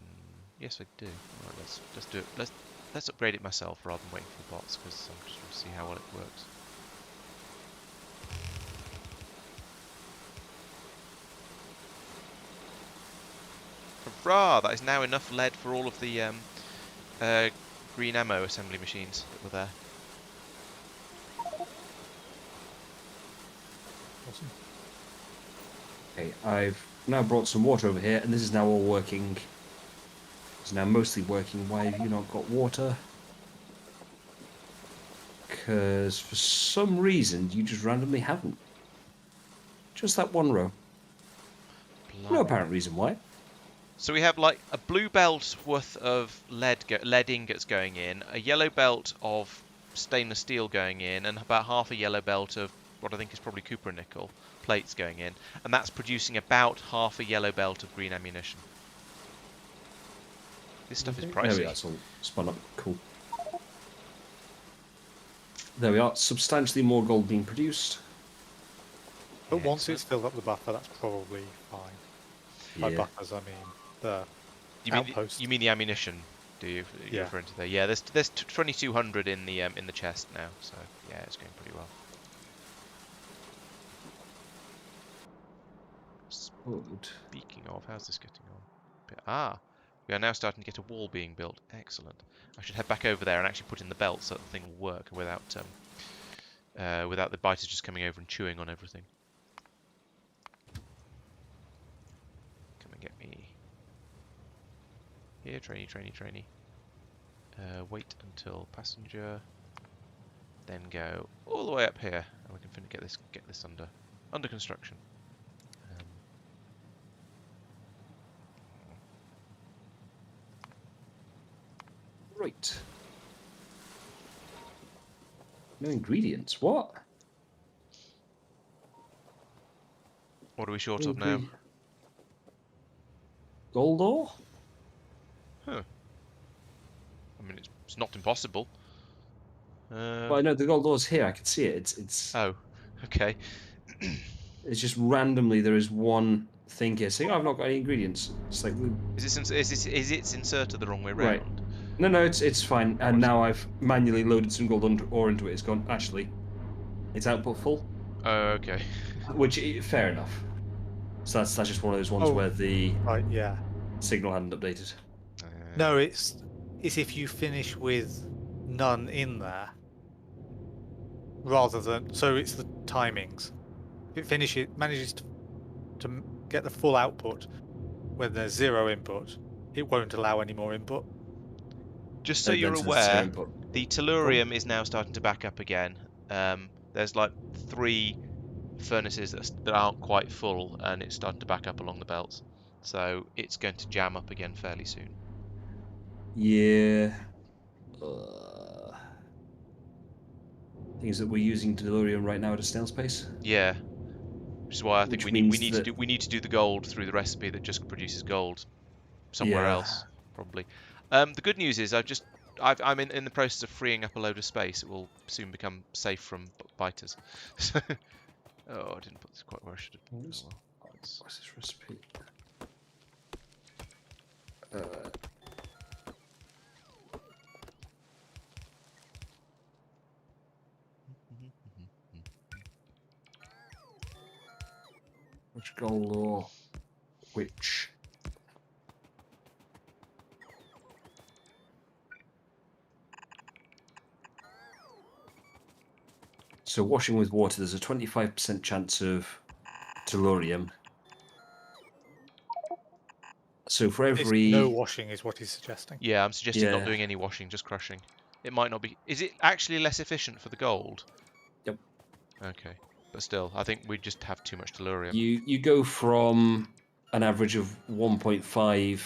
Yes, I do. Right, let's do it. Let's upgrade it myself rather than waiting for the bots, because I'm just trying to see how well it works. Hurrah! That is now enough lead for all of the green ammo assembly machines that were there. Awesome. Okay, I've now brought some water over here, and this is now all working. It's now mostly working. Why have you not got water? Because for some reason you just randomly haven't. Just that one row. No apparent reason why. So we have like a blue belt worth of lead ingots going in, a yellow belt of stainless steel going in, and about half a yellow belt of what I think is probably copper and nickel plates going in, and that's producing about half a yellow belt of green ammunition. This stuff is pricey. There we are, it's all spun up. Cool. There we are, substantially more gold being produced. But Yeah, once excellent. it's filled up the buffer, that's probably fine. By Yeah. buffers, I mean the outpost. You mean the ammunition? Do you? You're Yeah. referring to there? Yeah, there's 2,200 in the chest now, so yeah, it's going pretty well. Good. Speaking of, how's this getting on? We are now starting to get a wall being built. Excellent. I should head back over there and actually put in the belt so that the thing will work without the biters just coming over and chewing on everything. Come and get me. Here, trainee. Wait until passenger. then go all the way up here, and we can get this under construction. Right. No ingredients. What? What are we short of now? Gold ore? Huh. I mean, it's not impossible. Well, I know the gold ore's here. I can see it. It's. Oh, okay. It's just randomly there is one thing here saying, "Oh, I've not got any ingredients." It's like. Is its inserted the wrong way Right. round? No, it's fine. And now I've manually loaded some gold ore into it. It's gone. Actually, it's output full. Oh, okay. Which fair enough. So that's just one of those ones where the yeah. signal hadn't updated. No, it's if you finish with none in there, rather than it's the timings. If it manages to get the full output when there's 0 input, it won't allow any more input. Just so you're aware, the tellurium is now starting to back up again. There's like 3 furnaces that aren't quite full, and it's starting to back up along the belts. So it's going to jam up again fairly soon. Yeah. Things that we're using tellurium right now at a snail's pace. Yeah. Which is why I think we need to do the gold through the recipe that just produces gold somewhere else, probably. The good news is I'm in the process of freeing up a load of space. It will soon become safe from biters. Oh, I didn't put this quite where I should have. Oh, well. What's this recipe? Which gold ore? Which? So washing with water, there's a 25% chance of tellurium. So for every... No washing is what he's suggesting. Yeah, I'm suggesting not doing any washing, just crushing. It might not be... Is it actually less efficient for the gold? Yep. Okay. But still, I think we just have too much tellurium. You go from an average of 1.5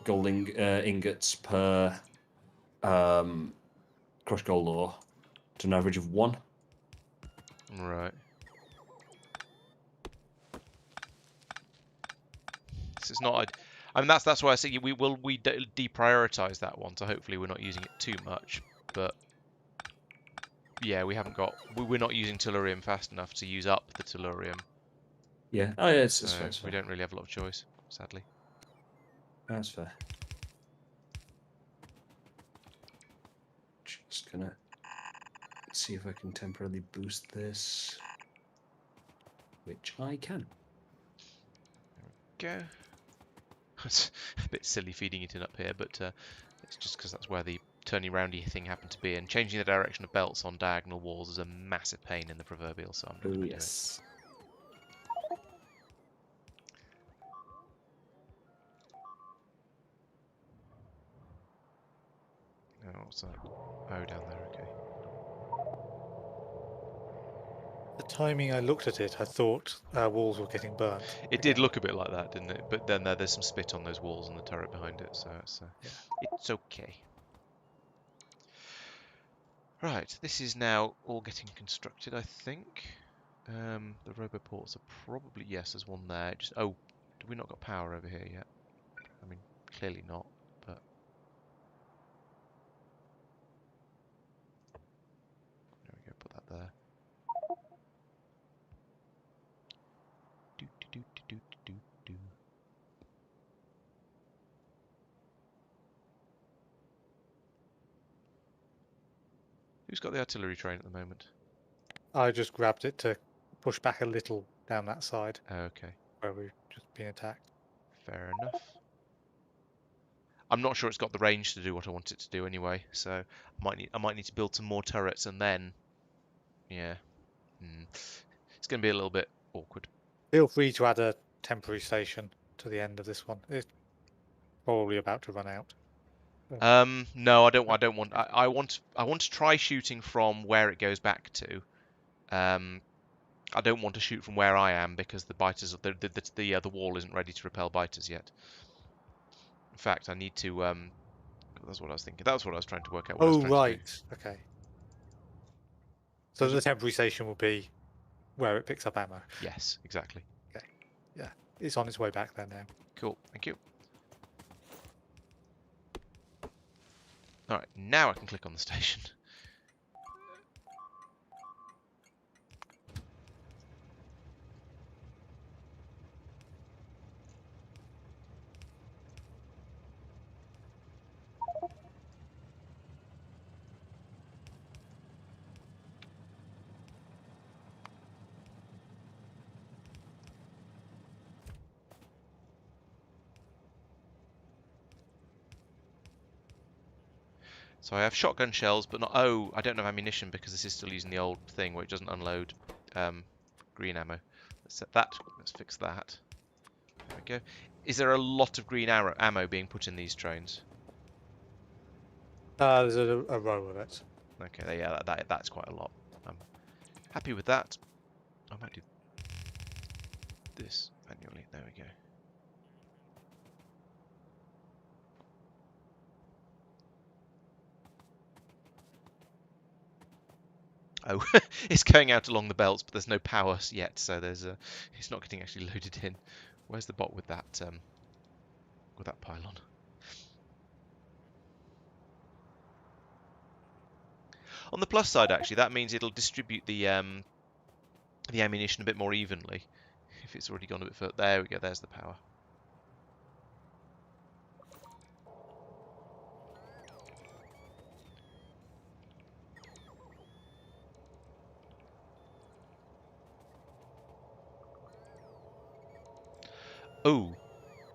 gold ingots per crushed gold ore to an average of 1. Right. So it's not... I mean, that's why I say we deprioritize that one, so hopefully we're not using it too much. But yeah, we're not using tellurium fast enough to use up the tellurium. Yeah. Oh yeah, it's fair. We don't really have a lot of choice, sadly. That's fair. Just gonna see if I can temporarily boost this, which I can. There we go. It's a bit silly feeding it in up here, but it's just because that's where the turny-roundy thing happened to be, and changing the direction of belts on diagonal walls is a massive pain in the proverbial, so I'm not going to do it. Oh, what's that? Oh, down there, okay. The timing I looked at it, I thought walls were getting burnt. It did look a bit like that, didn't it? But then there's some spit on those walls and the turret behind it, so it's okay. Right, this is now all getting constructed, I think. The roboports are probably... Yes, there's one there. Oh, have we not got power over here yet? I mean, clearly not, but... There we go, put that there. Who's got the artillery train at the moment? I just grabbed it to push back a little down that side. Okay. Where we've just been attacked. Fair enough. I'm not sure it's got the range to do what I want it to do anyway, so I might need to build some more turrets and then... Yeah. It's going to be a little bit awkward. Feel free to add a temporary station to the end of this one. It's probably about to run out. No, I don't want. I want to try shooting from where it goes back to. I don't want to shoot from where I am because the biters, the wall isn't ready to repel biters yet. In fact, I need to. That's what I was thinking. That was what I was trying to work out. What I was Oh, trying to do. right. Okay. So the temporary station will be where it picks up ammo. Yes, exactly. Okay. Yeah. It's on its way back there now. Cool. Thank you. All right. Now I can click on the station. So I have shotgun shells, but not. Oh, I don't have ammunition because this is still using the old thing where it doesn't unload green ammo. Let's set that. Let's fix that. There we go. Is there a lot of green ammo being put in these trains? There's a row of it. Okay, yeah, that's quite a lot. I'm happy with that. I might do this manually. There we go. Oh, it's going out along the belts, but there's no power yet, so it's not getting actually loaded in. Where's the bot with that pylon? On the plus side, actually, that means it'll distribute the ammunition a bit more evenly. If it's already gone a bit further, there we go. There's the power. Oh,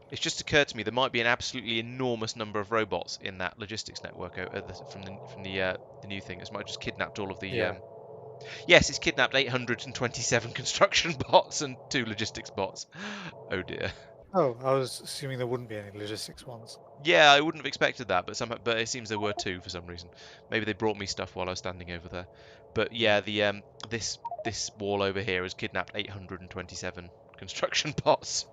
it's just occurred to me there might be an absolutely enormous number of robots in that logistics network from the new thing. It might have just kidnapped all of the. Yeah. Yes, it's kidnapped 827 construction bots and 2 logistics bots. Oh dear. Oh, I was assuming there wouldn't be any logistics ones. Yeah, I wouldn't have expected that, but it seems there were 2 for some reason. Maybe they brought me stuff while I was standing over there. But yeah, the this wall over here has kidnapped 827 construction bots.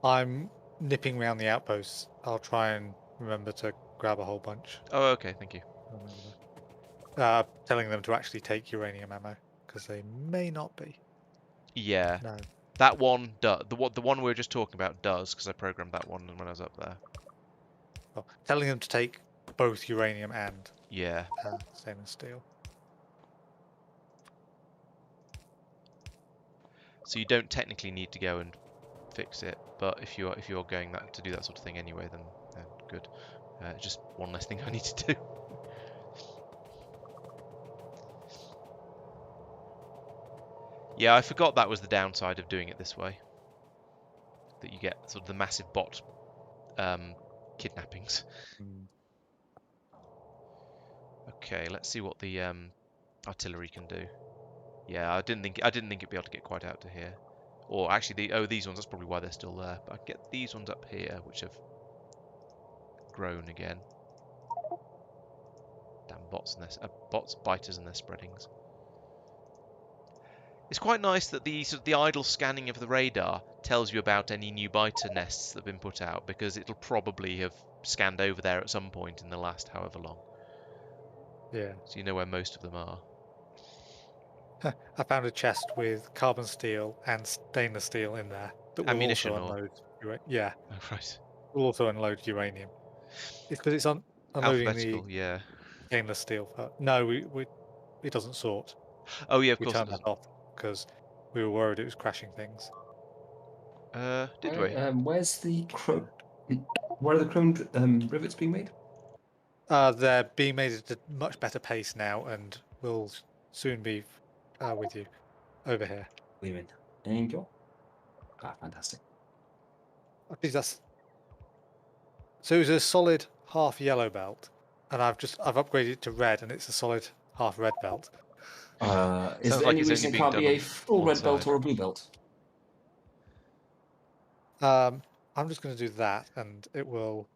I'm nipping around the outposts. I'll try and remember to grab a whole bunch. Oh, okay, thank you. Telling them to actually take uranium ammo because they may not be. Yeah. No. That one does. The one we were just talking about does, because I programmed that one when I was up there. Well, telling them to take both uranium and Yeah. stainless steel. So you don't technically need to go and fix it, but if you're going to do that sort of thing anyway, then good. Just one less thing I need to do. Yeah, I forgot that was the downside of doing it this way. That you get sort of the massive bot kidnappings. Okay, let's see what the artillery can do. Yeah, I didn't think it'd be able to get quite out to here. Or actually, these ones. That's probably why they're still there. But I can get these ones up here, which have grown again. Damn bots and bots, biters and their spreadings. It's quite nice that the idle scanning of the radar tells you about any new biter nests that have been put out, because it'll probably have scanned over there at some point in the last however long. Yeah. So you know where most of them are. I found a chest with carbon steel and stainless steel in there that will Ammunition also or? unload. Yeah, Oh, right. will also unload uranium. It's because it's unloading Alphabetical, the yeah. stainless steel. No, it doesn't sort. Oh yeah, of We course it turned that doesn't. off because we were worried it was crashing things. Did we? Where's the chrome? Where are the chrome rivets being made? They're being made at a much better pace now, and will soon be with you over here. We're in. Thank you. Ah, fantastic. Actually, so it was a solid half yellow belt, and I've upgraded it to red, and it's a solid half red belt. Is Sounds there like any it's reason only it being can't done be a on full one red belt side. or a blue belt? I'm just going to do that, and it will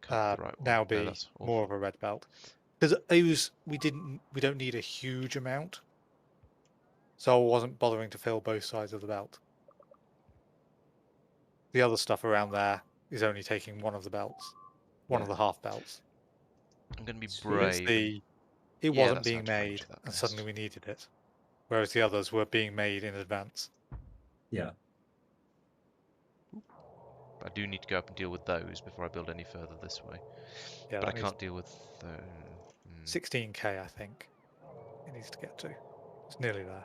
Cut the right one. now No, be that's more awful. of a red belt. Because we don't need a huge amount, so I wasn't bothering to fill both sides of the belt. The other stuff around there is only taking one of the belts, one of the half belts. I'm going to be Sweet. It's brave. it Yeah, wasn't that's how being to made, fracture that and best. suddenly we needed it, whereas the others were being made in advance. Yeah. I do need to go up and deal with those before I build any further this way. Yeah, But I that needs can't deal with 16k, I think. It needs to get to. It's nearly there.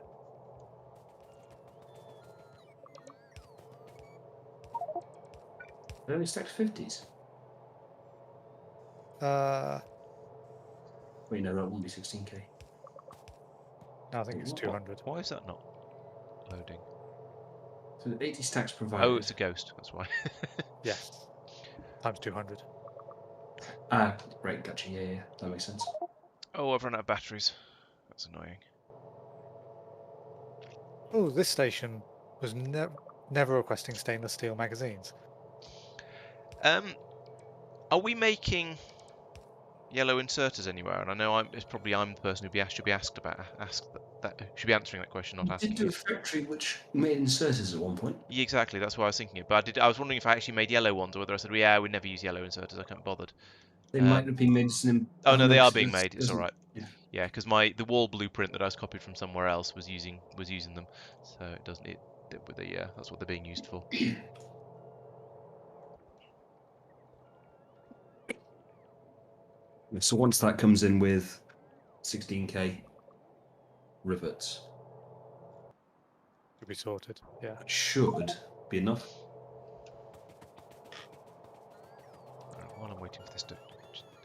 They only stacked 50s. Wait, no, that won't be 16k. No, I think it's 200. Why is that not loading? So 80 stacks provided. Oh, it's a ghost. That's why. Yes, times 200. Ah, right, gotcha. Yeah, that makes sense. Oh, I've run out of batteries. That's annoying. Oh, this station was never requesting stainless steel magazines. Are we making yellow inserters anywhere? And I know I'm the person who should be asked about should be answering that question, not You asking did do a it. factory which made inserters at one point. Yeah, exactly. That's why I was thinking it. But I was wondering if I actually made yellow ones, or whether I said, well, yeah, we never use yellow inserters. I can't be bothered. They might have been made in. Oh no, no, they are 'cause being made. It's all doesn't- right. Yeah. Yeah, because the wall blueprint that I was copied from somewhere else was using them, so it doesn't. Yeah, that's what they're being used for. So once that comes in with 16k rivets, Could be sorted. Yeah. that should be enough. While I'm waiting for this to.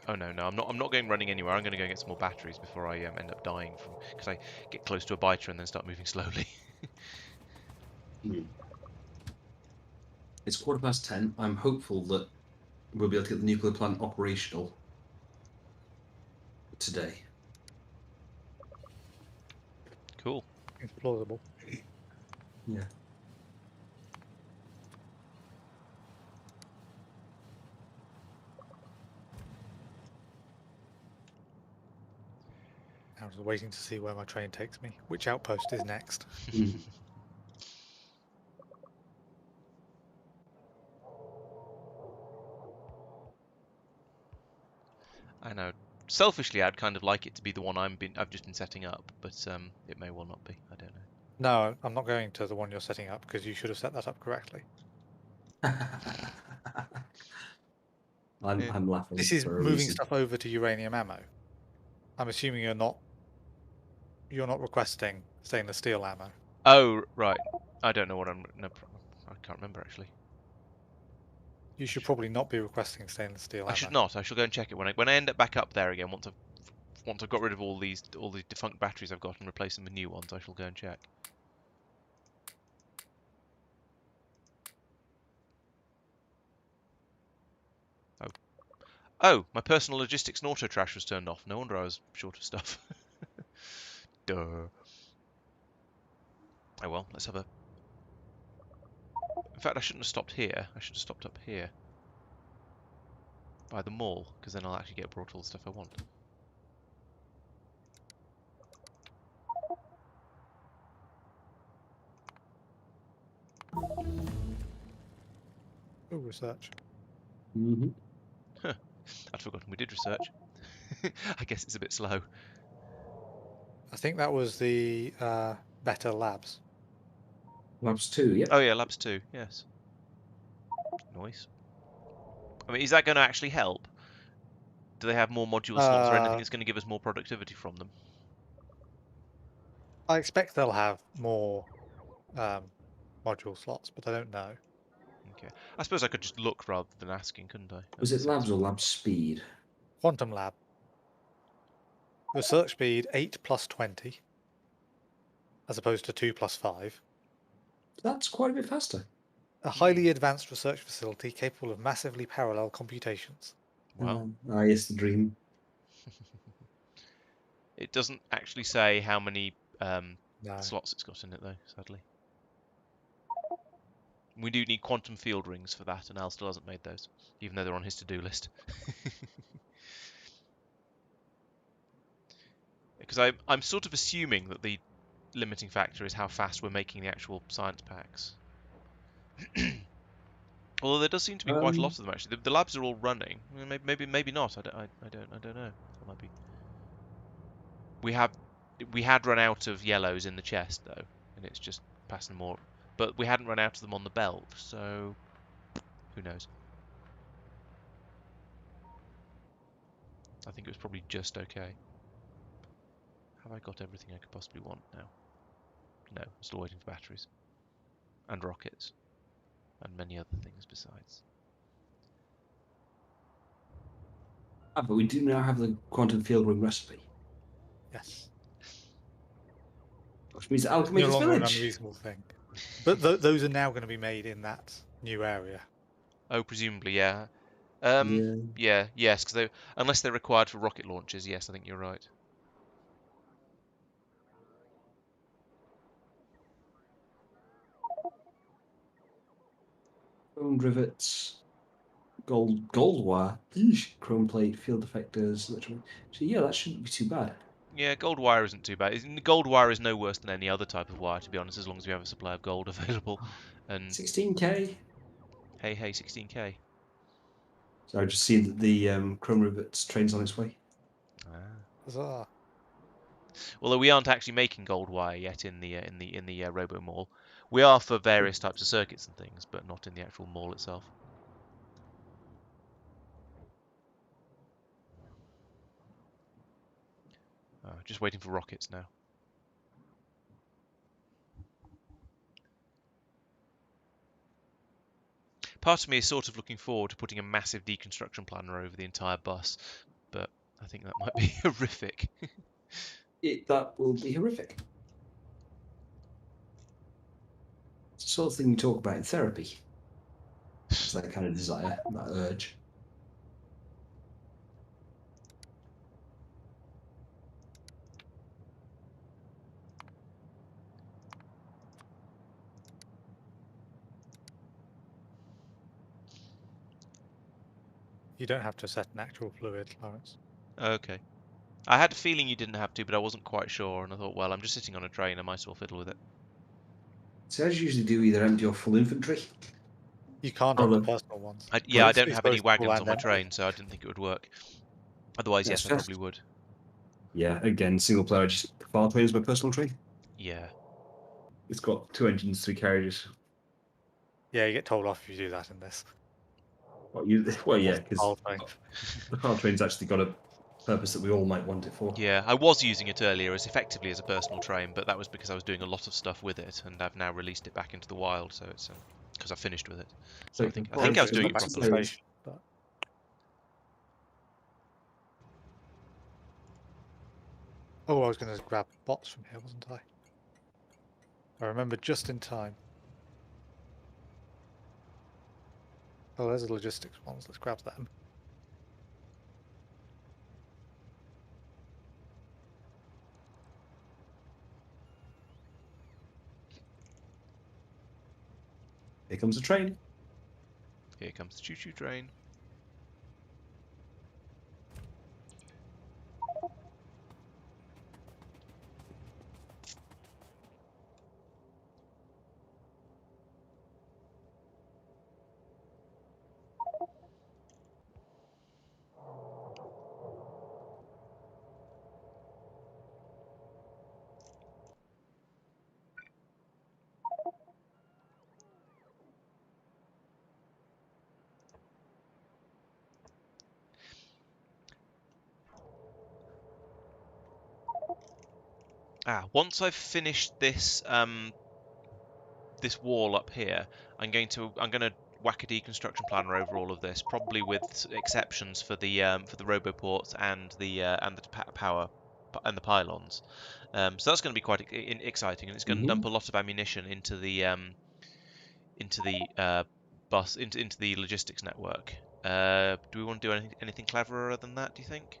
Oh no, I'm not. I'm not going running anywhere. I'm going to go and get some more batteries before I end up dying because I get close to a biter and then start moving slowly. It's 10:15. I'm hopeful that we'll be able to get the nuclear plant operational today. Cool. It's plausible. Yeah. I was waiting to see where my train takes me. Which outpost is next? I know. Selfishly, I'd kind of like it to be the one I've just been setting up, but it may well not be. I don't know. No, I'm not going to the one you're setting up because you should have set that up correctly. I'm laughing. This is for a moving reason. stuff over to uranium ammo. I'm assuming you're not requesting stainless steel ammo. Oh right. I don't know what I can't remember actually. You should probably not be requesting stainless steel ammo. I should not. I shall go and check it when I end up back up there again. Once I've got rid of all the defunct batteries I've got and replace them with new ones, I shall go and check. Oh, my personal logistics and auto trash was turned off. No wonder I was short of stuff. Duh. Oh well, let's have a. In fact, I shouldn't have stopped here. I should have stopped up here by the mall, because then I'll actually get brought all the stuff I want. Oh, research. I'd forgotten we did research. I guess it's a bit slow. I think that was the better labs. Labs 2, yeah. Oh yeah, labs 2, yes. Nice. I mean, is that going to actually help? Do they have more module slots or anything that's going to give us more productivity from them? I expect they'll have more module slots, but I don't know. Okay. I suppose I could just look rather than asking, couldn't I? Was it labs or lab speed? Quantum lab. Research speed 8 plus 20, as opposed to 2 plus 5. That's quite a bit faster. A highly advanced research facility capable of massively parallel computations. Wow. Yes, the dream. It doesn't actually say how many No. slots it's got in it, though, sadly. We do need quantum field rings for that, and Al still hasn't made those, even though they're on his to-do list. Because I'm sort of assuming that the limiting factor is how fast we're making the actual science packs. Although there does seem to be quite a lot of them actually. The labs are all running. Maybe not. I don't know. It might be. We had run out of yellows in the chest though, and it's just passing more. But we hadn't run out of them on the belt, so who knows? I think it was probably just okay. Have I got everything I could possibly want now? No, I'm still waiting for batteries. And rockets. And many other things besides. But we do now have the quantum field ring recipe. Yes. Which means Al can make No his longer an village. unreasonable thing. But those are now going to be made in that new area. Oh, presumably, yeah. Yeah. Yes, because unless they're required for rocket launches, yes, I think you're right. Chrome rivets, gold wire, chrome plate, field effectors. So yeah, that shouldn't be too bad. Yeah, gold wire isn't too bad. Gold wire is no worse than any other type of wire, to be honest, as long as we have a supply of gold available. And 16k. hey, 16k. So I just see that the chrome rivets train's on its way. Huzzah. Although we aren't actually making gold wire yet in the robomall. We are for various types of circuits and things, but not in the actual mall itself. Just waiting for rockets now. Part of me is sort of looking forward to putting a massive deconstruction planner over the entire bus, but I think that might be horrific. That will be horrific. It's the sort of thing we talk about in therapy. It's that kind of desire, that urge. You don't have to set an actual fluid, Laurence. Okay. I had a feeling you didn't have to, but I wasn't quite sure, and I thought, well, I'm just sitting on a train, I might as well fiddle with it. So I usually do either empty or full infantry. You can't have the personal ones. I It's don't have any both full wagons and on my empty. train, so I didn't think it would work. Otherwise, That's yes, I just- probably would. Yeah, again, single player, I just file train is my personal train. Yeah. It's got 2 engines, 3 carriages. Yeah, you get told off if you do that in this. Well, yeah, because Whole thing. the file train's actually got a purpose that we all might want it for. Yeah, I was using it earlier as effectively as a personal train, but that was because I was doing a lot of stuff with it, and I've now released it back into the wild, so it's because I finished with it. So I think I was doing it Back to the properly. station, but- Oh, I was going to grab bots from here, wasn't I? I remember just in time. Oh, there's the logistics ones. Let's grab them. Here comes the train. Here comes the choo-choo train. Once I've finished this this wall up here, I'm going to whack a deconstruction planner over all of this, probably with exceptions for the roboports and the power and the pylons. So that's going to be quite exciting, and it's going to dump a lot of ammunition into the bus into the logistics network. Do we want to do anything cleverer than that? Do you think?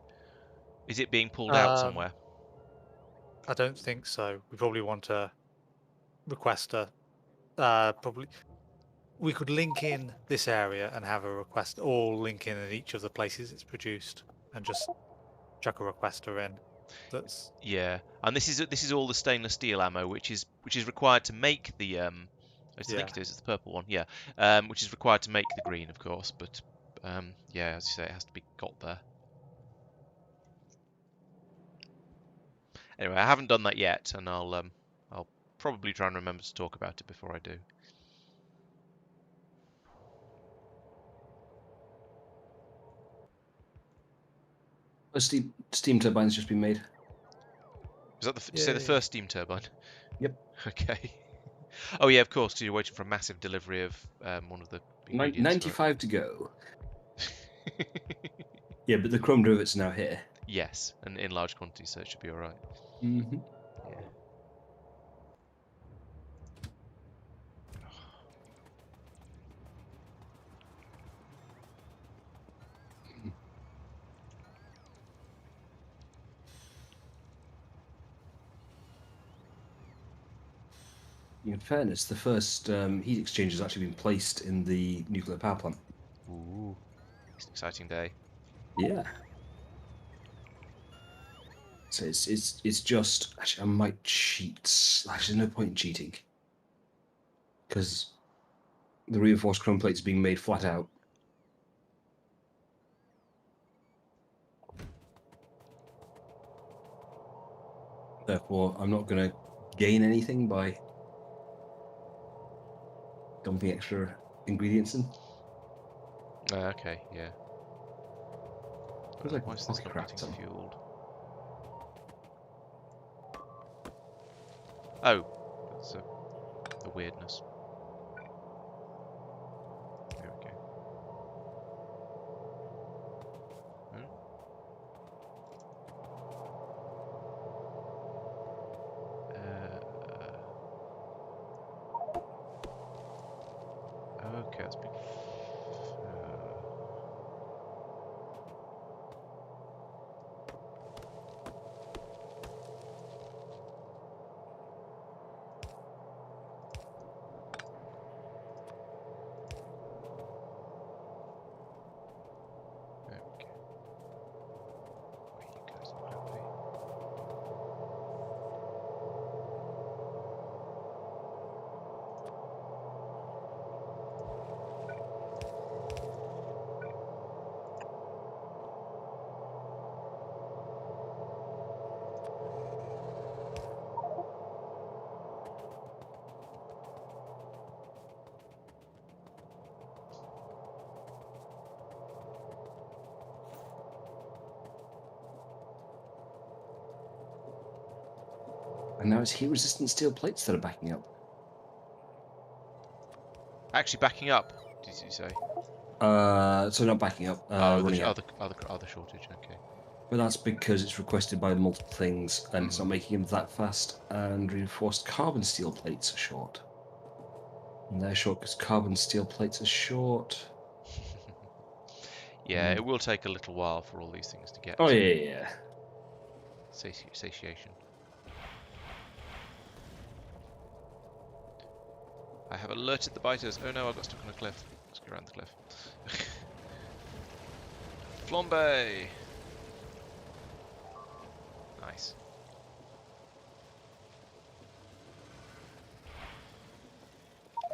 Is it being pulled out somewhere? I don't think so. We probably want to request a probably we could link in this area and have a request, or link in each of the places it's produced, and just chuck a requester in. That's Yeah, and this is all the stainless steel ammo, which is required to make the I think yeah. it is. It's the purple one, yeah. Which is required to make the green, of course. But yeah, as you say, it has to be got there. Anyway, I haven't done that yet, and I'll probably try and remember to talk about it before I do. A steam turbine's just been made. Was that did you say the Yay. first steam turbine? Yep. Okay. Oh yeah, of course, because you're waiting for a massive delivery of one of the ingredients. 95 to go. Yeah, but the chrome rivets are now here. Yes, and in large quantities, so it should be all right. Mm-hmm. Yeah. In fairness, the first heat exchange has actually been placed in the nuclear power plant. Ooh, it's an exciting day. Yeah. So it's just actually I might cheat. Actually, there's no point in cheating because the reinforced chrome plate is being made flat out. Therefore, I'm not going to gain anything by dumping extra ingredients in. Okay, yeah. Feels like Why is this pocket not craft getting something. fueled? Oh, that's a weirdness. There we go. Hmm? Okay, that's been. There we go. Why you guys not happy? And now it's heat-resistant steel plates that are backing up. Actually, backing up. Did you say? So not backing up, Oh, running the out. other shortage. Okay. But that's because it's requested by multiple things, and it's not Mhm. making them that fast. And reinforced carbon steel plates are short. And they're short because carbon steel plates are short. Yeah, it will take a little while for all these things to get Oh to yeah. satiation. I have alerted the biters. Oh no, I got stuck on a cliff. Let's go around the cliff. Flambe! Nice.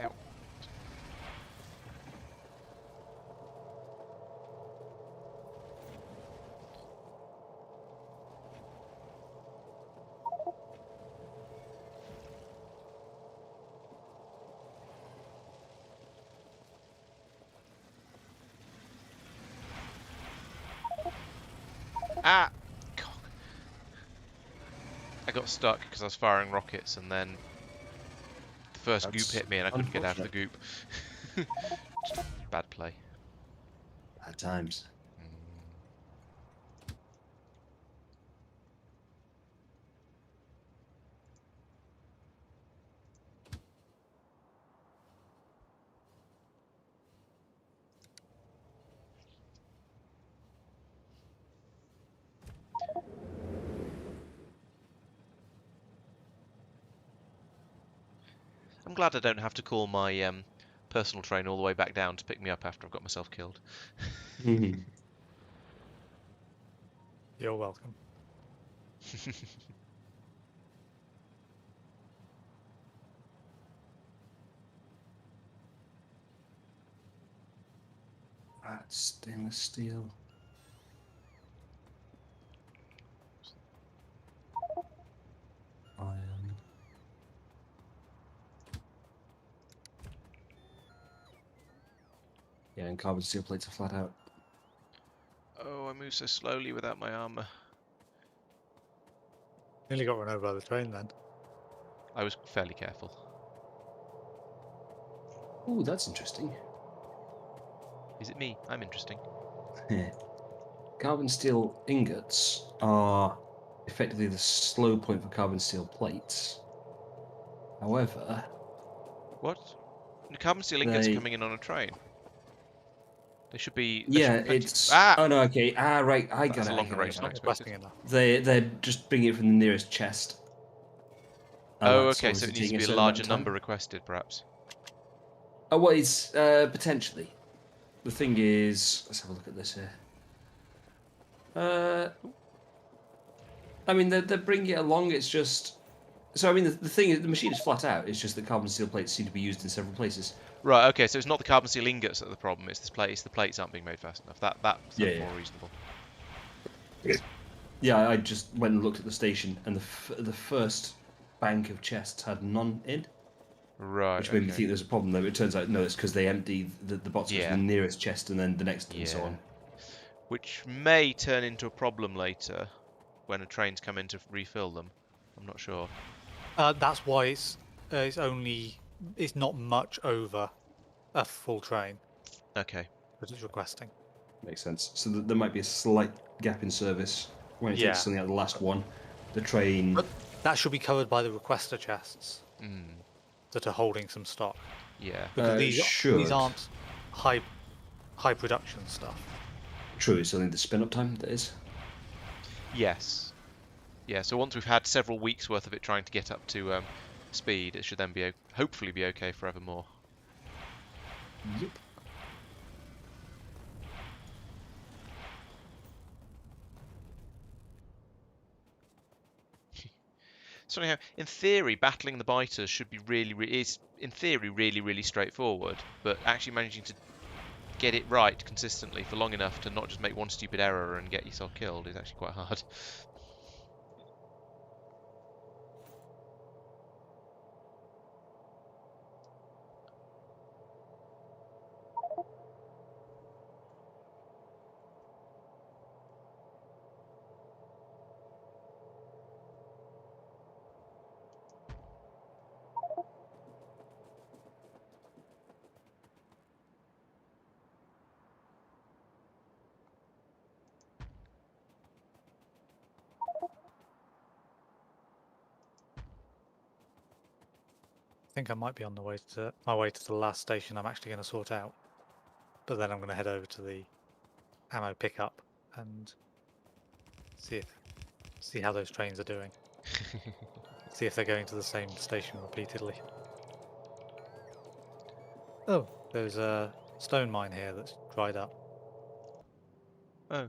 Ow. Ah! God. I got stuck because I was firing rockets and then the first goop That's hit me and I couldn't get out of the unfortunate. goop. Bad play. At times. Mm. I'm glad I don't have to call my personal train all the way back down to pick me up after I've got myself killed. You're welcome. That's stainless steel. Iron. Yeah, and carbon steel plates are flat out. Oh, I move so slowly without my armor. Nearly got run over by the train then. I was fairly careful. Oh, that's interesting. Is it me? I'm interesting. Carbon steel ingots are effectively the slow point for carbon steel plates. However, What? The carbon steel ingots they... coming in on a train. They should be. Yeah, plenty... it's... Ah! Oh, no, okay. Ah, right. I got That's it. a I longer got it, I range got than I it. Not expected. requesting enough. They're just bringing it from the nearest chest. And Oh, that's okay. So obviously it needs to taking be a certain amount larger of time. number requested, perhaps. Oh, well, it's potentially. The thing is, let's have a look at this here. I mean, they're bringing it along. It's just. So, I mean, the thing is, the machine is flat out. It's just that carbon steel plates seem to be used in several places. Right. Okay. So it's not the carbon steel ingots that are the problem. It's this plate. It's the plates aren't being made fast enough. That's Yeah, more reasonable. Yeah, I just went and looked at the station, and the first bank of chests had none in, Right. which made me Okay. think there's a problem. Though it turns out no, it's because they empty the boxes Yeah. from the nearest chest and then the next and so Yeah. on. Which may turn into a problem later when a train's come in to refill them. I'm not sure. That's why it's not much over a full train Okay. that it's requesting. Makes sense. So there might be a slight gap in service when it Yeah. takes something out of the last one. The train. But that should be covered by the requester chests Mm. that are holding some stock. Yeah. Because these should. aren't high production stuff. True, it's only the spin up time that is. Yes. Yeah. So once we've had several weeks worth of it trying to get up to speed, it should then be hopefully be okay forevermore. Yep. So anyhow, in theory, battling the biters should be is in theory really straightforward, but actually managing to get it right consistently for long enough to not just make one stupid error and get yourself killed is actually quite hard. I think I might be on my way to the last station I'm actually going to sort out. But then I'm going to head over to the ammo pickup and see how those trains are doing. See if they're going to the same station repeatedly. Oh, there's a stone mine here that's dried up. Oh.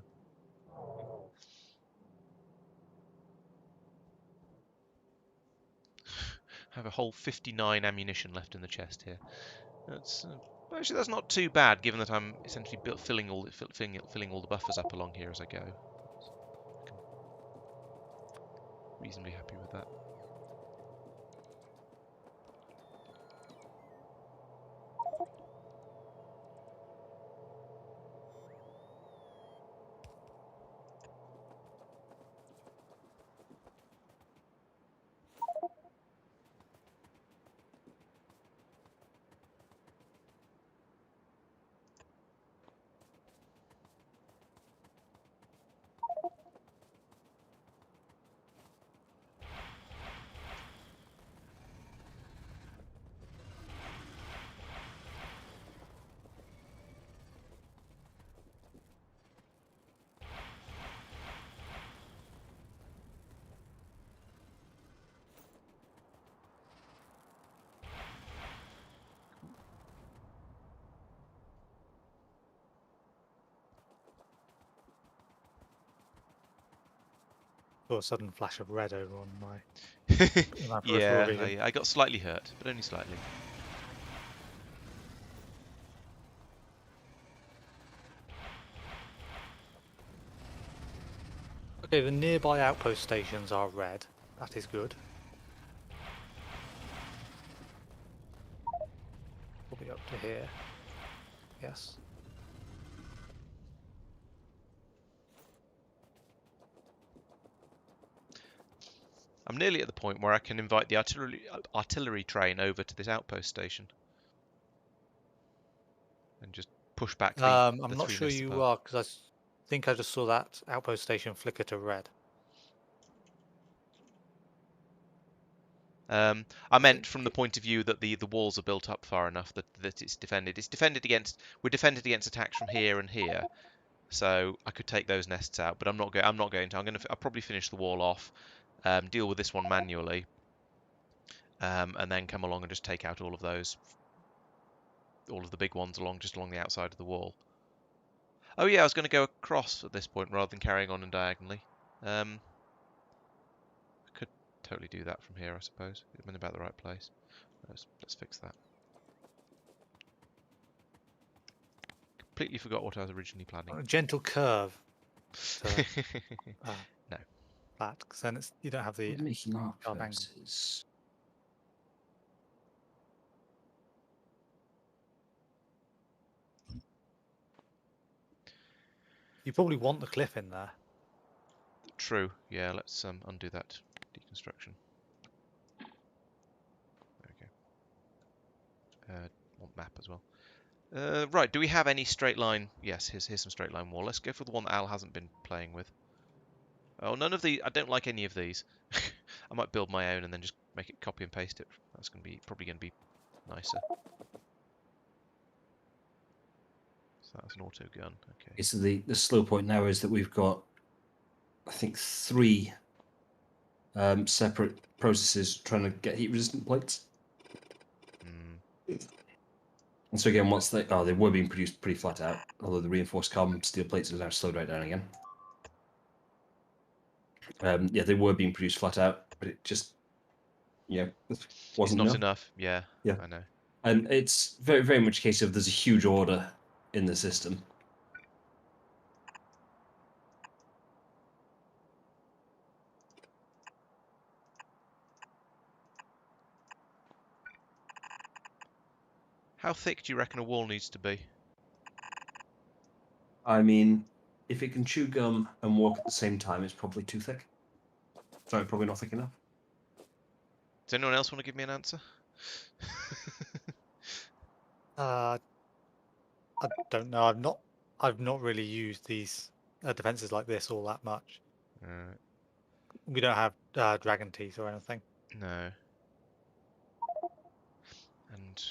I have a whole 59 ammunition left in the chest here. That's actually that's not too bad, given that I'm essentially filling all the buffers up along here as I go. I'm reasonably happy with that. saw a sudden flash of red over on my peripheral Yeah, vision. I got slightly hurt, but only slightly. Okay, the nearby outpost stations are red. That is good. Probably up to here. Yes. I'm nearly at the point where I can invite the artillery train over to this outpost station and just push back the I'm not three sure nests you above. are, because think I just saw that outpost station flicker to red. I meant from the point of view that the walls are built up far enough that it's defended. It's defended against. We're defended against attacks from here and here, so I could take those nests out. But I'm not going. I'm not going to. I'll probably finish the wall off, deal with this one manually, and then come along and just take out all of those, all of the big ones just along the outside of the wall. Oh yeah, I was going to go across at this point rather than carrying on and diagonally. I could totally do that from here, I suppose. I'm in about the right place. Let's fix that. Completely forgot what I was originally planning. A gentle curve to No. that, because then you don't have the We're making sharp angle. outposts. You probably want the cliff in there. True. Yeah, let's undo that deconstruction. There we go. Want map as well. Right, do we have any straight line? Yes, here's some straight line wall. Let's go for the one that Al hasn't been playing with. Oh, none of the. I don't like any of these. I might build my own and then just make it copy and paste it. That's probably going to be nicer. So that's an auto gun. Okay. So the slow point now is that we've got, I think, 3 separate processes trying to get heat resistant plates. And so again, once they were being produced pretty flat out, although the reinforced carbon steel plates have now slowed right down again. Yeah, they were being produced flat out, but it just, wasn't It's not enough. Yeah, Yeah, I know. and it's very, very much a case of there's a huge order in the system. How thick do you reckon a wall needs to be? I mean, if it can chew gum and walk at the same time, it's probably too thick. Sorry, probably not thick enough. Does anyone else want to give me an answer? I don't know. I've not really used these defenses like this all that much. We don't have dragon teeth or anything. No. And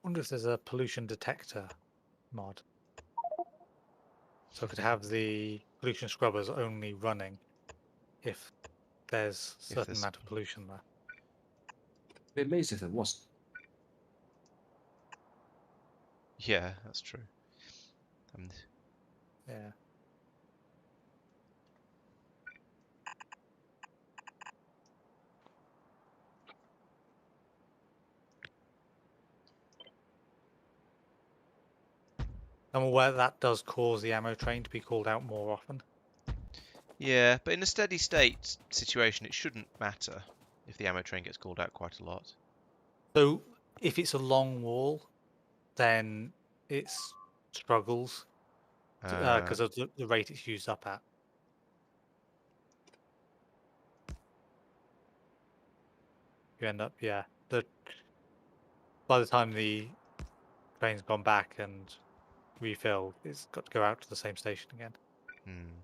Wonder if there's a pollution detector mod. So I could have the pollution scrubbers only running if there's a certain amount of pollution there. I'd be amazed if there wasn't. yeah, that's true. Yeah. I'm aware that does cause the ammo train to be called out more often. Yeah, but in a steady state situation, it shouldn't matter if the ammo train gets called out quite a lot. So if it's a long wall, then it struggles because of the rate it's used up at. You end up, yeah. By the time the train's gone back and refilled, it's got to go out to the same station again. Hmm.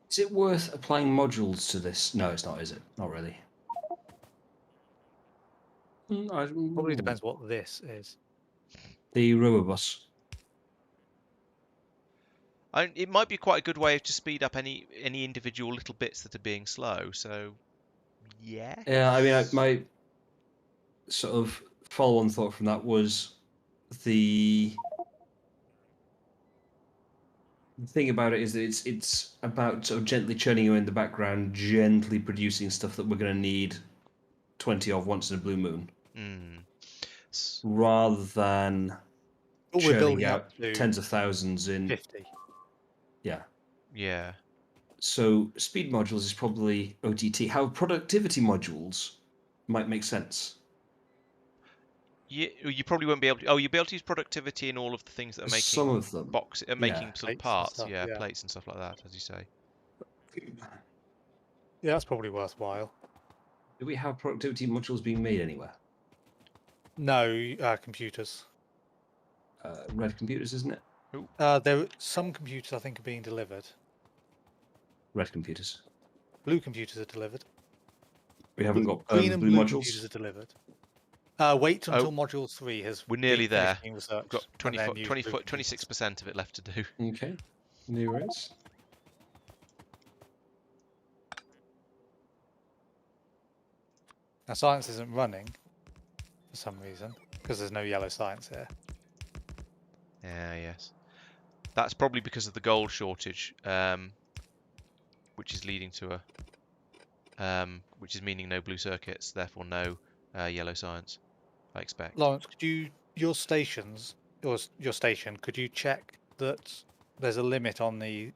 Is it worth applying modules to this? No, it's not, is it? Not really. Probably depends what this is. The Robobus. It might be quite a good way to speed up any individual little bits that are being slow. So, yeah. Yeah, I mean, my sort of follow-on thought from that was the thing about it is that it's about sort of gently churning you in the background, gently producing stuff that we're going to need 20 of once in a blue moon, rather than But we're churning building out up to tens of thousands in 50. Yeah. Yeah. So speed modules is probably OTT. How productivity modules might make sense. You probably won't be able to. Oh, you'll be able to use productivity in all of the things that are Some making of them, making sort of Plates and parts. stuff, Yeah, yeah. plates and stuff like that, as you say. Yeah, that's probably worthwhile. Do we have productivity modules being made anywhere? No, computers. Red computers, isn't it? Some computers I think are being delivered. Red computers. Blue computers are delivered. We haven't got Green and blue blue computers modules. are delivered. Wait until Module 3 has We're nearly there. finished being We've researched. got and then use blue computers. 26% of it left to do. Okay. No worries. Now, science isn't running for some reason because there's no yellow science here. Yeah, yes. That's probably because of the gold shortage, which is leading to which is meaning no blue circuits, therefore no yellow science, I expect. Laurence, your stations, your station, could you check that there's a limit on the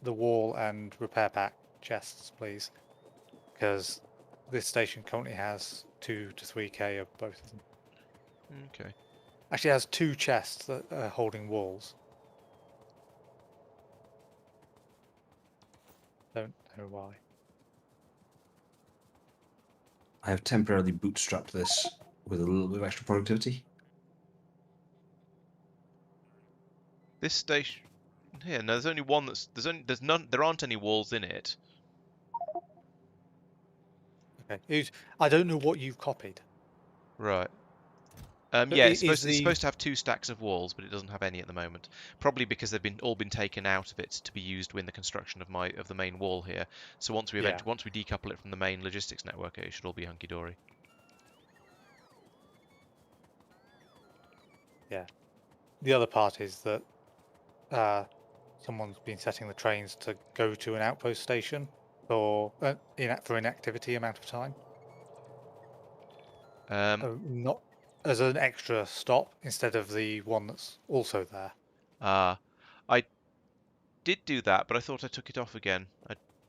wall and repair pack chests, please? Because this station currently has 2 to 3k of both of them. Okay. Actually, it has 2 chests that are holding walls. Don't know why. I have temporarily bootstrapped this with a little bit of extra productivity. This station here, no, there's only one there aren't any walls in it. Okay. I don't know what you've copied. Right. But Yeah, it's supposed to have 2 stacks of walls, but it doesn't have any at the moment. Probably because they've all been taken out of it to be used in the construction of the main wall here. So once we decouple it from the main logistics network, it should all be hunky dory. Yeah. The other part is that someone's been setting the trains to go to an outpost station for inactivity amount of time. Not as an extra stop instead of the one that's also there. I did do that, but I thought I took it off again.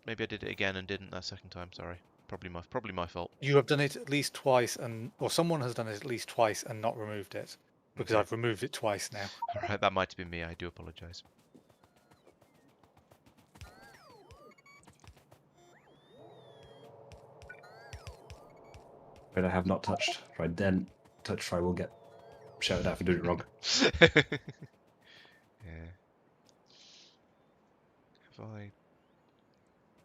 Maybe I did it again and didn't that second time. Sorry, probably my fault. You have done it at least twice, or someone has done it at least twice and not removed it, because Okay. I've removed it twice now. All right, that might have been me. I do apologise. But I have not touched. If I then touch, I will get shouted at for doing it wrong. Yeah. Have I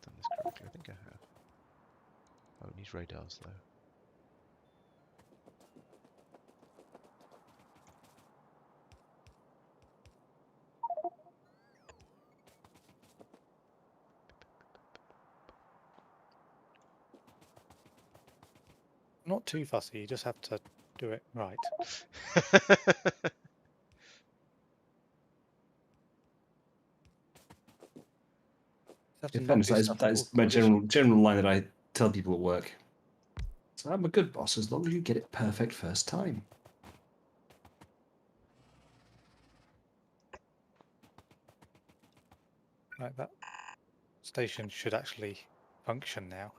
done this correctly? I think I have. Oh, it needs radars though. Not too fussy, you just have to do it right. In fairness, that is my general line that I tell people at work. So I'm a good boss as long as you get it perfect first time. Right, that station should actually function now.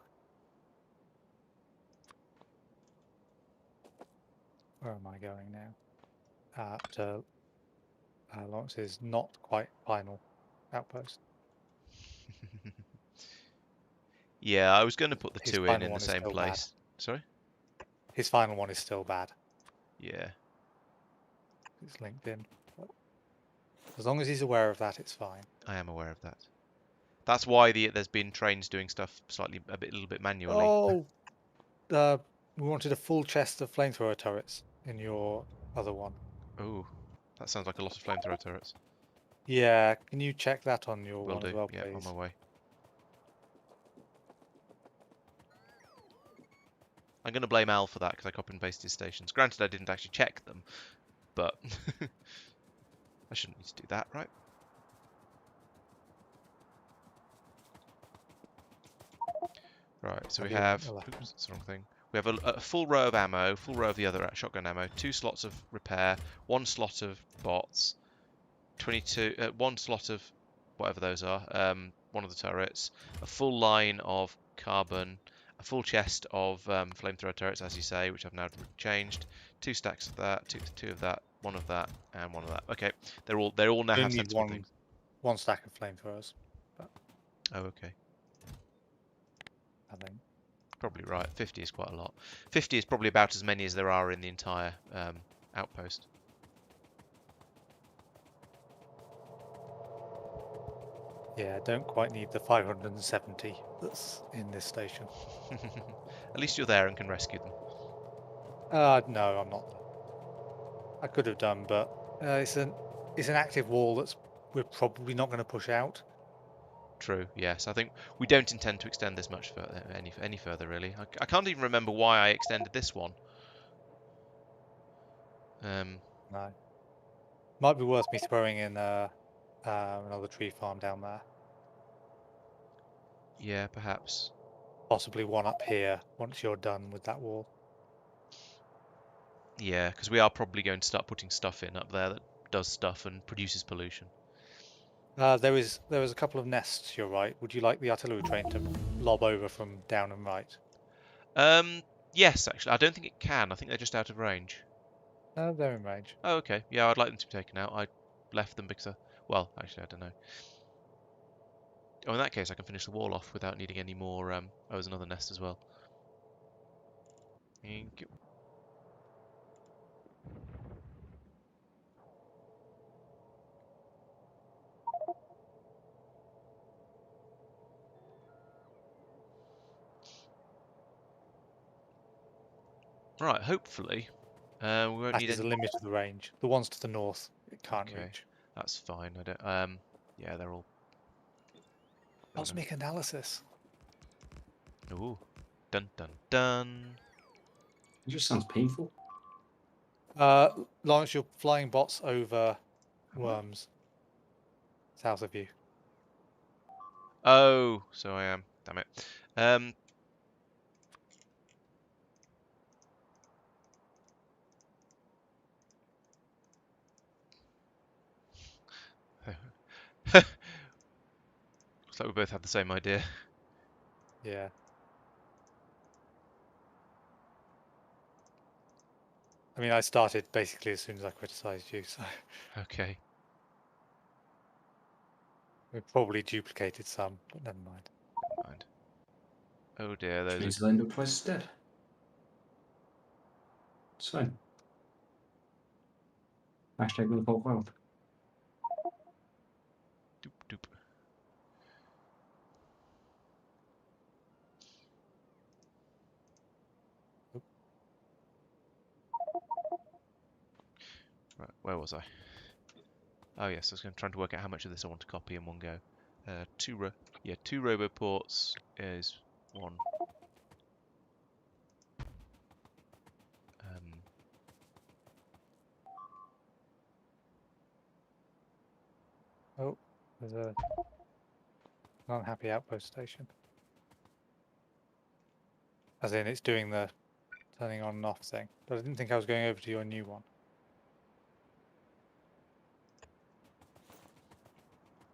Where am I going now? To Laurence's not quite final outpost. Yeah, I was going to put the His 2 final in the one is same still bad. place. Sorry? His final one is still bad. Yeah. It's linked in. But as long as he's aware of that, it's fine. I am aware of that. That's why there's been trains doing stuff a little bit manually. Oh, we wanted a full chest of flamethrower turrets in your other one. Oh, that sounds like a lot of flamethrower turrets. Yeah, can you check that on your Will one as do. well, Yeah, on please? my way. I'm going to blame Al for that because I copy and pasted his stations. Granted, I didn't actually check them, but I shouldn't need to do that, right? Right, so we Have you have, left oops, that's the wrong thing. We have a full row of ammo, full row of the other shotgun ammo, 2 slots of repair, 1 slot of bots, 1 slot of whatever those are, one of the turrets, a full line of carbon, a full chest of flamethrower turrets, as you say, which I've now changed, 2 stacks of that, two of that, 1 of that, and 1 of that. Okay, they all now You have only need sensible things. one stack of flamethrowers, but Oh, okay. I think. Probably right. 50 is quite a lot. 50 is probably about as many as there are in the entire outpost. Yeah, don't quite need the 570 that's in this station. At least you're there and can rescue them. No, I'm not. I could have done, but it's an active wall that's we're probably not going to push out. True. Yes, I think we don't intend to extend this much further, any further really. I can't even remember why I extended this one. No, might be worth me throwing in another tree farm down there. Yeah, perhaps. Possibly one up here once you're done with that wall. Yeah, because we are probably going to start putting stuff in up there that does stuff and produces pollution. There is a couple of nests. You're right. Would you like the artillery train to lob over from down and right? Yes, actually, I don't think it can. I think they're just out of range. They're in range. Oh, okay. Yeah, I'd like them to be taken out. I left them because, well, actually, I don't know. Oh, in that case, I can finish the wall off without needing any more. Oh, there's another nest as well. Thank you. Right, hopefully, we won't That need is the any. limit of the range. The ones to the north, it can't Okay, reach. that's fine. I don't. Yeah, they're all. Cosmic analysis. Ooh, dun dun dun. It just sounds painful. Laurence, you're flying bots over worms. South of you. Oh, so I am. Damn it. Looks like we both had the same idea. Yeah. I mean, I started basically as soon as I criticised you, so Okay. we probably duplicated some, but never mind. Never mind. Oh dear, Which those are. means they'll end up twice as dead. It's fine. Hashtag with the whole world. Doop doop. Right, where was I? Oh yes, I was trying to work out how much of this I want to copy in one go. Two roboports is one. Oh, there's a unhappy outpost station. As in, it's doing the turning on and off thing. But I didn't think I was going over to your new one.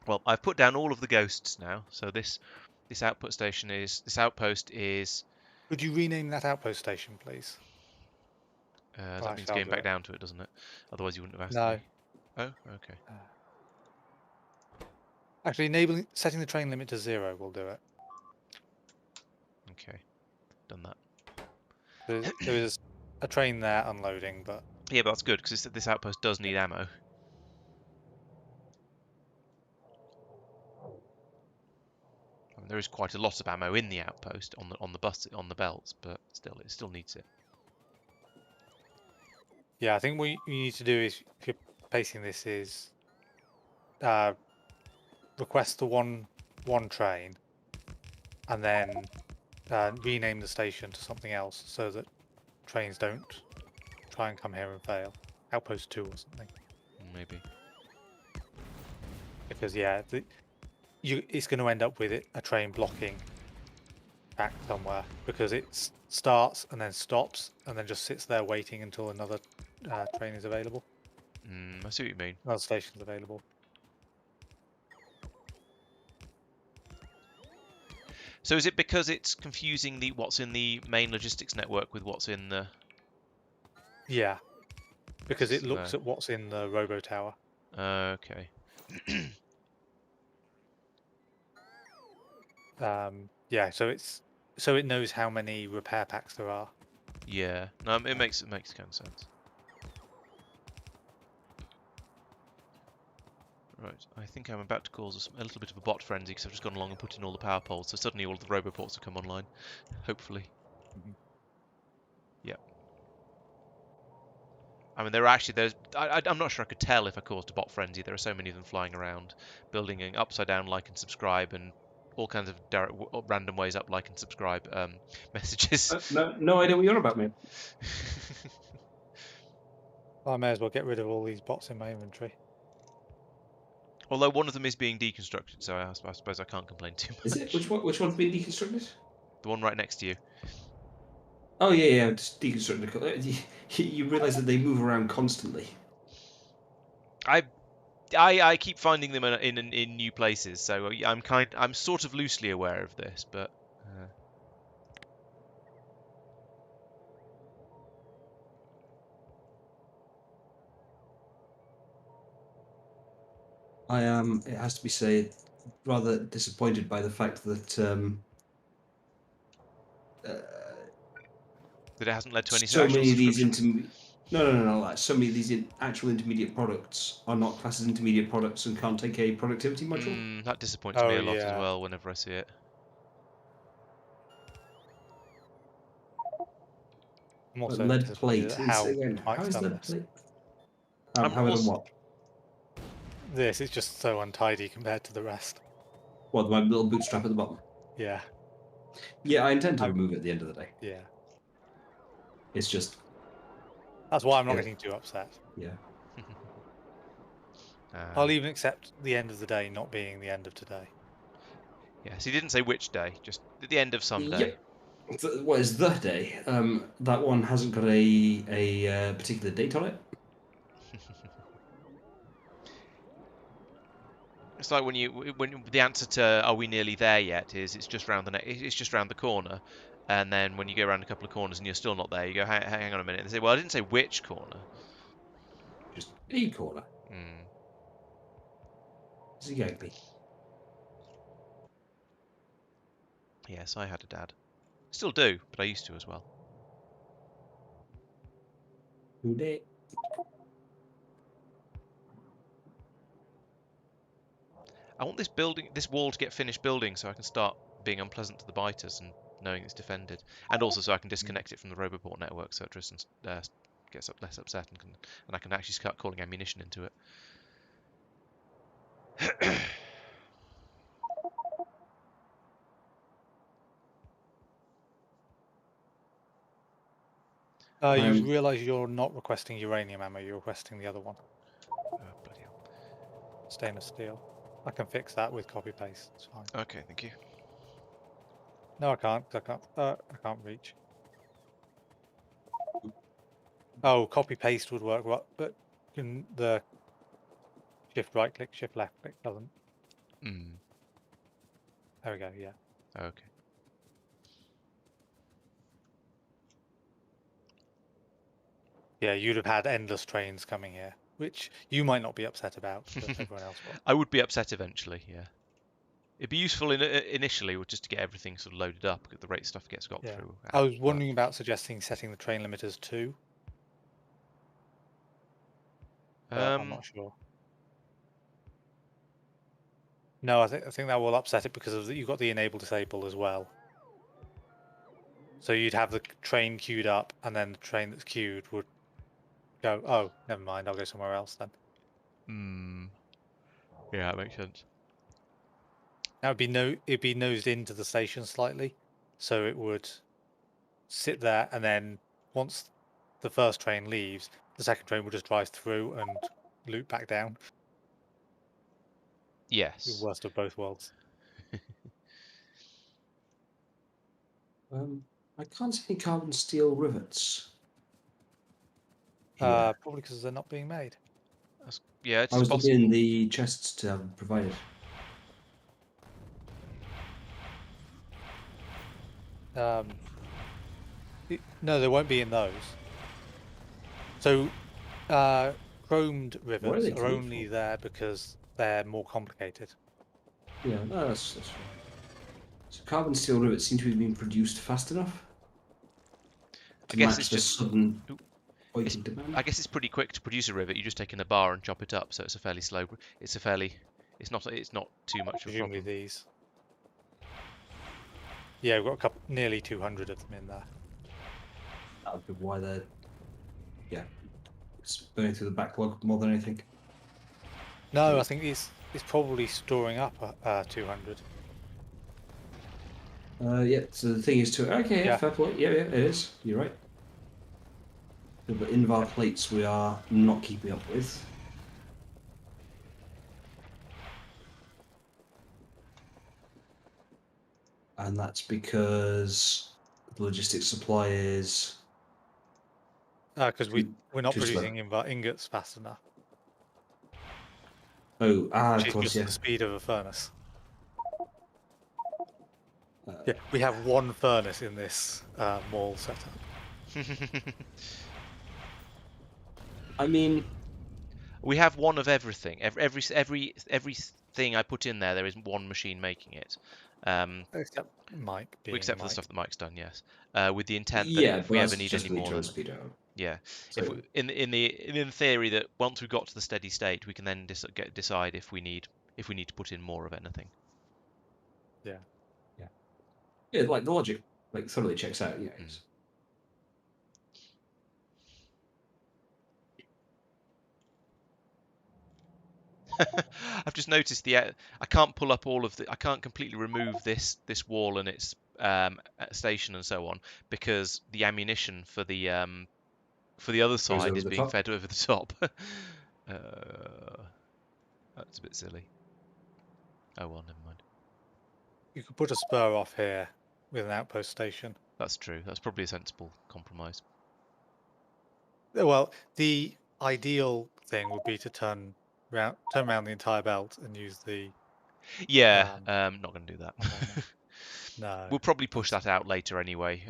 Well, I've put down all of the ghosts now, so this outpost is. Could you rename that outpost station, please? That Well, means actually, I'll going do back it. down to it, doesn't it? Otherwise, you wouldn't have asked No. me. Oh, okay. Actually, setting the train limit to 0 will do it. Okay, done that. There is a train there unloading, but Yeah, but that's good because this outpost does need ammo. I mean, there is quite a lot of ammo in the outpost on the belts, but still, it still needs it. yeah, I think what you need to do is, if you're pacing this, is request the one train, and then rename the station to something else so that trains don't try and come here and fail. Outpost 2 or something. Maybe. Because yeah, it's going to end up with a train blocking back somewhere because it starts and then stops and then just sits there waiting until another train is available. I see what you mean. Another station's available. So is it because it's confusing what's in the main logistics network with what's in the? Yeah, because it looks So, at what's in the robo tower. okay. Yeah, so it knows how many repair packs there are. Yeah. No, it makes kind of sense. Right, I think I'm about to cause a little bit of a bot frenzy because I've just gone along and put in all the power poles, so suddenly all of the roboports have come online. Hopefully. Yep. I mean, I'm not sure I could tell if I caused a bot frenzy. There are so many of them flying around, building an upside down like and subscribe, and all kinds of random ways up like and subscribe messages. No idea what you're about, mate. I may as well get rid of all these bots in my inventory. Although one of them is being deconstructed, so I suppose I can't complain too much. Is it? Which one's being deconstructed? The one right next to you. Oh yeah, just deconstructing. You realise that they move around constantly. I keep finding them in new places, so I'm sort of loosely aware of this, but. I am, it has to be said, rather disappointed by the fact that That it hasn't led to any so actual many of these subscriptions. like so many of these actual intermediate products are not classed as intermediate products and can't take a productivity module. That disappoints Oh me a lot as yeah. well whenever I see it. I'm But also lead disappointed plate. at And how so again, how Mike's is done lead this. plate? I'm How done also, what? This is just so untidy compared to the rest. What, my little bootstrap at the bottom? Yeah. Yeah, I intend to remove it at the end of the day. Yeah. It's just, That's why I'm not Yeah. getting too upset. yeah. I'll even accept the end of the day not being the end of today. Yes, he didn't say which day, just at the end of some day. Yep. What is the day? That one hasn't got a particular date on it. It's like when the answer to "Are we nearly there yet?" is it's just round the corner, and then when you go around a couple of corners and you're still not there, you go, hang on a minute, and they say, "Well, I didn't say which corner." Just a corner. Mm. Exactly. Yes, I had a dad. Still do, but I used to as well. Who did? I want this wall to get finished building so I can start being unpleasant to the biters and knowing it's defended, and also so I can disconnect it from the roboport network so Tristan gets less upset and I can actually start calling ammunition into it. You realise you're not requesting uranium ammo, you're requesting the other one. Oh, bloody hell. Stainless steel. I can fix that with copy paste. It's fine. Okay, thank you. No, I can't. 'Cause I can't reach. Oh, copy paste would work, but the shift right click, shift left click doesn't. Mm, There we go. Yeah. okay. Yeah, you'd have had endless trains coming here, which you might not be upset about, but everyone else will. I would be upset eventually, yeah. It'd be useful initially just to get everything sort of loaded up, get the rate stuff gets got Yeah. through. I was wondering about suggesting setting the train limiters too, but I'm not sure. No, I think that will upset it because you've got the enable disable as well. So you'd have the train queued up, and then the train that's queued would go, oh, never mind, I'll go somewhere else then. Yeah, that makes sense. That would be it'd be nosed into the station slightly, so it would sit there, and then once the first train leaves, the second train will just drive through and loop back down. The Yes. worst of both worlds. I can't see any carbon steel rivets. Probably because they're not being made. Yeah, it's I was possible. looking in the chests to have provided. No, they won't be in those. So, chromed rivets they are coming only from? there because they're more complicated. Yeah, no, that's fine. So carbon steel rivets seem to be being produced fast enough I to guess match it's the just. sudden It's, spike in demand. I guess it's pretty quick to produce a rivet. You just take in a bar and chop it up, so it's a fairly slow. It's a fairly. It's not too much of a Presumably problem. these. Yeah, we've got nearly 200 of them in there. That would be why they're, yeah, it's burning through the backlog more than anything. No, I think it's probably storing up 200. Yeah, so the thing is to, okay, Yeah. fair play. Yeah, it is. You're right. The Invar plates we are not keeping up with. And that's because the logistics supply is Because we're not too slow. producing ingots fast enough, Oh, which of is course, just yeah. the speed of a furnace. Uh, Yeah, we have one furnace in this mall setup. I mean, We have one of everything. Everything I put in there, there is one machine making it. Except Mike being Except for the Mike. stuff that Mike's done, yes. With the intent that yeah, if but we ever that's need just any for the more, then transpedo. yeah. So, If we, in theory that once we've got to the steady state, we can then decide if we need to put in more of anything. Yeah. yeah, like the logic, like thoroughly checks out. Yeah. I've just noticed I can't pull up all of I can't completely remove this wall and its station and so on because the ammunition for the other Goes side over is the being top. fed over the top. That's a bit silly. Oh well, never mind. You could put a spur off here with an outpost station. That's true. That's probably a sensible compromise. Well, the ideal thing would be to turn around the entire belt and use the. Yeah, not going to do that. No. We'll probably push that out later anyway,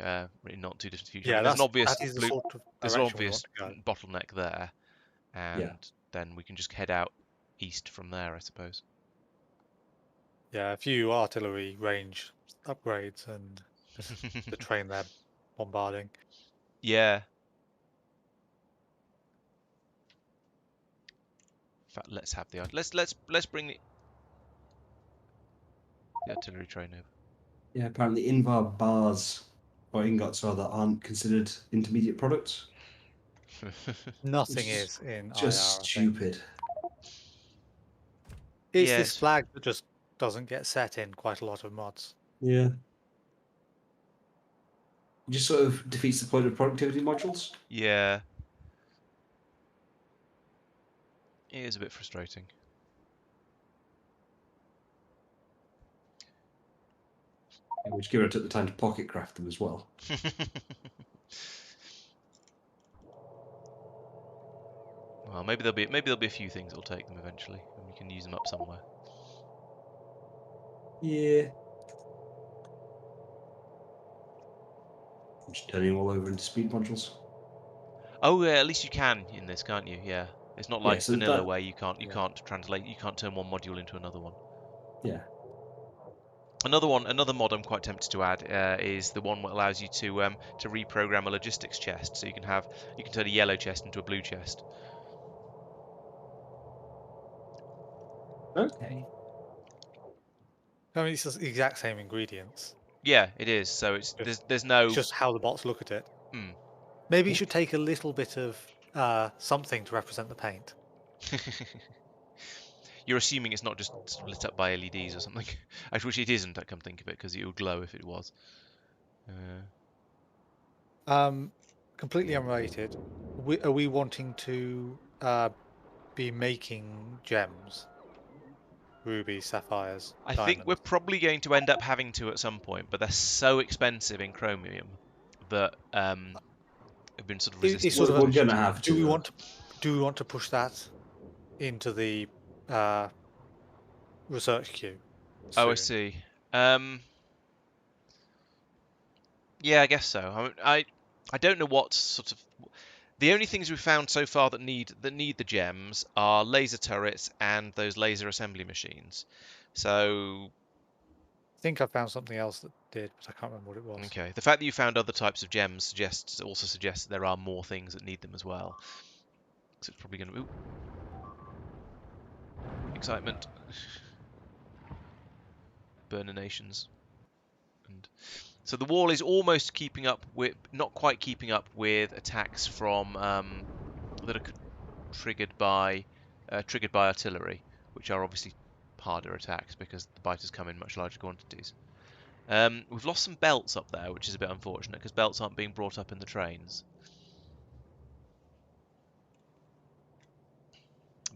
in not too distant future. I Yeah, mean, that is the sort of there's an direction we obvious want to go. bottleneck there, and Yeah. then we can just head out east from there, I suppose. Yeah, a few artillery range upgrades and the train they're bombarding. Yeah. In fact, let's have the let's bring the artillery train over. Yeah, apparently Invar bars or ingots rather aren't considered intermediate products. Nothing is in Just IR, I think. stupid. It's this Yes. flag that just doesn't get set in quite a lot of mods. Yeah. Just sort of defeats the point of productivity modules. Yeah. It is a bit frustrating. Which Kira took the time to pocket craft them as well. Well, maybe there'll be a few things that'll take them eventually, and we can use them up somewhere. Yeah. Just turning all over into speed modules. Oh, yeah, at least you can in this, can't you? Yeah. It's not like so vanilla that- where you can't Yeah. translate, you can't turn one module into another one. Yeah. Another mod I'm quite tempted to add is the one that allows you to reprogram a logistics chest, so you can turn a yellow chest into a blue chest. Okay. I mean, it's just the exact same ingredients. Yeah, it is. So it's no. It's just how the bots look at it. Hmm. Maybe you should take a little bit of something to represent the paint. You're assuming it's not just sort of lit up by LEDs or something. Actually, which it isn't. I come think of it, because it would glow if it was. Completely unrelated. Are we wanting to be making gems? Rubies, sapphires, I diamonds? think we're probably going to end up having to at some point, but they're so expensive in chromium that have been sort of resistant. It's sort of We're gonna have to. do we want to push that into the research queue? Oh, I soon? see. Yeah, I guess so. I don't know what sort of. The only things we've found so far that need the gems are laser turrets and those laser assembly machines. So I think I found something else that did, but I can't remember what it was. okay, the fact that you found other types of gems also suggests that there are more things that need them as well. So it's probably going to. Excitement. Burner nations. And so the wall is almost keeping up with, not quite keeping up with attacks from that are triggered by artillery, which are obviously harder attacks because the biters come in much larger quantities. We've lost some belts up there, which is a bit unfortunate because belts aren't being brought up in the trains.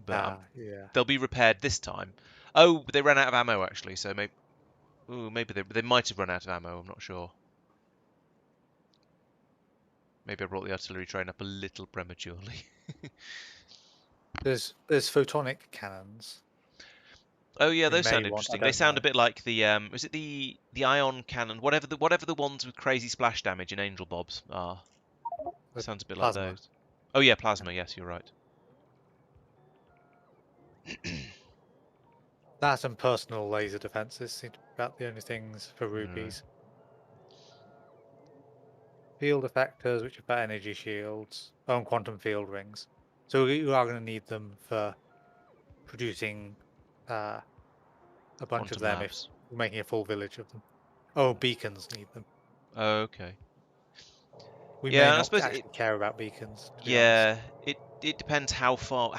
But yeah. they'll be repaired this time. Oh, they ran out of ammo actually, so maybe they might have run out of ammo. I'm not sure. Maybe I brought the artillery train up a little prematurely. There's photonic cannons. Oh yeah, We those may sound want, I interesting. They don't sound know. a bit like the is it the ion cannon? Whatever the ones with crazy splash damage in Angel Bobs are. The Sounds a bit like plasma. those. Oh yeah, plasma. Yes, you're right. That and personal laser defenses seem to be about the only things for rubies. Field effectors, which are for energy shields. Oh, and quantum field rings. So you are going to need them for producing a bunch of Quantum them if labs. we're making a full village of them. Oh, beacons need them. Oh, okay. We Yeah, may and I not suppose actually care about beacons, to be honest. yeah, it depends how far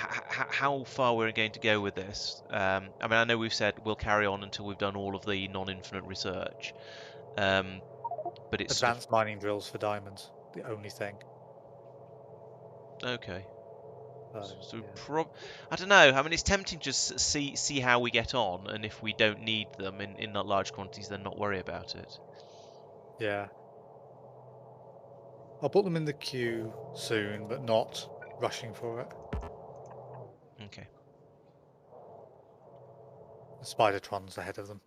we're going to go with this. I mean, I know we've said we'll carry on until we've done all of the non-infinite research. But it's sort Advanced mining drills for diamonds, the only thing. of okay. So Yeah. I don't know. I mean, it's tempting to just see how we get on, and if we don't need them in not large quantities, then not worry about it. Yeah. I'll put them in the queue soon, but not rushing for it. Okay. The Spidertron's ahead of them.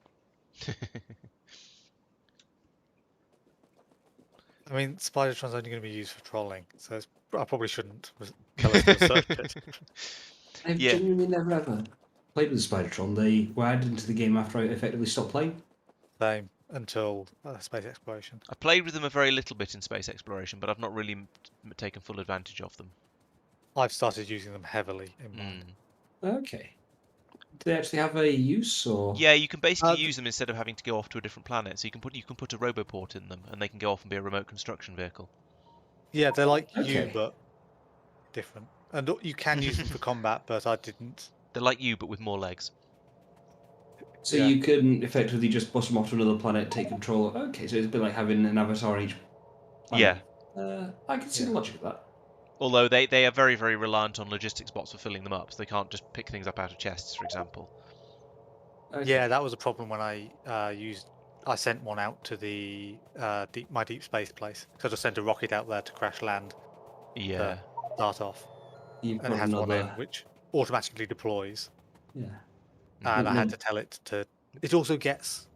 I mean, Spidertron's only going to be used for trolling, so I probably shouldn't tell us to research it. I've Yeah. genuinely never ever played with Spidertron. They were added into the game after I effectively stopped playing. Same until space exploration. I've played with them a very little bit in space exploration, but I've not really taken full advantage of them. I've started using them heavily in mine. Okay. Do they actually have a use, or? Yeah, you can basically use them instead of having to go off to a different planet. So you can put a roboport in them, and they can go off and be a remote construction vehicle. Yeah, they're like you, Okay. but different. And you can use them for combat, but I didn't. They're like you, but with more legs. So Yeah. you can effectively just bust them off to another planet, take control. Okay, so it's a bit like having an avatar on each planet. Yeah. I can see the logic of that. Although they are very, very reliant on logistics bots for filling them up, so they can't just pick things up out of chests, for example. Okay. Yeah, that was a problem when I I sent one out to the deep space place. So I just sent a rocket out there to crash land. Yeah. Start off. You've and it got has one end another. which automatically deploys. Yeah. And I No, had to tell it to. It also gets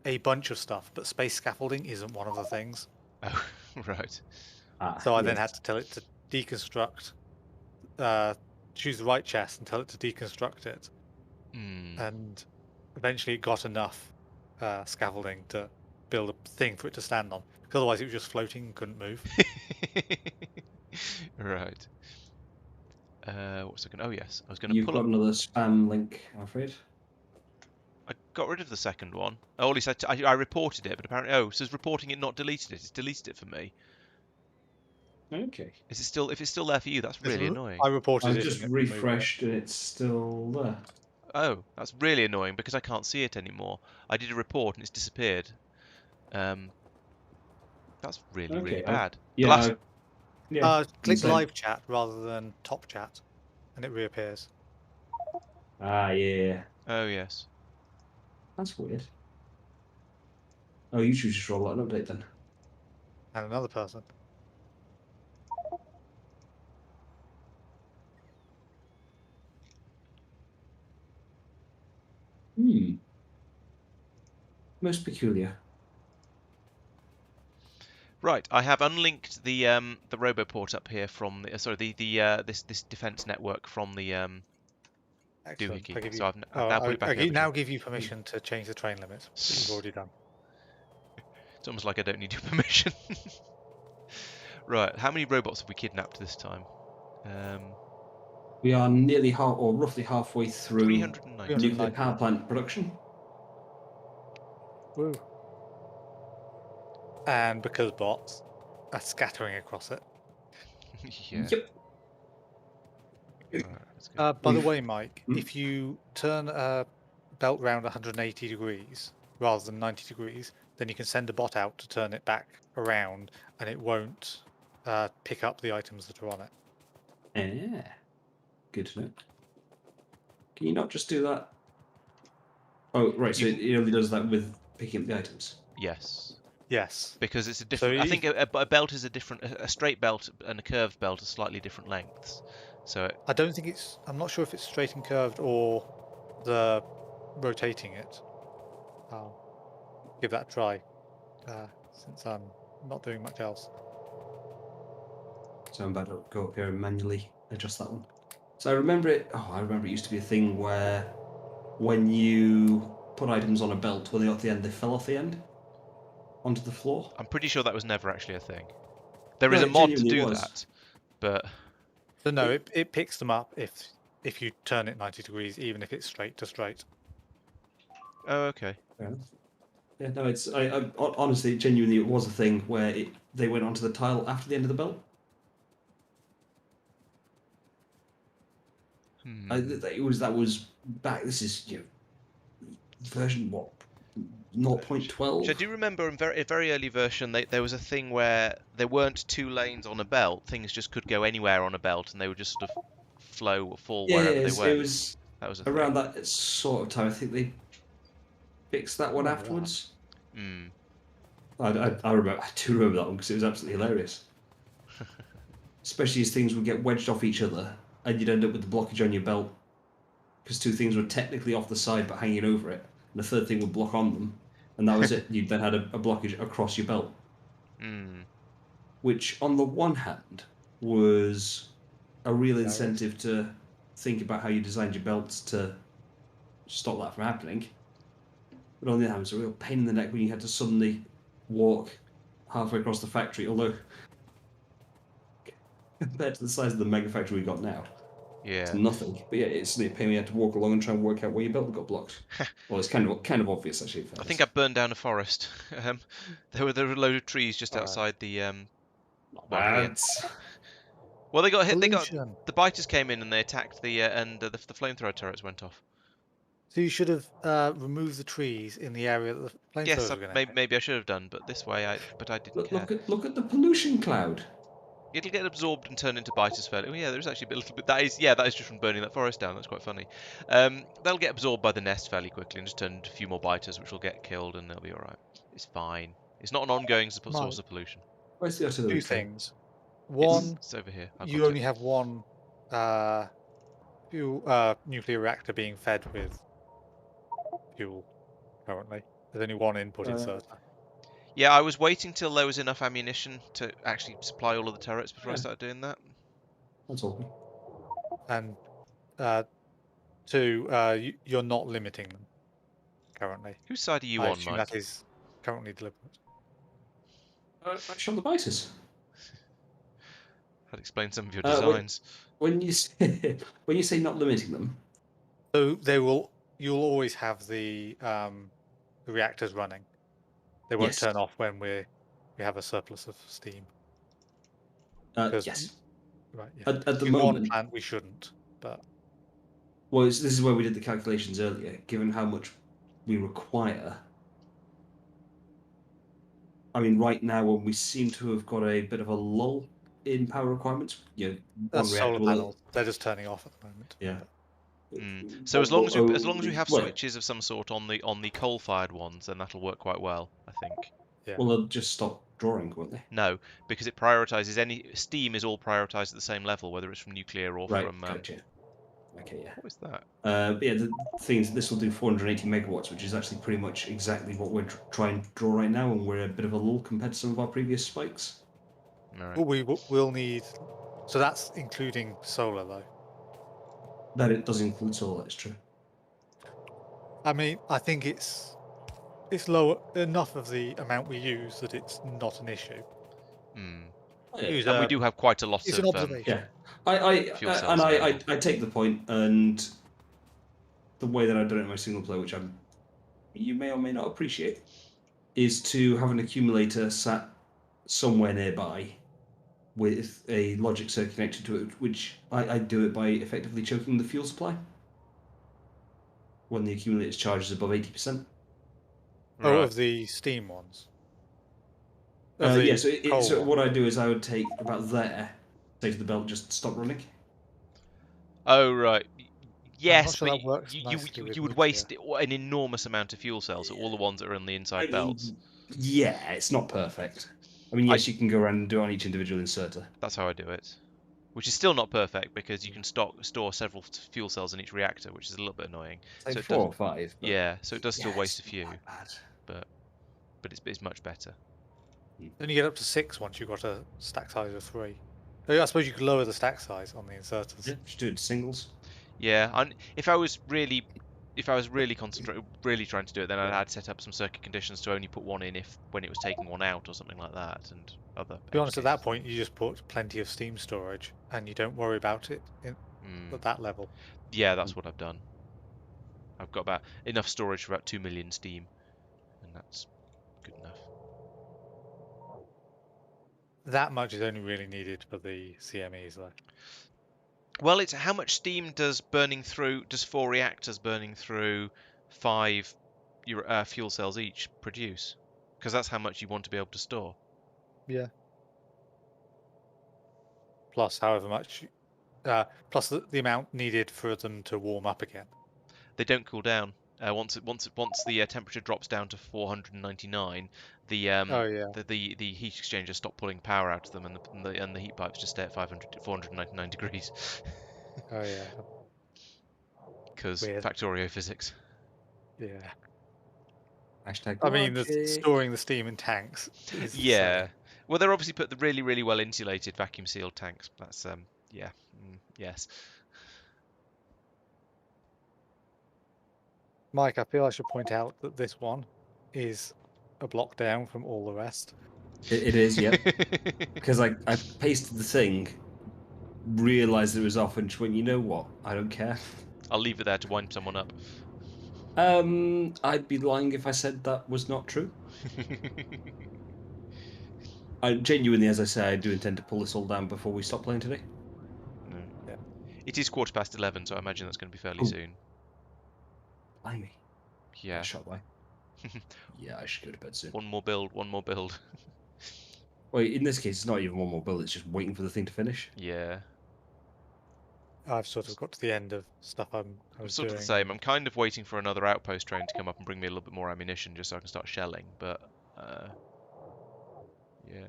a bunch of stuff, but space scaffolding isn't one of the things. Oh, right. So I then yes. had to tell it to deconstruct, choose the right chest and tell it to deconstruct it. Hmm. And eventually it got enough scaffolding to build a thing for it to stand on. Because otherwise it was just floating and couldn't move. Right. What was I going? Oh yes, I was going to You've pull got up. another spam link, I'm afraid. I got rid of the second one. Oh, at least I reported it, but apparently, oh, it says reporting it, not deleted it. It's deleted it for me. Okay. Is it still? If it's still there for you, that's really annoying. I reported I've it just and it removed it. refreshed and it's still there. Oh, that's really annoying because I can't see it anymore. I did a report and it's disappeared. That's really, really Okay. bad. The Yeah. last. Yeah. Click Same. live chat rather than top chat, and it reappears. Ah, yeah. Oh yes. That's weird. Oh, you should just roll out an update then. And another person. Hmm. Most peculiar. Right, I have unlinked the RoboPort up here from the sorry this defense network from the Excellent. doohickey. So I've now put it back I over to now him. give you permission to change the train limit that you've already done. It's almost like I don't need your permission. Right, how many robots have we kidnapped this time? We are nearly or roughly halfway through 390. nuclear power plant production. Woo. And because bots are scattering across it. Yeah. Yep. Right, let's go. By the way, Mike, Hmm? if you turn a belt round 180 degrees rather than 90 degrees, then you can send a bot out to turn it back around and it won't pick up the items that are on it. Yeah. Good to know. Can you not just do that? Oh, right. So it only does that with picking up the items. Yes. Yes. Because it's a different. I think a belt is a different. A straight belt and a curved belt are slightly different lengths. So I don't think I'm not sure if it's straight and curved or the rotating it. I'll give that a try since I'm not doing much else. So I'm about to go up here and manually adjust that one. So I remember it. Oh, I remember it used to be a thing where when you put items on a belt, when they got to the end, they fell off the end onto the floor. I'm pretty sure that was never actually a thing. There is No, a it mod to genuinely do was. that, but So no, it picks them up if you turn it 90 degrees, even if it's straight to straight. oh okay. Fair enough. Yeah, no, it's I honestly, genuinely, it was a thing where they went onto the tile after the end of the belt. That was back. This is version what 0.12. I do remember in a very early version, there was a thing where there weren't two lanes on a belt. Things just could go anywhere on a belt, and they would just sort of flow or fall Yeah, wherever they it went. was That was a around thing. that sort of time. I think they fixed that one Remember afterwards. Mm. I remember. I do remember that one because it was absolutely hilarious. Especially as things would get wedged off each other, and you'd end up with the blockage on your belt because two things were technically off the side but hanging over it, and the third thing would block on them, and that was it. You then had a blockage across your belt, which on the one hand was a real incentive to think about how you designed your belts to stop that from happening. But on the other hand, it was a real pain in the neck when you had to suddenly walk halfway across the factory, although compared to the size of the mega factory we got now, it's Yeah. nothing. But yeah, it's a pain. You had to walk along and try and work out where your belt got blocked. Well, it's kind of obvious actually. I think I burned down a forest. There were a load of trees just outside the well here. Well, they got hit. Pollution. The biters came in and they attacked and the flamethrower turrets went off. So you should have removed the trees in the area that the flamethrowers Yes, were going to hit. maybe I should have done, but this way but I didn't care. Look at the pollution cloud. It'll get absorbed and turned into biters fairly. Oh yeah, there's actually a little bit. That is just from burning that forest down. That's quite funny. They'll get absorbed by the nest fairly quickly and just turn into a few more biters, which will get killed and they'll be all right. It's fine. It's not an ongoing source of pollution. Where's the artillery Two train? things. One, It's over here. you only have one nuclear reactor being fed with fuel currently. There's only one input inserter. Yeah, I was waiting till there was enough ammunition to actually supply all of the turrets before I Yeah. started doing that. That's all. And two, you're not limiting them currently. Whose side are you I on, assume Mike? that is currently deliberate. Actual devices. That explains some of your When, designs. when you say, when you say not limiting them, So you'll always have the reactors running. They won't yes, turn off when we have a surplus of steam. Because yes. right, yeah. At the In one moment, plant we shouldn't, but well, this is where we did the calculations earlier. Given how much we require, I mean, right now when we seem to have got a bit of a lull in power requirements, that's one reactor solar will, panels. They're just turning off at the moment. yeah. So as One long will as we only have well, switches of some sort on the coal-fired ones, then that'll work quite well, I think. Yeah. well, they'll just stop drawing, won't they? No, because it prioritizes any steam is all prioritized at the same level, whether it's from nuclear or Right, from. gotcha. Okay, yeah. What is that? But yeah, the thing is, this will do 480 megawatts, which is actually pretty much exactly what we're trying to draw right now, and we're a bit of a lull compared to some of our previous spikes. All right. But we'll need. So that's including solar though. That it does include solar, it's true. I mean, I think it's low enough of the amount we use that it's not an issue. Hmm. Oh, yeah. Use And we a- do have quite a lot It's of an observation. Yeah, I fuel cells and available. I take the point, and the way that I've done it in my single player, which you may or may not appreciate, is to have an accumulator sat somewhere nearby with a logic circuit connected to it, which I do it by effectively choking the fuel supply when the accumulator's charge is above 80%. Oh, Right. of the steam ones. Of the Yeah, coal so one. what I do is I would take about there, say to the belt, just stop running. Oh right. I'm Yes, not sure but that works you nicely with would nuclear. waste an enormous amount of fuel cells, so all the ones that are on the I inside mean, belts. yeah, it's not perfect. I mean, yes, you can go around and do it on each individual inserter. That's how I do it. Which is still not perfect because you can store several fuel cells in each reactor, which is a little bit annoying. It's like So it 4 does, or 5. But yeah, so it does still yeah, waste a it's few, not that bad. but it's much better. Then you get up to 6 once you've got a stack size of 3. I suppose you could lower the stack size on the inserters. Yeah, just do it singles. Yeah, and if I was really really trying to do it, then I'd set up some circuit conditions to only put one in when it was taking one out or something like that, and other. To be honest, at that cases. point, you just put plenty of steam storage, and you don't worry about it at that level. Yeah, that's what I've done. I've got about enough storage for about 2 million steam, and that's good enough. That much is only really needed for the CMEs, though. Well, it's how much steam does 4 reactors burning through 5 fuel cells each produce? Because that's how much you want to be able to store. Yeah. Plus, however much, plus the amount needed for them to warm up again. They don't cool down. Once the temperature drops down to 499, the heat exchangers stop pulling power out of them, and the heat pipes just stay at 499 degrees. Oh yeah. Because Weird. Factorio physics. Yeah. Hashtag I mean, logic. storing the steam in tanks is Yeah. silly. Well, they're obviously put the really, really well insulated vacuum sealed tanks. That's yeah. Yes. Mike, I feel I should point out that this one is a block down from all the rest. It is, yep. Because I pasted the thing, realised it was off, and just went, you know what? I don't care. I'll leave it there to wind someone up. I'd be lying if I said that was not true. I genuinely, as I say, I do intend to pull this all down before we stop playing today. No. Yeah. It is 11:15, so I imagine that's going to be fairly Ooh. soon. Blimey. Yeah. Shot by. Yeah, I should go to bed soon. One more build. Well, in this case, it's not even one more build, it's just waiting for the thing to finish. Yeah. I've sort of got to the end of stuff I I'm was sort doing. of the same. I'm kind of waiting for another outpost train to come up and bring me a little bit more ammunition just so I can start shelling, but yeah.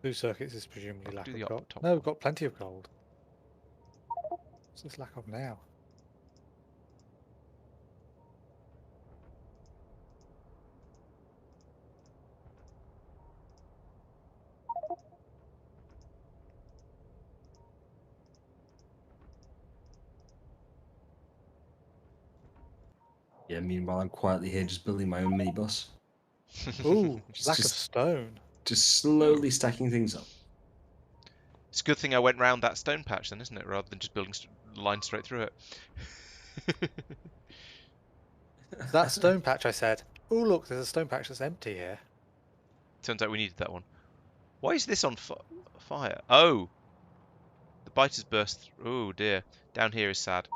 Blue circuits is presumably I'll lack do of the gold. top No, one. we've got plenty of gold. What's this lack of now? Yeah, meanwhile, I'm quietly here just building my own minibus. Ooh, It's lack of stone. just slowly stacking things up. It's a good thing I went round that stone patch then, isn't it? Rather than just building lines straight through it. That stone patch I said. Oh look, there's a stone patch that's empty here. Turns out we needed that one. Why is this on fire? Oh! The bite has burst. Oh dear. Down here is sad.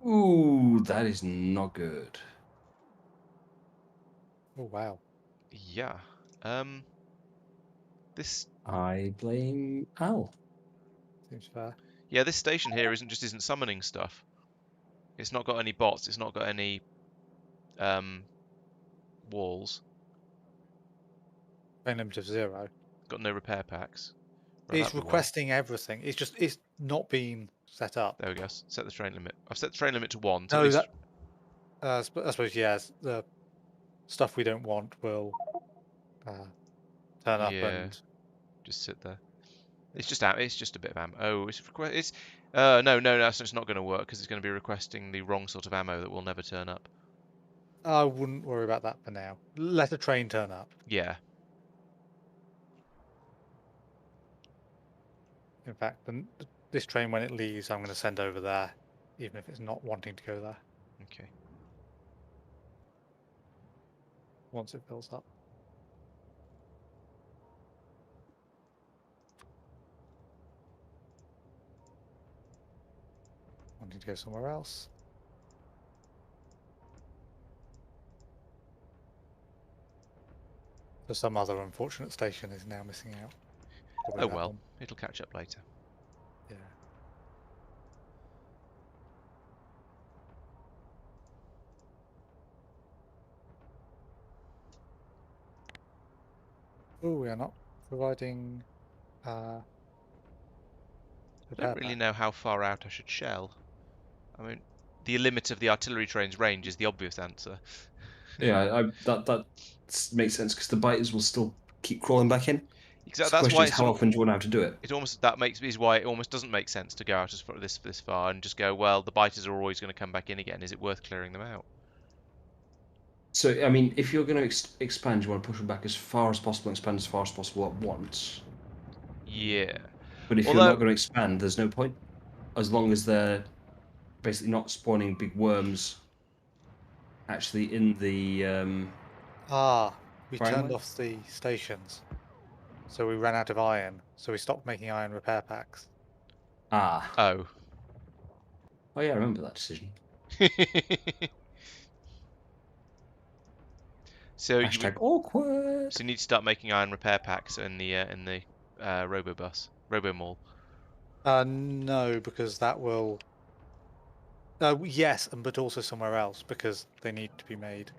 Ooh, that is not good. Oh wow. Yeah. This... I blame Al. Seems fair. Yeah, this station here isn't summoning stuff. It's not got any bots. It's not got any walls. Main limit of 0. Got no repair packs. Right, It's that'd be why. requesting everything. It's not being set up. There we go. Set the train limit. I've set the train limit to 1. So at No, least... that I suppose yes. The stuff we don't want will turn up Yeah. and Just sit there. It's just a bit of ammo. Oh, it's no, so it's not going to work because it's going to be requesting the wrong sort of ammo that will never turn up. I wouldn't worry about that for now. Let a train turn up. Yeah. In fact, this train when it leaves, I'm going to send over there, even if it's not wanting to go there Okay. once it fills up. Wanting to go somewhere else. So some other unfortunate station is now missing out. Probably Oh that well, one. it'll catch up later. Yeah. Oh, we are not providing I repair don't really pack. know how far out I should shell. I mean, the limit of the artillery train's range is the obvious answer. Yeah, that makes sense because the biters will still keep crawling back in. Exactly. So the That's question why is, how often do you want to have to do it? it almost is why it almost doesn't make sense to go out as far this far and just go, well, the biters are always going to come back in again. Is it worth clearing them out? So, I mean, if you're going to expand, you want to push them back as far as possible and expand as far as possible at once. Yeah. But if you're Although not going to expand, there's no point. As long as they're basically not spawning big worms actually in the We firing turned line. off the stations, so we ran out of iron. So we stopped making iron repair packs. Ah. Oh. Oh, yeah, I remember that decision. So Hashtag awkward. you need to start making iron repair packs in the robomall. No, because that will. Yes, but also somewhere else because they need to be made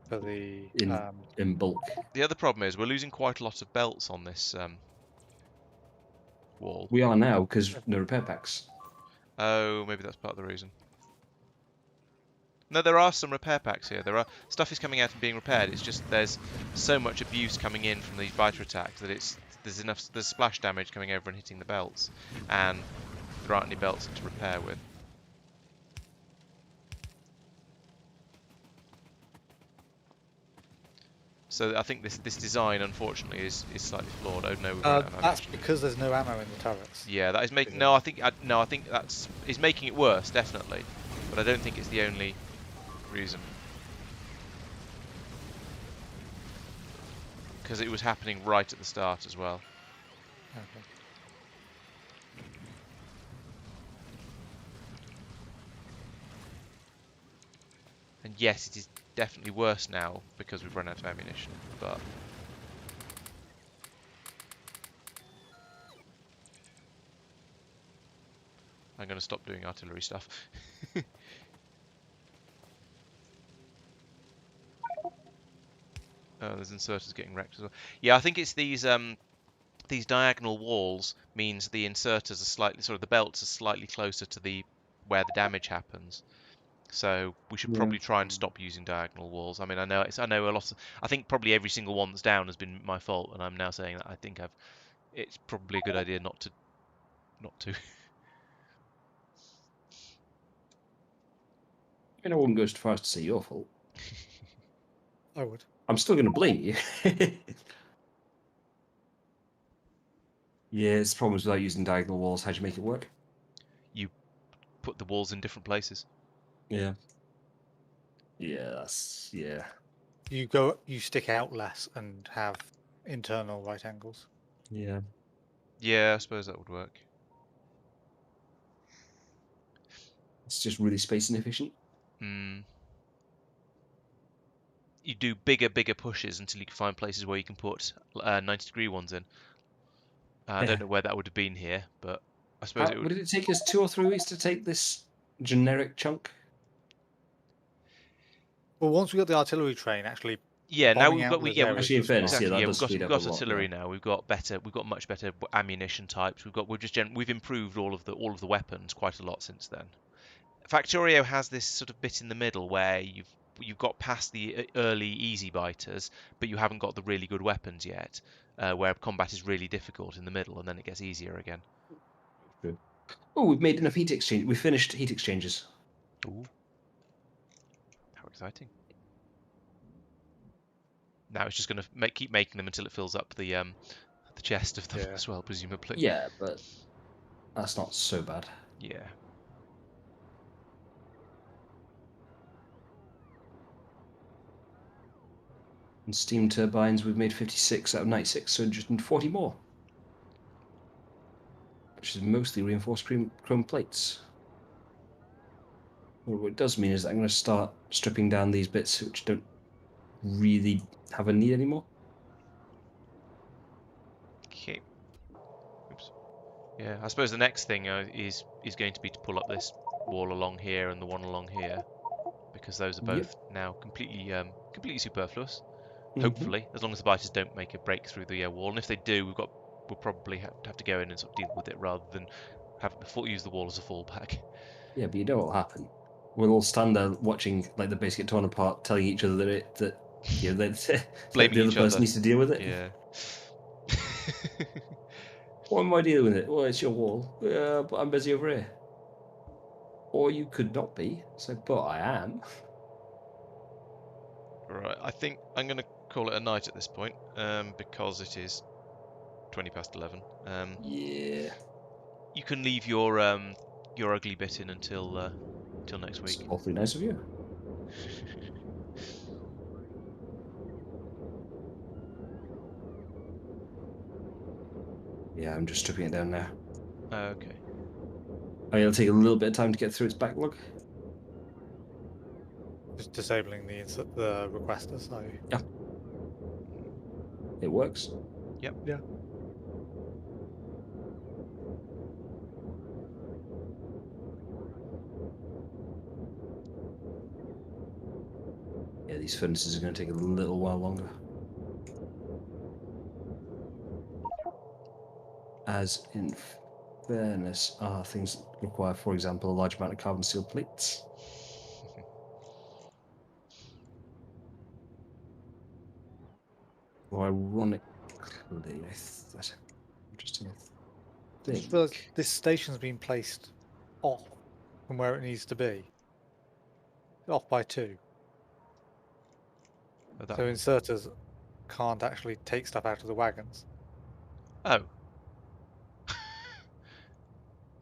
for the. In bulk. The other problem is we're losing quite a lot of belts on this wall. We are now because no repair packs. Oh, maybe that's part of the reason. No, there are some repair packs here. Stuff is coming out and being repaired. It's just there's so much abuse coming in from these biter attacks that there's splash damage coming over and hitting the belts, and there aren't any belts to repair with. So I think this design, unfortunately, is slightly flawed. Oh no, That's because there's no ammo in the turrets. yeah, that is making. No, I think that's is making it worse, definitely. But I don't think it's the only reason. Because it was happening right at the start as well. Okay. And yes, it is definitely worse now because we've run out of ammunition, but I'm going to stop doing artillery stuff. Oh, there's inserters getting wrecked as well. Yeah, I think it's these these diagonal walls means the inserters are slightly, sort of the belts are slightly closer to the where the damage happens. So we should Yeah. probably try and stop using diagonal walls. I mean, I know a lot of, I think probably every single one that's down has been my fault, and I'm now saying that I think it's probably a good idea not to. I mean, I wouldn't go as far as to say your fault. I would. I'm still going to blame you. Yeah, it's problems without using diagonal walls. How'd you make it work? You put the walls in different places. Yeah. Yeah, yeah. You stick out less and have internal right angles. Yeah. Yeah, I suppose that would work. It's just really space inefficient. Mm. You do bigger pushes until you can find places where you can put 90-degree ones in. I don't know where that would have been here, but I suppose it What would. did it take us 2 or 3 weeks to take this generic chunk? Well, once we got the artillery train actually Yeah, now bombing we've out got those yeah, areas Actually, in was fairness, fine. yeah, exactly, that yeah. does speed We've up a got lot. artillery Yeah. now. We've got much better ammunition types. We've improved all of the weapons quite a lot since then. Factorio has this sort of bit in the middle where you've got past the early easy biters, but you haven't got the really good weapons yet, where combat is really difficult in the middle, and then it gets easier again. True. Oh, we've made enough heat exchange. We finished heat exchangers. Ooh, how exciting! Now it's just going to keep making them until it fills up the chest of them Yeah. as well, presumably. Yeah, but that's not so bad. Yeah. And steam turbines, we've made 56 out of 96, so just need 40 more. Which is mostly reinforced chrome plates. What it does mean is that I'm going to start stripping down these bits which don't really have a need anymore. Okay. Oops. Yeah, I suppose the next thing is going to be to pull up this wall along here and the one along here, because those are Yep. both now completely superfluous. Mm-hmm. Hopefully, as long as the biters don't make a break through the wall, and if they do, we'll probably have to go in and sort of deal with it rather than use the wall as a fallback. Yeah, but you know what'll happen. We'll all stand there watching like the base get torn apart, telling each other that that Blaming the other each person other. needs to deal with it. Yeah. What am I dealing with it? Well, it's your wall. But I'm busy over here. Or you could not be. So, but I am. Right, I think I'm going to call it a night at this point, because it is 11:20. Yeah. You can leave your ugly bit in until next It's week. awfully nice of you. Yeah, I'm just stripping it down now. Okay. I mean, it'll take a little bit of time to get through its backlog. Just disabling the requester, so Yeah. It works. Yep. Yeah. Yeah, these furnaces are going to take a little while longer. As in fairness, things require, for example, a large amount of carbon steel plates. Well, ironically, that's interesting. I just realised this station's been placed off from where it needs to be. Off by 2. Oh, that So one. inserters can't actually take stuff out of the wagons. Oh.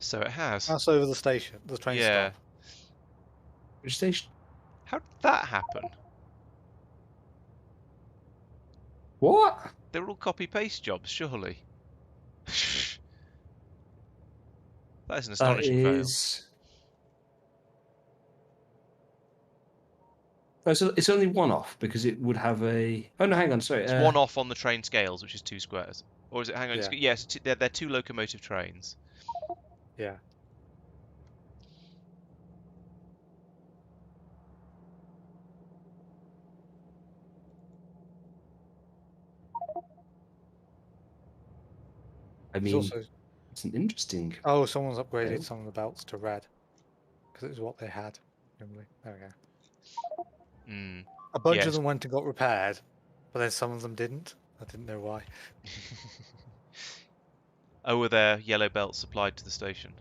So it has. That's over the station, the train Yeah. stop. Which station? How did that happen? What? They're all copy-paste jobs, surely. That is an That astonishing fail. is. Oh, so it's only one off because it would have a. Oh no, hang on, sorry. It's one off on the train scales, which is 2 squares. Or is it? Hang on. Yeah. Yes, they're 2 locomotive trains. Yeah. I There's mean, also it's an interesting. someone's upgraded Okay. some of the belts to red because it was what they had. Presumably. There we go. Mm. A bunch of Yes. them went and got repaired, but then some of them didn't. I didn't know why. Oh, were there yellow belts supplied to the station?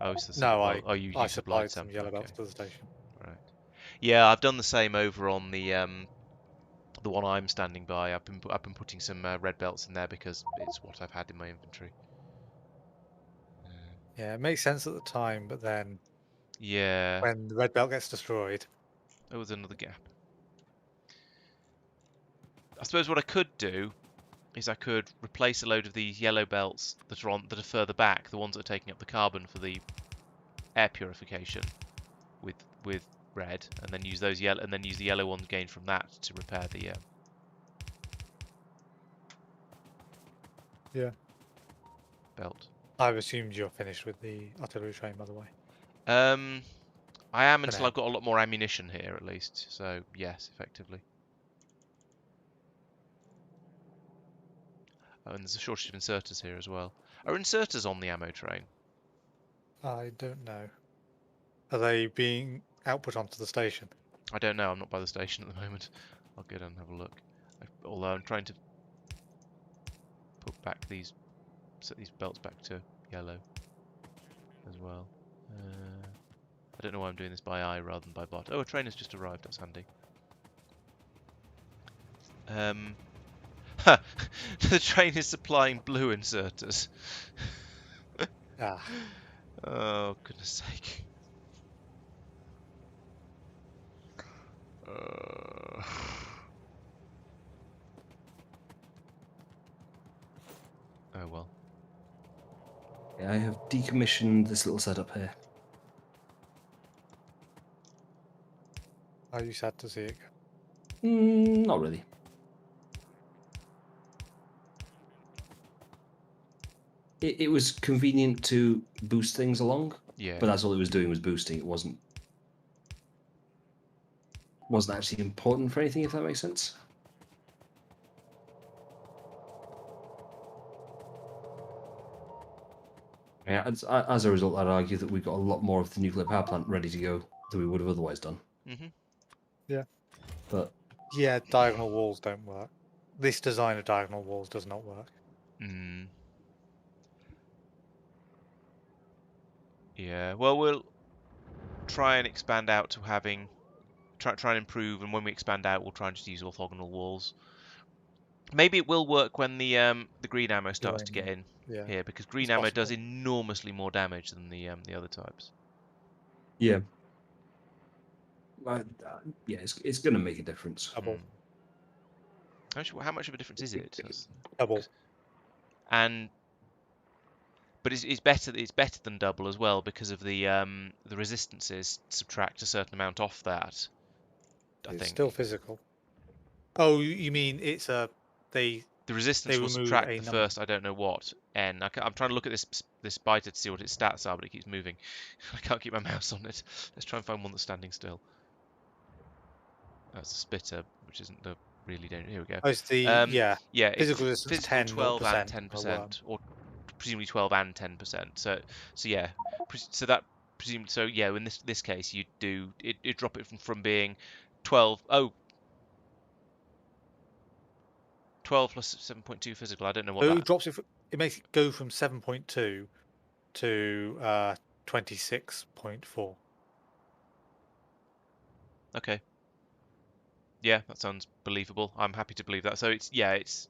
Oh, it's the same. No, Well, oh, you I supplied supplied some. some yellow Okay, belts to the station. right. Yeah, I've done the same over on the one I'm standing by. I've been putting some red belts in there because it's what I've had in my inventory. Yeah, it makes sense at the time, but then Yeah. when the red belt gets destroyed, Oh, there's another gap. I suppose what I could do is I could replace a load of these yellow belts that are further back, the ones that are taking up the carbon for the air purification, with red, and then use those yellow, and then use the yellow ones gained from that to repair the yeah. belt. I've assumed you're finished with the artillery train, by the way. I am For until now. I've got a lot more ammunition here, at least. So yes, effectively. Oh, and there's a shortage of inserters here as well. Are inserters on the ammo train? I don't know. Are they being output onto the station? I don't know. I'm not by the station at the moment. I'll get and have a look. Although I'm trying to set these belts back to yellow as well. I don't know why I'm doing this by eye rather than by bot. Oh, a train has just arrived. That's handy. The train is supplying blue inserters. Ah, Oh, goodness sake. Oh well. Yeah, I have decommissioned this little setup here. are you sad to see it go? Not really. It was convenient to boost things along, Yeah. but that's all it was doing was boosting. It wasn't actually important for anything, if that makes sense. Yeah, as a result, I'd argue that we've got a lot more of the nuclear power plant ready to go than we would have otherwise done. Mm-hmm. Yeah. But Yeah, diagonal walls don't work. This design of diagonal walls does not work. Mm. Yeah. Well, we'll try and expand out to having try and improve, and when we expand out, we'll try and just use orthogonal walls. Maybe it will work when the green ammo starts to get in Yeah. here, because green It's ammo does possible. enormously more damage than the other types. yeah, yeah, it's going to make a difference. Double. How much of a difference is it? Double. And but it's better. It's better than double as well because of the resistances subtract a certain amount off that. I It's think still physical. Oh, you mean it's a they the resistance will remove subtract a the number. first. I don't know what n. I'm trying to look at this biter to see what its stats are, but it keeps moving. I can't keep my mouse on it. Let's try and find one that's standing still. That's a spitter, which isn't the really dangerous. Here we go. Oh, it's the Yeah, it's physical resistance physical 10 12 and 10% per 10%, or presumably 12 and 10%. So yeah, so that presumed. So yeah, in this case, you do it drop it from being 12. Oh, 12 plus 7.2 physical. I don't know what So that. it drops it. It makes it go from 7.2 to 26.4. Okay. Yeah, that sounds believable. I'm happy to believe that. So it's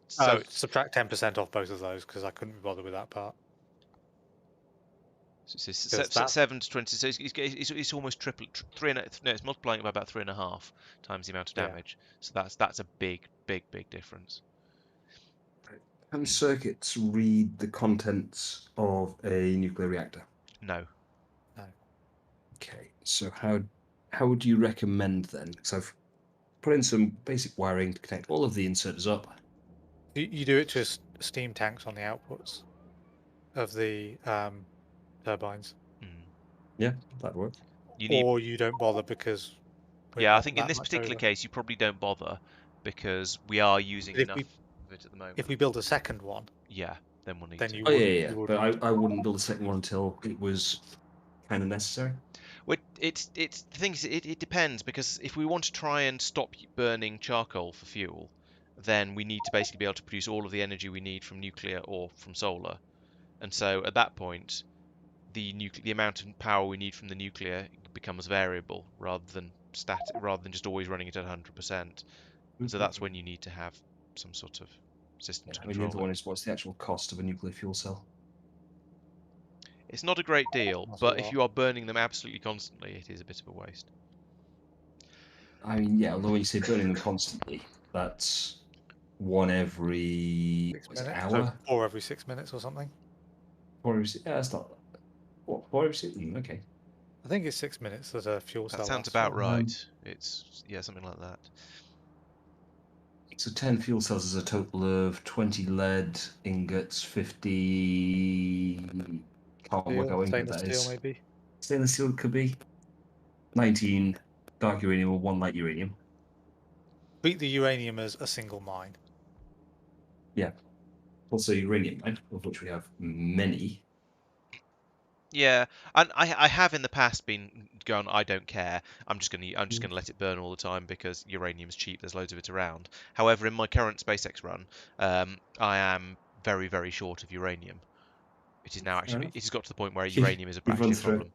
so Subtract 10% off both of those because I couldn't be bothered with that part. it's 7 to 20. So it's almost triple. It's multiplying by about 3.5 times the amount of Yeah. damage. So that's a big difference. Can circuits read the contents of a nuclear reactor? No. Okay, so how would you recommend then? Because I've put in some basic wiring to connect all of the inserters up. You do it to steam tanks on the outputs of the turbines. Yeah, that'd work. Or you don't bother because we're Yeah, I not think in that this much particular over. case you probably don't bother because we are using But enough of it at the moment. if we build a second one, Yeah. then we'll need then to. you Oh yeah, would. yeah, You yeah. would But want I wouldn't build a second one until it was kind of necessary. Well, it's the thing is, it depends, because if we want to try and stop burning charcoal for fuel, then we need to basically be able to produce all of the energy we need from nuclear or from solar. And so at that point, the amount of power we need from the nuclear becomes variable rather than static, rather than just always running it at 100%. And so that's when you need to have some sort of system Yeah, to I mean, the control other it. one is what's the actual cost of a nuclear fuel cell? It's not a great deal, Not a but if lot. you are burning them absolutely constantly, it is a bit of a waste. I mean, yeah, although when you say burning them constantly, that's one every 6 minutes, so hour? 4 every 6 minutes or something. 4 every yeah, that's not what 4 every 6. Okay. I think it's 6 minutes that a fuel That cell sounds lasts about for. right. It's something like that. So 10 fuel cells is a total of 20 lead ingots, 50. Can't work out what ingot Stainless that steel, is. maybe. Stainless steel could be 19 dark uranium or 1 light uranium. Treat the uranium as a single mine. Yeah. Also uranium, right? Of which we have many. Yeah, and I have in the past been going, I don't care. I'm just gonna let it burn all the time because uranium's cheap. There's loads of it around. However, in my current SpaceX run, I am very, very short of uranium. It is now actually it has got to the point where uranium is You've run actually a through. problem.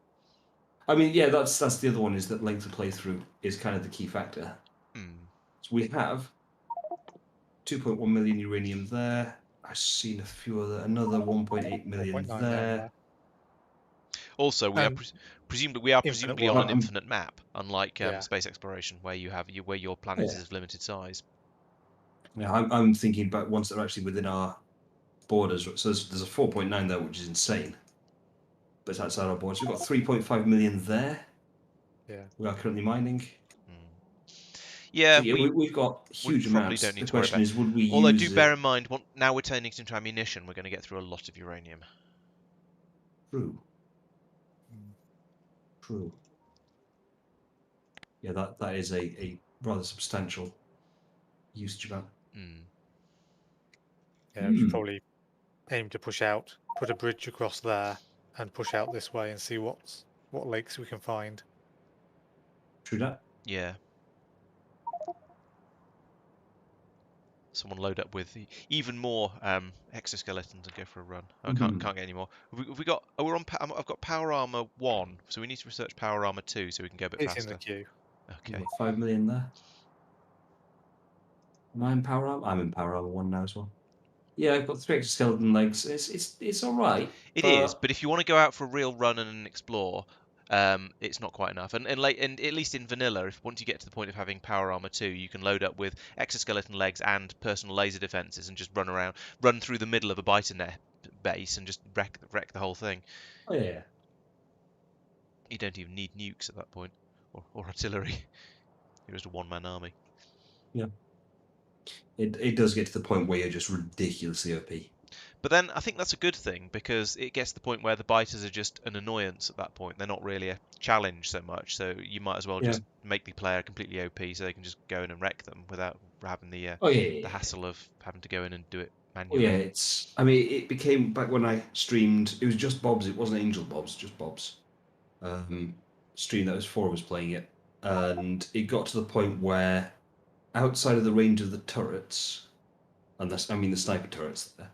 I mean, yeah, that's the other one, is that length of playthrough is kind of the key factor. Hmm. So we have 2.1 million uranium there. I've seen a few another 1.8 million 1.9 million there. there. Also, we are And infinite presumably on an world. infinite map, unlike Yeah. space exploration, where where your planet Yeah. is of limited size. Yeah, I'm thinking about ones that are actually within our borders. So there's a 4.9 there, which is insane. But it's outside our borders. We've got 3.5 million there. Yeah. We are currently mining. Yeah, So yeah, we've got we huge probably amounts. don't The need to worry question about. is, would we Although use do bear it? in mind, now we're turning it into ammunition, we're going to get through a lot of uranium. True. Mm. True. Yeah, that is a rather substantial usage amount. Yeah, we should probably aim to push out, put a bridge across there, and push out this way and see what lakes we can find. True that. Yeah. Someone load up with even more exoskeletons and go for a run. I can't get any more. Have we got? Oh, we're on. I've got power armor 1, so we need to research power armor 2 so we can go a bit It's in the faster. queue. Okay. 5 million there. Am I in power armor? I'm in power armor 1 now as well. Yeah, I've got 3 exoskeleton legs. It's all right. It is, but if you want to go out for a real run and explore, it's not quite enough. And at least in vanilla, if once you get to the point of having power armor 2, you can load up with exoskeleton legs and personal laser defenses and just run through the middle of a biter net base and just wreck the whole thing. Oh yeah. You don't even need nukes at that point, or artillery. You're just a one-man army. Yeah. It does get to the point where you're just ridiculously OP. But then I think that's a good thing, because it gets to the point where the biters are just an annoyance at that point. They're not really a challenge so much, so you might as well just make the player completely OP so they can just go in and wreck them without having the hassle of having to go in and do it Oh manually. yeah, I mean, it became, back when I streamed, it was just Bobs. It wasn't Angel Bobs, just Bobs. Stream that was 4 of us playing it, and it got to the point where, outside of the range of the turrets, and I mean the sniper turrets there,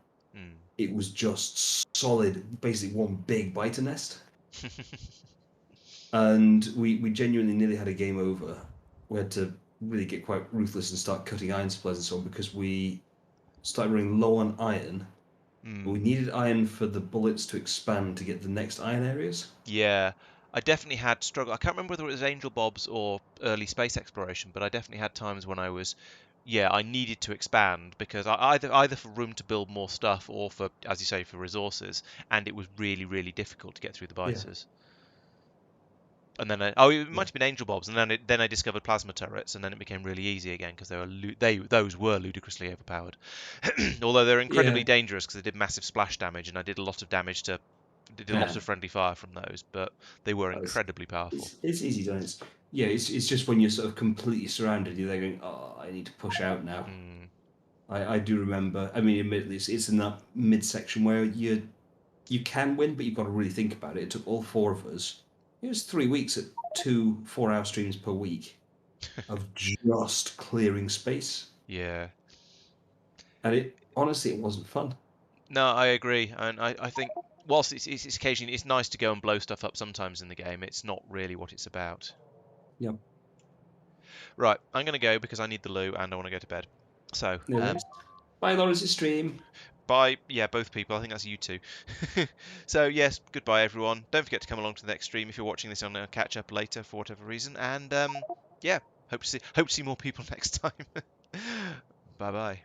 it was just solid, basically one big biter nest. And we genuinely nearly had a game over. We had to really get quite ruthless and start cutting iron supplies and so on, because we started running low on iron. We needed iron for the bullets to expand to get the next iron areas. Yeah, I definitely had struggle. I can't remember whether it was Angel Bobs or early space exploration, but I definitely had times when I needed to expand, because either for room to build more stuff or for, as you say, for resources, and it was really, really difficult to get through the biters. And then it might have been Angel Bobs, and then I discovered plasma turrets, and then it became really easy again, because those were ludicrously overpowered. Although they're incredibly dangerous because they did massive splash damage, and I did a lot of damage to did a lot of friendly fire from those, but they were incredibly powerful. It's easy done. It's just when you're sort of completely surrounded, you're there going, oh, I need to push out now. I do remember. I mean, admittedly, it's in that midsection where you can win, but you've got to really think about it. It took all four of us. It was 3 weeks at 2 4-hour streams per week of just clearing space, Yeah. and it honestly it wasn't fun. No, I agree, and I think whilst it's occasionally it's nice to go and blow stuff up sometimes in the game, it's not really what it's about. Yep. Right, I'm going to go because I need the loo and I want to go to bed. So, No worries. Bye, Lawrence's stream. bye. Yeah, both people. I think that's you two. So, yes, goodbye, everyone. Don't forget to come along to the next stream if you're watching this on a catch up later for whatever reason. And yeah, hope to see more people next time. Bye bye.